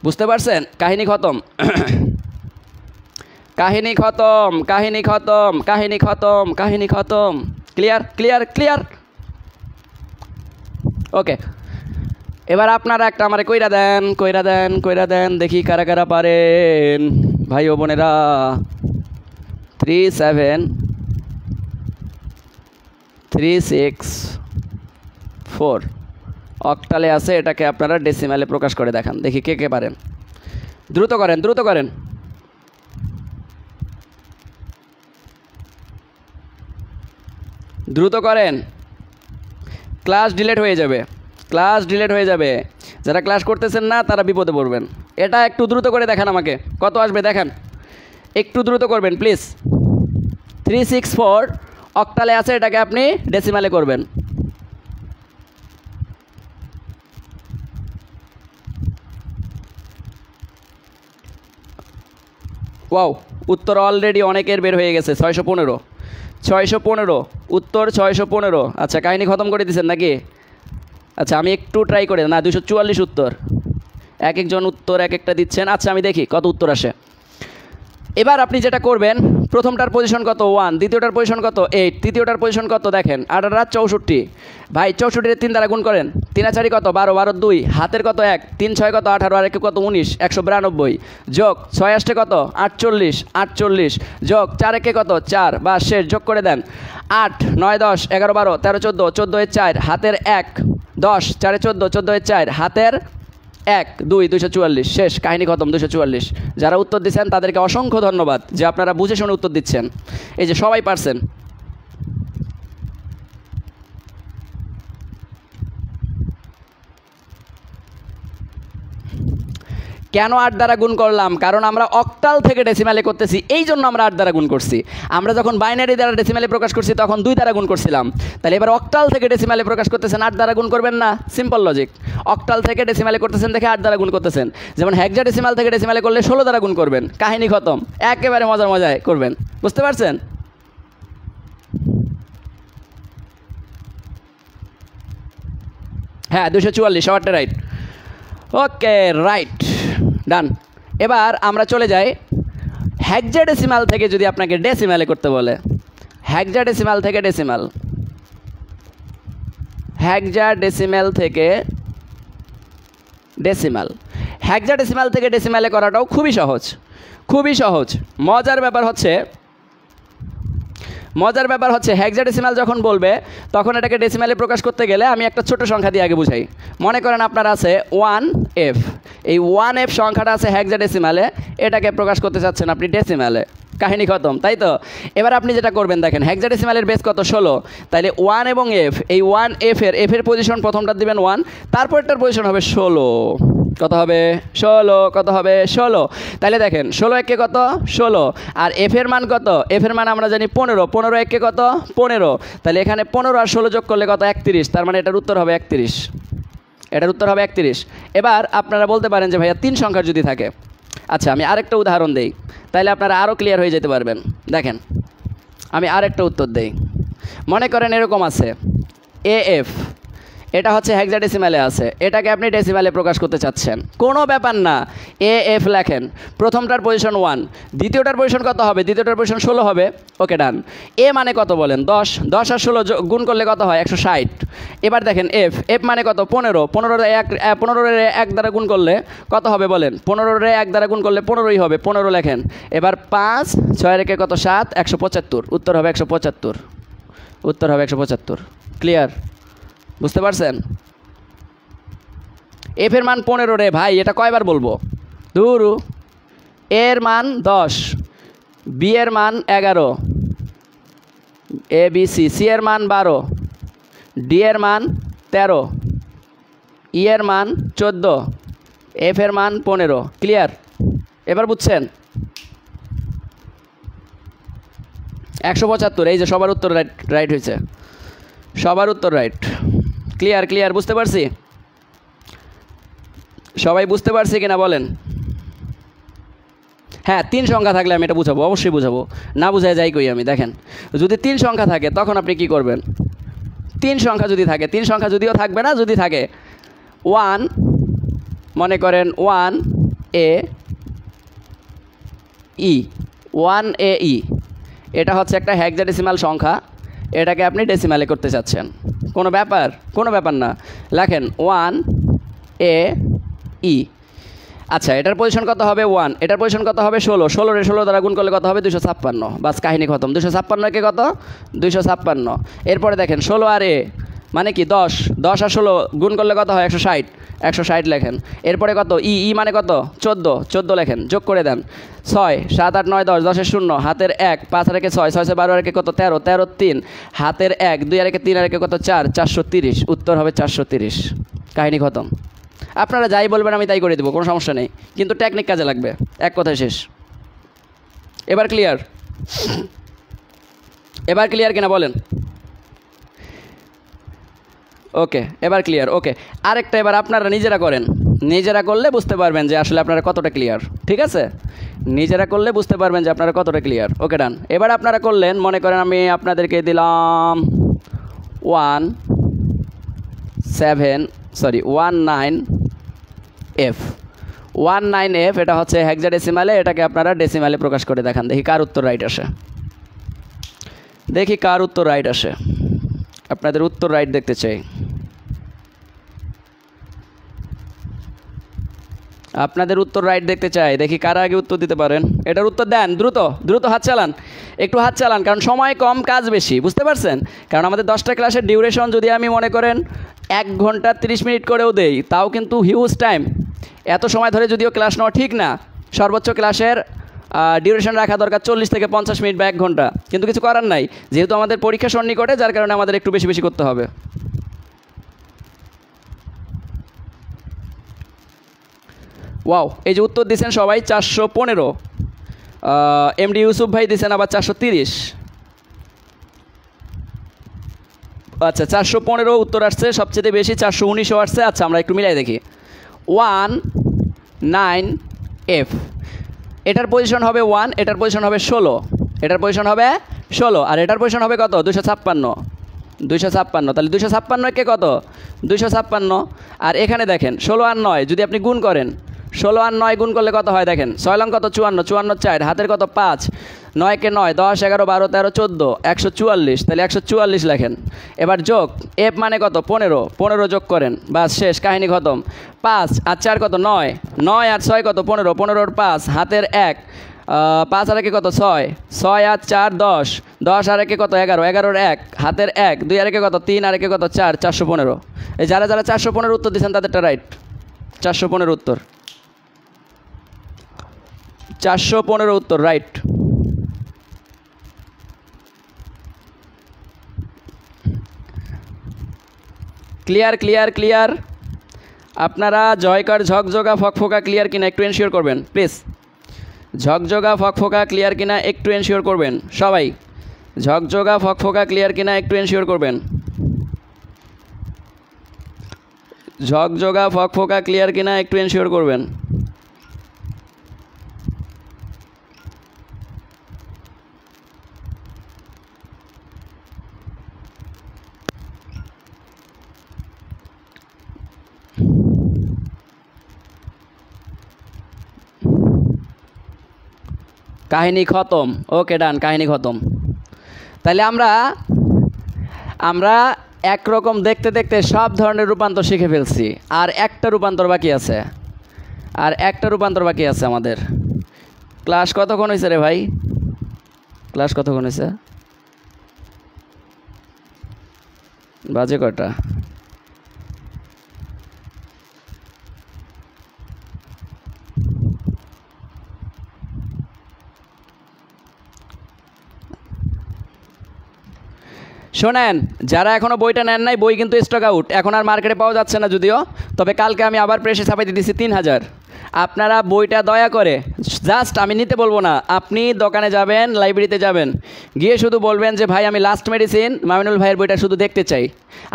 বুঝতে পারছেন? কাহিনী খতম। কাহিনী খতম, কাহিনী খতম, কাহিনী খতম, কাহিনী খতম। Clear clear clear. ওকে, এবার আপনারা একটা আমারে কইরা দেন, কইরা দেন, কইরা দেন, দেখি কারা কারা পারেন ভাই ও বোনেরা। 3 7 3 6 4 অক্টালে আছে, এটাকে আপনারা ডেসিমালে প্রকাশ করে দেখান, দেখি কে কে পারেন। দ্রুত করেন, দ্রুত করেন। দ্রুত করেন, ক্লাস ডিলেট হয়ে যাবে, ক্লাস ডিলেট হয়ে যাবে। যারা ক্লাস করতেছেন না তারা বিপদে পড়বেন। এটা একটু দ্রুত করে দেখান আমাকে, কত আসবে দেখান, একটু দ্রুত করবেন প্লিজ। 364 অক্টালে আছে, এটাকে আপনি ডেসিমালে করবেন। ওয়াও, উত্তর অলরেডি অনেকের বের হয়ে গেছে। 615, 615 উত্তর, 615। আচ্ছা, কাহিনী খতম করে দিচ্ছেন নাকি? আচ্ছা, আমি একটু ট্রাই করে, না 244 উত্তর। এক একজন উত্তর এক একটা দিচ্ছেন। আচ্ছা, আমি দেখি কত উত্তর আসে। এবার আপনি যেটা করবেন, প্রথমটার পজিশন কত 1, দ্বিতীয়টার পজিশন কত 8, তৃতীয়টার পজিশন কত দেখেন 8 আর 64। ভাই 64 3 দ্বারা গুণ করেন, 3 আর 4 কত 12, 12 2, হাতের কত 1, 3 6 কত 18, আর 1 কত 19, 192 যোগ 6 আসতে কত 48, 48 যোগ 4 1 কত 4, বা শেষ যোগ করে দেন 8 9 10 11 12 13 14, 14 এর 4 হাতের 1, 10 4 14, 14 এর 4 হাতের 1 2, 244। শেষ, কাহিনী খতম। 244। যারা উত্তর দিচ্ছেন তাদেরকে অসংখ্য ধন্যবাদ যে আপনারা বুঝে শুনে উত্তর দিচ্ছেন। এই যে সবাই পারছেন। কেন 8 দ্বারা গুণ করলাম? কারণ আমরা অক্টাল থেকে ডেসিমালে করতেছি, এই জন্য আমরা 8 দ্বারা গুণ করছি। আমরা যখন বাইনারি দ্বারা ডেসিমালে প্রকাশ করছি তখন 2 দ্বারা গুণ করছিলাম। তাহলে এবার অক্টাল থেকে ডেসিমালে প্রকাশ করতেছেন, 8 দ্বারা গুণ করবেন না? Simple logic. অক্টাল থেকে ডেসিমালে করতেছেন দেখে 8 দ্বারা গুণ করতেছেন। যেমন হেক্সাডেসিমাল থেকে ডেসিমালে করলে 16 দ্বারা গুণ করবেন, কাহিনী খতম। একেবারে মজার মজায় করবেন, বুঝতে পারছেন? হ্যাঁ, 244, সবারটা রাইট। ওকে, রাইট, ডান। এবার আমরা চলে যাই হেক্সাডেসিমাল থেকে যদি আপনাকে ডেসিমালে করতে বলে, হেক্সাডেসিমাল থেকে ডেসিমাল, হেক্সাডেসিমাল থেকে ডেসিমাল, হেক্সাডেসিমাল থেকে ডেসিমালে করাটাও খুবই সহজ, খুবই সহজ। মজার ব্যাপার হচ্ছে হেক্সাডেসিমাল যখন বলবে তখন এটাকে ডেসিমালে প্রকাশ করতে গেলে আমি একটা ছোট সংখ্যা দিয়ে আগে বুঝাই। মনে করেন আপনার আছে 1F, এই 1F সংখ্যাটা আছে হেক্সাডেসিমালে, এটাকে প্রকাশ করতে চাচ্ছেন আপনি ডেসিমালে, কাহিনী খতম, তাই তো? এবার আপনি যেটা করবেন দেখেন, হেক্সাডেসিমালের বেস কত 16, তাইলে 1 এবং F, এই 1F এর পজিশন প্রথমটা দিবেন 1, তারপরটার পজিশন হবে 16। কত হবে 16, কত হবে 16। তাহলে দেখেন 16 একে কত 16, আর এফ এর মান কত, এফ এর মান আমরা জানি 15, 15 একে কত 15। তাহলে এখানে 15 আর 16 যোগ করলে কত 31, তার মানে এটার উত্তর হবে 31, এটার উত্তর হবে 31। এবার আপনারা বলতে পারেন যে ভাইয়া 3 সংখ্যার যদি থাকে। আচ্ছা, আমি আরেকটা উদাহরণ দেই, তাহলে আপনারা আরও ক্লিয়ার হয়ে যেতে পারবেন। দেখেন, আমি আরেকটা উত্তর দেই। মনে করেন এরকম আছে AF, এটা হচ্ছে হেক্সাডেসিমালে আছে, এটাকে আপনি ডেসিমালে প্রকাশ করতে চাচ্ছেন, কোনো ব্যাপার না, AF লেখেন। প্রথমটার পজিশন 1, দ্বিতীয়টার পজিশন কত হবে? দ্বিতীয়টার পজিশন 16 হবে। ওকে, ডান। এ মানে কত বলেন? 10, 10 আর 16 গুণ করলে কত হয়? 160। এবার দেখেন এফ মানে কত? 15, 15 1 দ্বারা গুণ করলে কত হবে বলেন? 15 1 দ্বারা গুণ করলে 15ই হবে, 15 লেখেন। এবার 5 6 রেখে কত 7, 175, উত্তর হবে 175, উত্তর হবে 175। ক্লিয়ার? বুঝতে পারছেন? এফ এর মান 15 রে ভাই, এটা কয়বার বলবো? ধুরু। এর মান 10, বি এর মান 11, ABC, সি এর মান 12, ডি এর মান 13, ই এর মান 14, এফ এর মান 15। ক্লিয়ার? এবার বুঝছেন? 175, এই যে সবার উত্তর রাইট হয়েছে, সবার উত্তর রাইট। ক্লিয়ার? ক্লিয়ার? বুঝতে পারছি? সবাই বুঝতে পারছি কিনা বলেন? হ্যাঁ, 3 সংখ্যা থাকলে আমি এটা বুঝাবো, অবশ্যই বুঝাবো, না বুঝায় যাই কই আমি। দেখেন, যদি 3 সংখ্যা থাকে তখন আপনি কি করবেন? 3 সংখ্যা যদি থাকে, 3 সংখ্যা যদিও থাকবে না, যদি থাকে 1, মনে করেন 1 A E, 1AE এটা হচ্ছে একটা হেক্সাডেসিমাল সংখ্যা, এটাকে আপনি ডেসিমালে করতে চাচ্ছেন, কোনো ব্যাপার না, লেখেন 1AE। আচ্ছা, এটার পজিশন কত হবে 1, এটার পজিশন কত হবে 16, 16 দ্বারা গুণ করলে কত হবে 256, বাস কাহিনী খতম। 256 কে কত 256। এরপরে দেখেন 16 আর এ মানে কি 10, 10 আর 16 গুণ করলে কত হয় 160, 160 লেখেন। এরপরে কত ই মানে কত 14, 14 লেখেন, যোগ করে দেন 6, 7, 8, 9, 10, 10 0, হাতের 1, 5 আর 1 6, 6 12 আর 1 কত 13, 13 3, হাতের 1, 2 আর 1 3 আর 1 কত 4, 430, উত্তর হবে 430, কাহিনী খতম। আপনারা যাই বলবেন আমি তাই করে দেবো, কোনো সমস্যা নেই, কিন্তু টেকনিক কাজে লাগবে, এক কথায় শেষ। এবার ক্লিয়ার কিনা বলেন? ওকে, এবার ক্লিয়ার। ওকে, আরেকটা এবার আপনারা নিজেরা করেন, নিজেরা করলে বুঝতে পারবেন যে আসলে আপনারা কতটা ক্লিয়ার, ঠিক আছে? নিজেরা করলে বুঝতে পারবেন যে আপনারা কতটা ক্লিয়ার। ওকে, ডান। এবার আপনারা করলেন, মনে করেন আমি আপনাদেরকে দিলাম 19F, 19F এটা হচ্ছে হেক্সাডেসিমালে, এটাকে আপনারা ডেসিমালে প্রকাশ করে দেখান, দেখি কার উত্তর রাইট আসে, আপনাদের উত্তর রাইট দেখতে চাই, দেখি কারা আগে উত্তর দিতে পারেন। এটার উত্তর দেন, দ্রুত হাত চালান, কারণ সময় কম কাজ বেশি, বুঝতে পারছেন? কারণ আমাদের 10টা ক্লাসের ডিউরেশন যদি আমি মনে করেন 1 ঘন্টা 30 মিনিট করেও দেই, তাও কিন্তু হিউজ টাইম। এত সময় ধরে যদিও ক্লাস নেওয়া ঠিক না, সর্বোচ্চ ক্লাসের ডিউরেশন রাখা দরকার 40 থেকে 50 মিনিট বা 1 ঘন্টা, কিন্তু কিছু করার নাই, যেহেতু আমাদের পরীক্ষা সন্নিকটে, যার কারণে আমাদের একটু বেশি করতে হবে। ওয়াও, এই যে উত্তর দিয়েছেন সবাই 415, এমডি ইউসুফ ভাই দিয়েছেন আবার 430। আচ্ছা, 415 উত্তর আসছে, সবচেয়ে বেশি 419ও আসছে। আচ্ছা, আমরা একটু মিলাই দেখি। 19F এটার পজিশন হবে 1, এটার পজিশন হবে 16, আর এটার পজিশন হবে কত 256, তাহলে 256 কে কত 256। আর এখানে দেখেন 16 আর 9 যদি আপনি গুণ করেন, 16 আর 9 গুণ করলে কত হয় দেখেন, 6 লং কত 54, 54 4, হাতের কত 5, 9 কে 9, 10 11 12 13 14, 144, তাহলে 144 লেখেন। এবার যোগ, এফ মানে কত 15 যোগ করেন, বাস শেষ, কাহিনী খতম। 5 আর 4 কত 9, 9 আর 6 কত 15, 15 আর 5, হাতের 1, 5 আর 1 কত 6, 6 আর 4 10, 10 আর 1 কত 11, 11 আর 1, হাতের 1, 2 আর 1 কত 3 আর 1 কত 4, 415। এই যারা 415 উত্তর দিচ্ছেন তাদেরটা রাইট, 415 উত্তর, 415 উত্তর রাইট। ক্লিয়ার। আপনারা জয়কার ঝকঝকা ফকফকা ক্লিয়ার কিনা একটু এনশিওর করবেন প্লিজ, ঝকঝকা ফকফকা ক্লিয়ার কিনা একটু এনশিওর করবেন সবাই, ঝকঝকা ফকফকা ক্লিয়ার কিনা একটু এনশিওর করবেন, ঝকঝকা ফকফকা ক্লিয়ার কিনা একটু এনশিওর করবেন। কাহিনী খতম। ওকে, ডান, কাহিনী খতম। তাহলে আমরা একরকম দেখতে দেখতে সব ধরনের রূপান্তর শিখে ফেলছি, আর একটা রূপান্তর বাকি আছে, আমাদের। ক্লাস কতক্ষণ হয়েছে রে ভাই? ক্লাস কতক্ষণ হয়েছে? বাজে কয়টা? শোনেন, যারা এখনও বইটা নেন নাই, বই কিন্তু স্টক আউট, এখন আর মার্কেটে পাওয়া যাচ্ছে না যদিও, তবে কালকে আমি আবার প্রেসে ছাপাই দিয়েছি 3000। আপনারা বইটা দয়া করে, জাস্ট আমি নিতে বলবো না, আপনি দোকানে যাবেন, লাইব্রেরিতে যাবেন, গিয়ে শুধু বলবেন যে ভাই আমি লাস্ট মেডিসিন মামিনুল ভাইয়ের বইটা শুধু দেখতে চাই,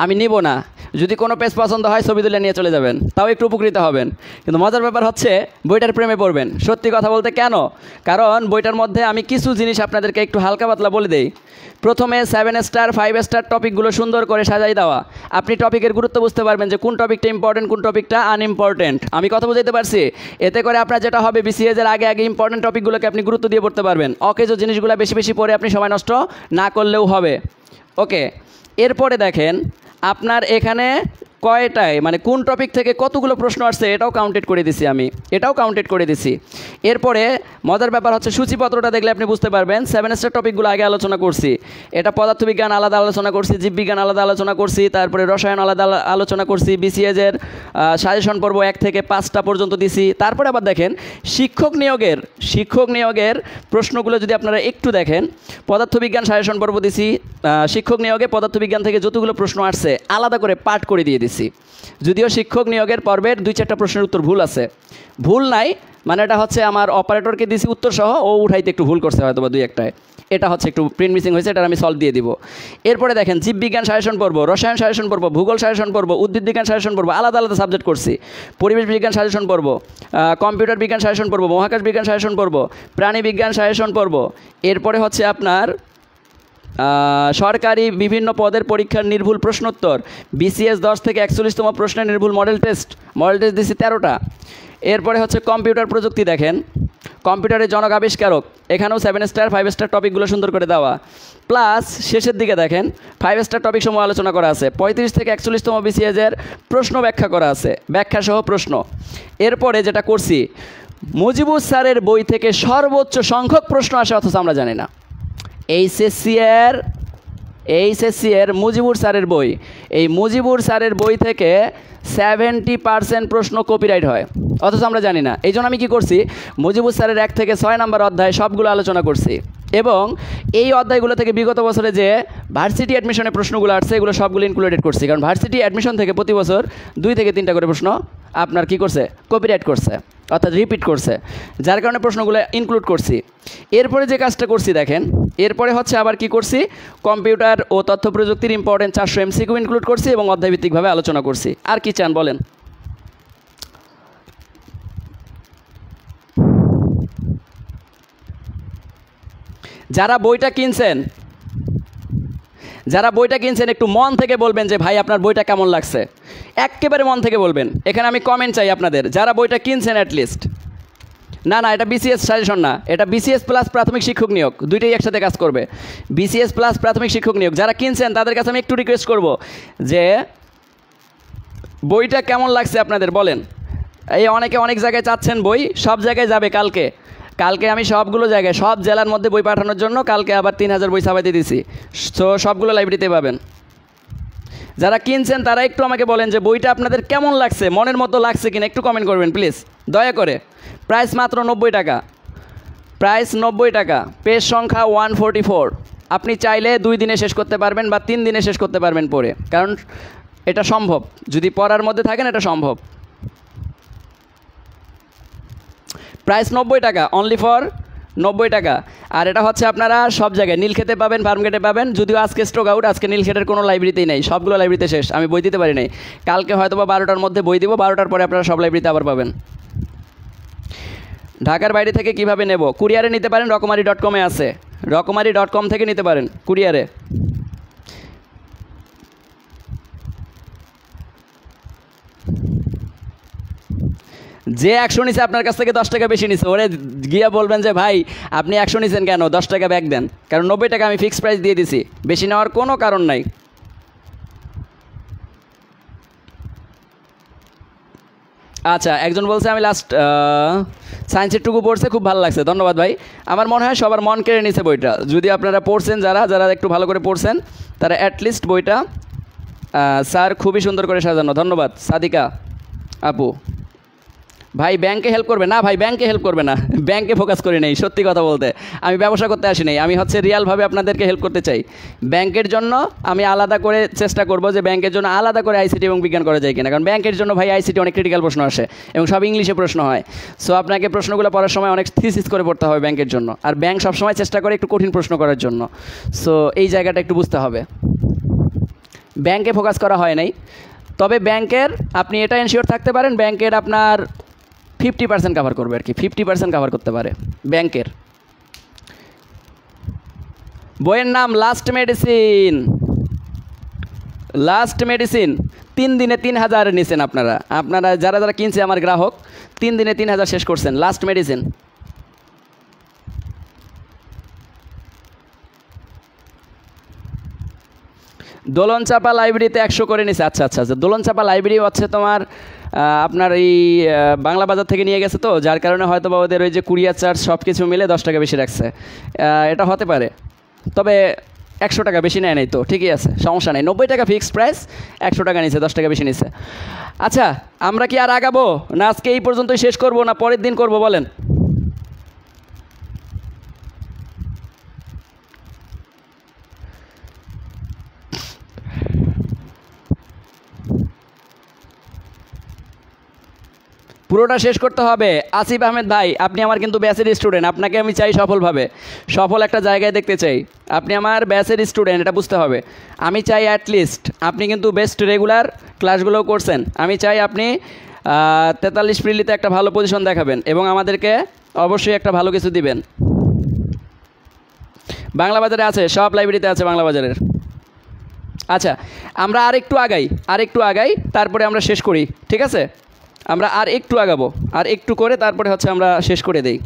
আমি নিব না। যদি কোনো পেজ পছন্দ হয় ছবি তুলে নিয়ে চলে যাবেন, তাও একটু উপকৃত হবেন। কিন্তু মজার ব্যাপার হচ্ছে বইটার প্রেমে পড়বেন। সত্যি কথা বলতে কেন? কারণ বইটার মধ্যে আমি কিছু জিনিস আপনাদেরকে একটু হালকা পাতলা বলে দেই। প্রথমে 7 স্টার 5 স্টার টপিকগুলো সুন্দর করে সাজাই দেওয়া। আপনি টপিকের গুরুত্ব বুঝতে পারবেন যে কোন টপিকটা ইম্পর্টেন্ট, কোন টপিকটা আনইম্পর্টেন্ট। আমি কথা বুঝাইতে পারছি? এতে করে আপনার যেটা হবে, বিসিএস এর আগে আগে ইম্পর্টেন্ট টপিকগুলোকে আপনি গুরুত্ব দিয়ে পড়তে পারবেন। অকেজো জিনিসগুলো বেশি বেশি পড়ে আপনি সময় নষ্ট না করলেও হবে। ওকে, এরপরে দেখেন আপনার এখানে কয়টায় মানে কোন টপিক থেকে কতগুলো প্রশ্ন আসছে এটাও কাউন্টেড করে দিছি আমি, এটাও কাউন্টেড করে দিছি। এরপরে মজার ব্যাপার হচ্ছে সূচিপত্রটা দেখলে আপনি বুঝতে পারবেন 7 স্টার টপিকগুলো আগে আলোচনা করছি। এটা পদার্থবিজ্ঞান আলাদা আলোচনা করছি, জীববিজ্ঞান আলাদা আলোচনা করছি, তারপরে রসায়ন আলাদা আলোচনা করছি, বিসিএস এর সাজেশন পর্ব 1 থেকে 5টা পর্যন্ত দিছি। তারপরে আবার দেখেন শিক্ষক নিয়োগের প্রশ্নগুলো যদি আপনারা একটু দেখেন, পদার্থবিজ্ঞান সাজেশন পর্ব দিছি, শিক্ষক নিয়োগে পদার্থবিজ্ঞান থেকে যতগুলো প্রশ্ন আসছে আলাদা করে পাঠ করে দিয়ে দিছি। যদিও শিক্ষক নিয়োগের পর্বের 2-4টা প্রশ্নের উত্তর ভুল আছে, ভুল নাই মানে এটা হচ্ছে আমার অপারেটরকে দিছি উত্তর সহ, ও উঠাইতে একটু ভুল করছে হয়তো বা 2-1টায়, এটা হচ্ছে একটু প্রিন্ট মিসিং হয়েছে, এটা আমি সলভ দিয়ে দিব। এরপরে দেখেন জীববিজ্ঞান সাজেশন পর্ব, রসায়ন সাজেশন পর্ব, ভূগোল সাজেশন পর্ব, উদ্ভিদ বিজ্ঞান সাজেশন পর্ব আলাদা আলাদা সাবজেক্ট করছি, পরিবেশ বিজ্ঞান সাজেশন পর্ব, কম্পিউটার বিজ্ঞান সাজেশন পর্ব, মহাকাশ বিজ্ঞান সাজেশন পর্ব, প্রাণী বিজ্ঞান সাজেশন পর্ব। এরপরে হচ্ছে আপনার সরকারি বিভিন্ন পদের পরীক্ষার নির্ভুল প্রশ্নোত্তর, বিসিএস 10 থেকে 41তম প্রশ্নের নির্ভুল মডেল টেস্ট দিছি 13টা। এরপরে হচ্ছে কম্পিউটার প্রযুক্তি, দেখেন কম্পিউটারের জনক আবিষ্কারক, এখানেও 7 স্টার 5 স্টার টপিকগুলো সুন্দর করে দেওয়া। প্লাস শেষের দিকে দেখেন 5 স্টার টপিক সমূহ আলোচনা করা আছে, 35 থেকে 41তম বিসিএসের প্রশ্ন ব্যাখ্যা করা আছে, ব্যাখ্যা সহ প্রশ্ন। এরপরে যেটা করছি, মুজিবুর স্যারের বই থেকে সর্বোচ্চ সংখ্যক প্রশ্ন আসে অথচ আমরা জানি না। এইচএসসি এর মুজিবুর স্যারের বই, এই মুজিবুর স্যারের বই থেকে 70% প্রশ্ন কপিরাইট হয় অথচ আমরা জানি না। এই জন্য আমি কী করছি, মুজিবুর স্যারের 1 থেকে 6 নম্বর অধ্যায় সবগুলো আলোচনা করছি এবং এই অধ্যায়গুলো থেকে বিগত বছরে যে ভার্সিটি অ্যাডমিশনের প্রশ্নগুলো আসছে এগুলো সবগুলো ইনক্লুডেড করছি, কারণ ভার্সিটি অ্যাডমিশন থেকে প্রতি বছর 2 থেকে 3টা করে প্রশ্ন আপনার কী করছে, কপিরাইট করছে, অর্থাৎ রিপিট করছে, যার কারণে প্রশ্নগুলো ইনক্লুড করছি। এরপরে যে কাজটা করছি দেখেন, এরপরে হচ্ছে আবার কি করছি, কম্পিউটার ও তথ্য প্রযুক্তির ইম্পর্টেন্ট 400 MCQ ইনক্লুড করছি এবং অধ্যায়ভিত্তিকভাবে আলোচনা করছি। আর কি চান বলেন? যারা বইটা কিনছেন একটু মন থেকে বলবেন যে ভাই আপনার বইটা কেমন লাগছে, একেবারে মন থেকে বলবেন। এখানে আমি কমেন্ট চাই আপনাদের, যারা বইটা কিনছেন অ্যাটলিস্ট। না এটা বিসিএস সাজেশন না, এটা বিসিএস প্লাস প্রাথমিক শিক্ষক নিয়োগ, দুইটাই একসাথে কাজ করবে। বিসিএস প্লাস প্রাথমিক শিক্ষক নিয়োগ যারা কিনছেন তাদের কাছে আমি একটু রিকোয়েস্ট করব যে বইটা কেমন লাগছে আপনাদের বলেন। এই অনেকে অনেক জায়গায় চাচ্ছেন বই, সব জায়গায় যাবে কালকে আমি সবগুলো জায়গায় সব জেলার মধ্যে বই পাঠানোর জন্য কালকে আবার 3000 বই ছাপাইতে দিছি, তো সবগুলো লাইব্রেরিতে পাবেন। যারা কিনছেন তারা একটু আমাকে বলেন যে বইটা আপনাদের কেমন লাগছে, মনের মতো লাগছে কিনা একটু কমেন্ট করবেন প্লিজ, দয়া করে। প্রাইস মাত্র 90 টাকা, প্রাইস 90 টাকা, পেজ সংখ্যা 144। আপনি চাইলে 2 দিনে শেষ করতে পারবেন বা 3 দিনে শেষ করতে পারবেন পড়ে, কারণ এটা সম্ভব, যদি পড়ার মধ্যে থাকেন এটা সম্ভব। প্রাইস 90 টাকা, অনলি ফর 90 টাকা। আর এটা হচ্ছে আপনারা সব জায়গায় নীলক্ষেতে পাবেন, ফার্মগেটে পাবেন, যদিও আজকে স্টক আউট, আজকে নীলক্ষেতের কোনো লাইব্রেরিতেই নেই, সবগুলো লাইব্রেরিতে শেষ, আমি বই দিতে পারি নাই। কালকে হয়তো বা 12টার মধ্যে বই দিব, 12টার পরে আপনারা সব লাইব্রেরিতে আবার পাবেন। ঢাকার বাইরে থেকে কিভাবে নেব? কুরিয়ারে নিতে পারেন, রকমারি.com-এ আছে, রকমারি.com থেকে নিতে পারেন কুরিয়ারে। যে 100 নিছে আপনার কাছ থেকে 10 টাকা বেশি নিছে, ওরে গিয়া বলবেন যে ভাই আপনি 100 নিছেন কেন, 10 টাকা ব্যাক দেন, কারণ 90 টাকা আমি ফিক্সড প্রাইস দিয়ে দিছি, বেশি নেওয়ার কোনো কারণ নাই। আচ্ছা, একজন বলছে আমি লাস্ট সায়েন্সের টুকু পড়ছে, খুব ভালো লাগছে, ধন্যবাদ ভাই। আমার মনে হয় সবার মন কেড়ে নিছে বইটা, যদি আপনারা পড়ছেন, যারা একটু ভালো করে পড়ছেন তারা অ্যাটলিস্ট বইটা, স্যার খুবই সুন্দর করে সাজানো, ধন্যবাদ সাদিকা আপু। ভাই ব্যাংকে হেল্প করবে না? ভাই ব্যাংকে হেল্প করবে না, ব্যাংকে ফোকাস করি নেই, সত্যি কথা বলতে আমি ব্যবসা করতে আসি নাই, আমি হচ্ছে রিয়ালভাবে আপনাদেরকে হেল্প করতে চাই। ব্যাংকের জন্য আমি আলাদা করে চেষ্টা করব যে ব্যাংকের জন্য আলাদা করে আইসিটি এবং বিজ্ঞান করা যায় কিনা, কারণ ব্যাংকের জন্য ভাই আইসিটি অনেক ক্রিটিক্যাল প্রশ্ন আসে এবং সব ইংলিশে প্রশ্ন হয়, সো আপনাকে প্রশ্নগুলো পড়ার সময় অনেক থিসিস করে পড়তে হবে ব্যাংকের জন্য, আর ব্যাংক সবসময় চেষ্টা করে একটু কঠিন প্রশ্ন করার জন্য, সো এই জায়গাটা একটু বুঝতে হবে। ব্যাংকে ফোকাস করা হয় নাই, তবে ব্যাংকের আপনি এটা এনশিওর থাকতে পারেন, ব্যাংকের আপনার 50% কভার করবে আর কি, 50% কভার করতে পারে ব্যাংকের। বইয়ের নাম লাস্ট মেডিসিন। লাস্ট মেডিসিন 3 দিনে 3000 নিছেন আপনারা, যারা যারা কিনছে আমার গ্রাহক 3 দিনে 3000 শেষ করছেন। Last medicine. দোলনচাপা লাইব্রেরিতে 100 করে নিছে। আচ্ছা আচ্ছা আচ্ছা, দোলনচাপা লাইব্রেরি হচ্ছে তোমার আপনার এই বাংলা বাজার থেকে নিয়ে গেছে, তো যার কারণে হয়তো বা ওদের ওই যে কুরিয়ার চার্জ সব কিছু মিলে 10 টাকা বেশি রাখছে, এটা হতে পারে। তবে 100 টাকা বেশি নেয় নাই তো, ঠিকই আছে, সমস্যা নেই। 90 টাকা ফিক্সড প্রাইস, 100 টাকা নিছে, 10 টাকা বেশি নিছে। আচ্ছা, আমরা কি আর আগাবো না আজকে এই পর্যন্তই শেষ করব না পরের দিন করব বলেন? পুরোটা শেষ করতে হবে। আসিফ আহমেদ ভাই, আপনি আমার কিন্তু ব্যাচের স্টুডেন্ট, আপনাকে আমি চাই সফলভাবে, সফল একটা জায়গায় দেখতে চাই। আপনি আমার ব্যাচের স্টুডেন্ট, এটা বুঝতে হবে। আমি চাই অ্যাটলিস্ট আপনি কিন্তু বেস্ট রেগুলার ক্লাসগুলোও করছেন, আমি চাই আপনি 43 প্রিলিতে একটা ভালো পজিশন দেখাবেন এবং আমাদেরকে অবশ্যই একটা ভালো কিছু দিবেন। বাংলা বাজারে আছে, সব লাইব্রেরিতে আছে বাংলা বাজারের। আচ্ছা, আমরা আর একটু আগাই, তারপরে আমরা শেষ করি, ঠিক আছে? আমরা আর একটু আগাবো, আর একটু করে তারপরে হচ্ছে আমরা শেষ করে দেই।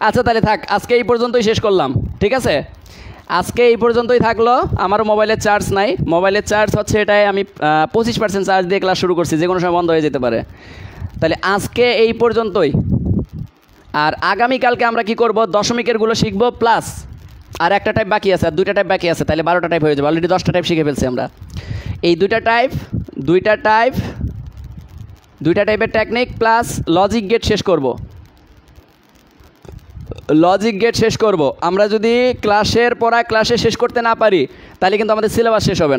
আচ্ছা তাহলে থাক, আজকে এই পর্যন্তই শেষ করলাম, ঠিক আছে? আজকে এই পর্যন্তই থাকলো। আমার মোবাইলের চার্জ নাই, মোবাইলের চার্জ হচ্ছে এটাই, আমি 25% চার্জ দিয়ে ক্লাস শুরু করছি, যে কোনো সময় বন্ধ হয়ে যেতে পারে। তাহলে আজকে এই পর্যন্তই। আর আগামীকালকে আমরা কি করব, দশমিকেরগুলো শিখবো, প্লাস আর একটা টাইপ বাকি আছে, আর 2টা টাইপ বাকি আছে, তাহলে 12টা টাইপ হয়ে যাবে। অলরেডি 10টা টাইপ শিখে ফেলছি আমরা। এই 2টা টাইপের টেকনিক প্লাস লজিক গেট শেষ করব। লজিক গেট শেষ করব। আমরা যদি ক্লাসের পড়া ক্লাসে শেষ করতে না পারি, তাহলে কিন্তু আমাদের সিলেবাস শেষ হবে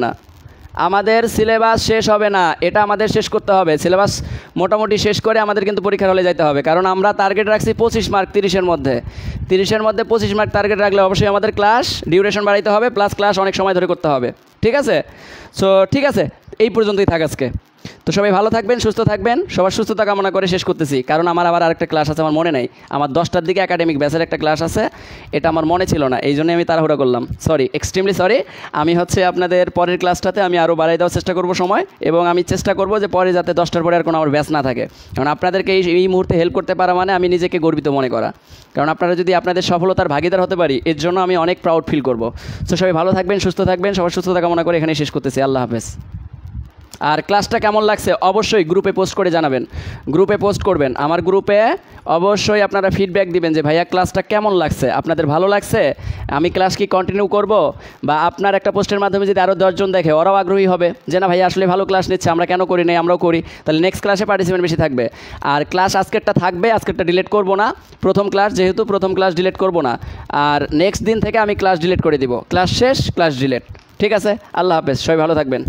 না। এটা আমাদের শেষ করতে হবে। সিলেবাস মোটামুটি শেষ করে আমাদের কিন্তু পরীক্ষার হলে যেতে হবে, কারণ আমরা টার্গেট রাখছি 25 মার্ক 30-এর মধ্যে। 25 মার্ক টার্গেট রাখলে অবশ্যই আমাদের ক্লাস ডিউরেশন বাড়াইতে হবে, প্লাস ক্লাস অনেক সময় ধরে করতে হবে, ঠিক আছে? সো ঠিক আছে, এই পর্যন্তই থাক আজকে। তো সবাই ভালো থাকবেন, সুস্থ থাকবেন, সবার সুস্থতা কামনা করে শেষ করতেছি, কারণ আমার আবার আরেকটা ক্লাস আছে, আমার মনে নেই। আমার 10টার দিকে একাডেমিক ব্যাচের একটা ক্লাস আছে, এটা আমার মনে ছিল না, এই জন্য আমি তাড়াহুড়া করলাম। Sorry, extremely sorry. আমি হচ্ছে আপনাদের পরের ক্লাসটাতে আমি আরও বাড়াই দেওয়ার চেষ্টা করব সময়, এবং আমি চেষ্টা করব যে পরে যাতে 10টার পরে আর কোনো আমার ব্যাচ না থাকে। কারণ আপনাদেরকে এই মুহূর্তে হেল্প করতে পারা মানে আমি নিজেকে গর্বিত মনে করা, কারণ আপনারা যদি আপনাদের সফলতার ভাগিদার হতে পারি, এর জন্য আমি অনেক প্রাউড ফিল করব। তো সবাই ভালো থাকবেন, সুস্থ থাকবেন, সবার সুস্থতা কামনা করে এখানে শেষ করতেছি। আল্লাহ হাফেজ। আর ক্লাসটা কেমন লাগছে অবশ্যই গ্রুপে পোস্ট করে জানাবেন, গ্রুপে পোস্ট করবেন। আমার গ্রুপে অবশ্যই আপনারা ফিডব্যাক দিবেন যে ভাইয়া ক্লাসটা কেমন লাগছে, আপনাদের ভালো লাগছে, আমি ক্লাস কি কন্টিনিউ করব, বা আপনার একটা পোস্টের মাধ্যমে যদি আরও 10 জন দেখে, ওরাও আগ্রহী হবে যে না ভাইয়া আসলে ভালো ক্লাস নিচ্ছে, আমরা কেন করি নাই, আমরাও করি, তাহলে নেক্সট ক্লাসে পার্টিসিপেন্ট বেশি থাকবে। আর ক্লাস আজকেরটা থাকবে, আজকেরটা ডিলিট করব না, প্রথম ক্লাস যেহেতু, প্রথম ক্লাস ডিলিট করব না। আর নেক্সট দিন থেকে আমি ক্লাস ডিলিট করে দিব, ক্লাস শেষ, ক্লাস ডিলিট, ঠিক আছে? আল্লাহ হাফেজ, সবাই ভালো থাকবেন।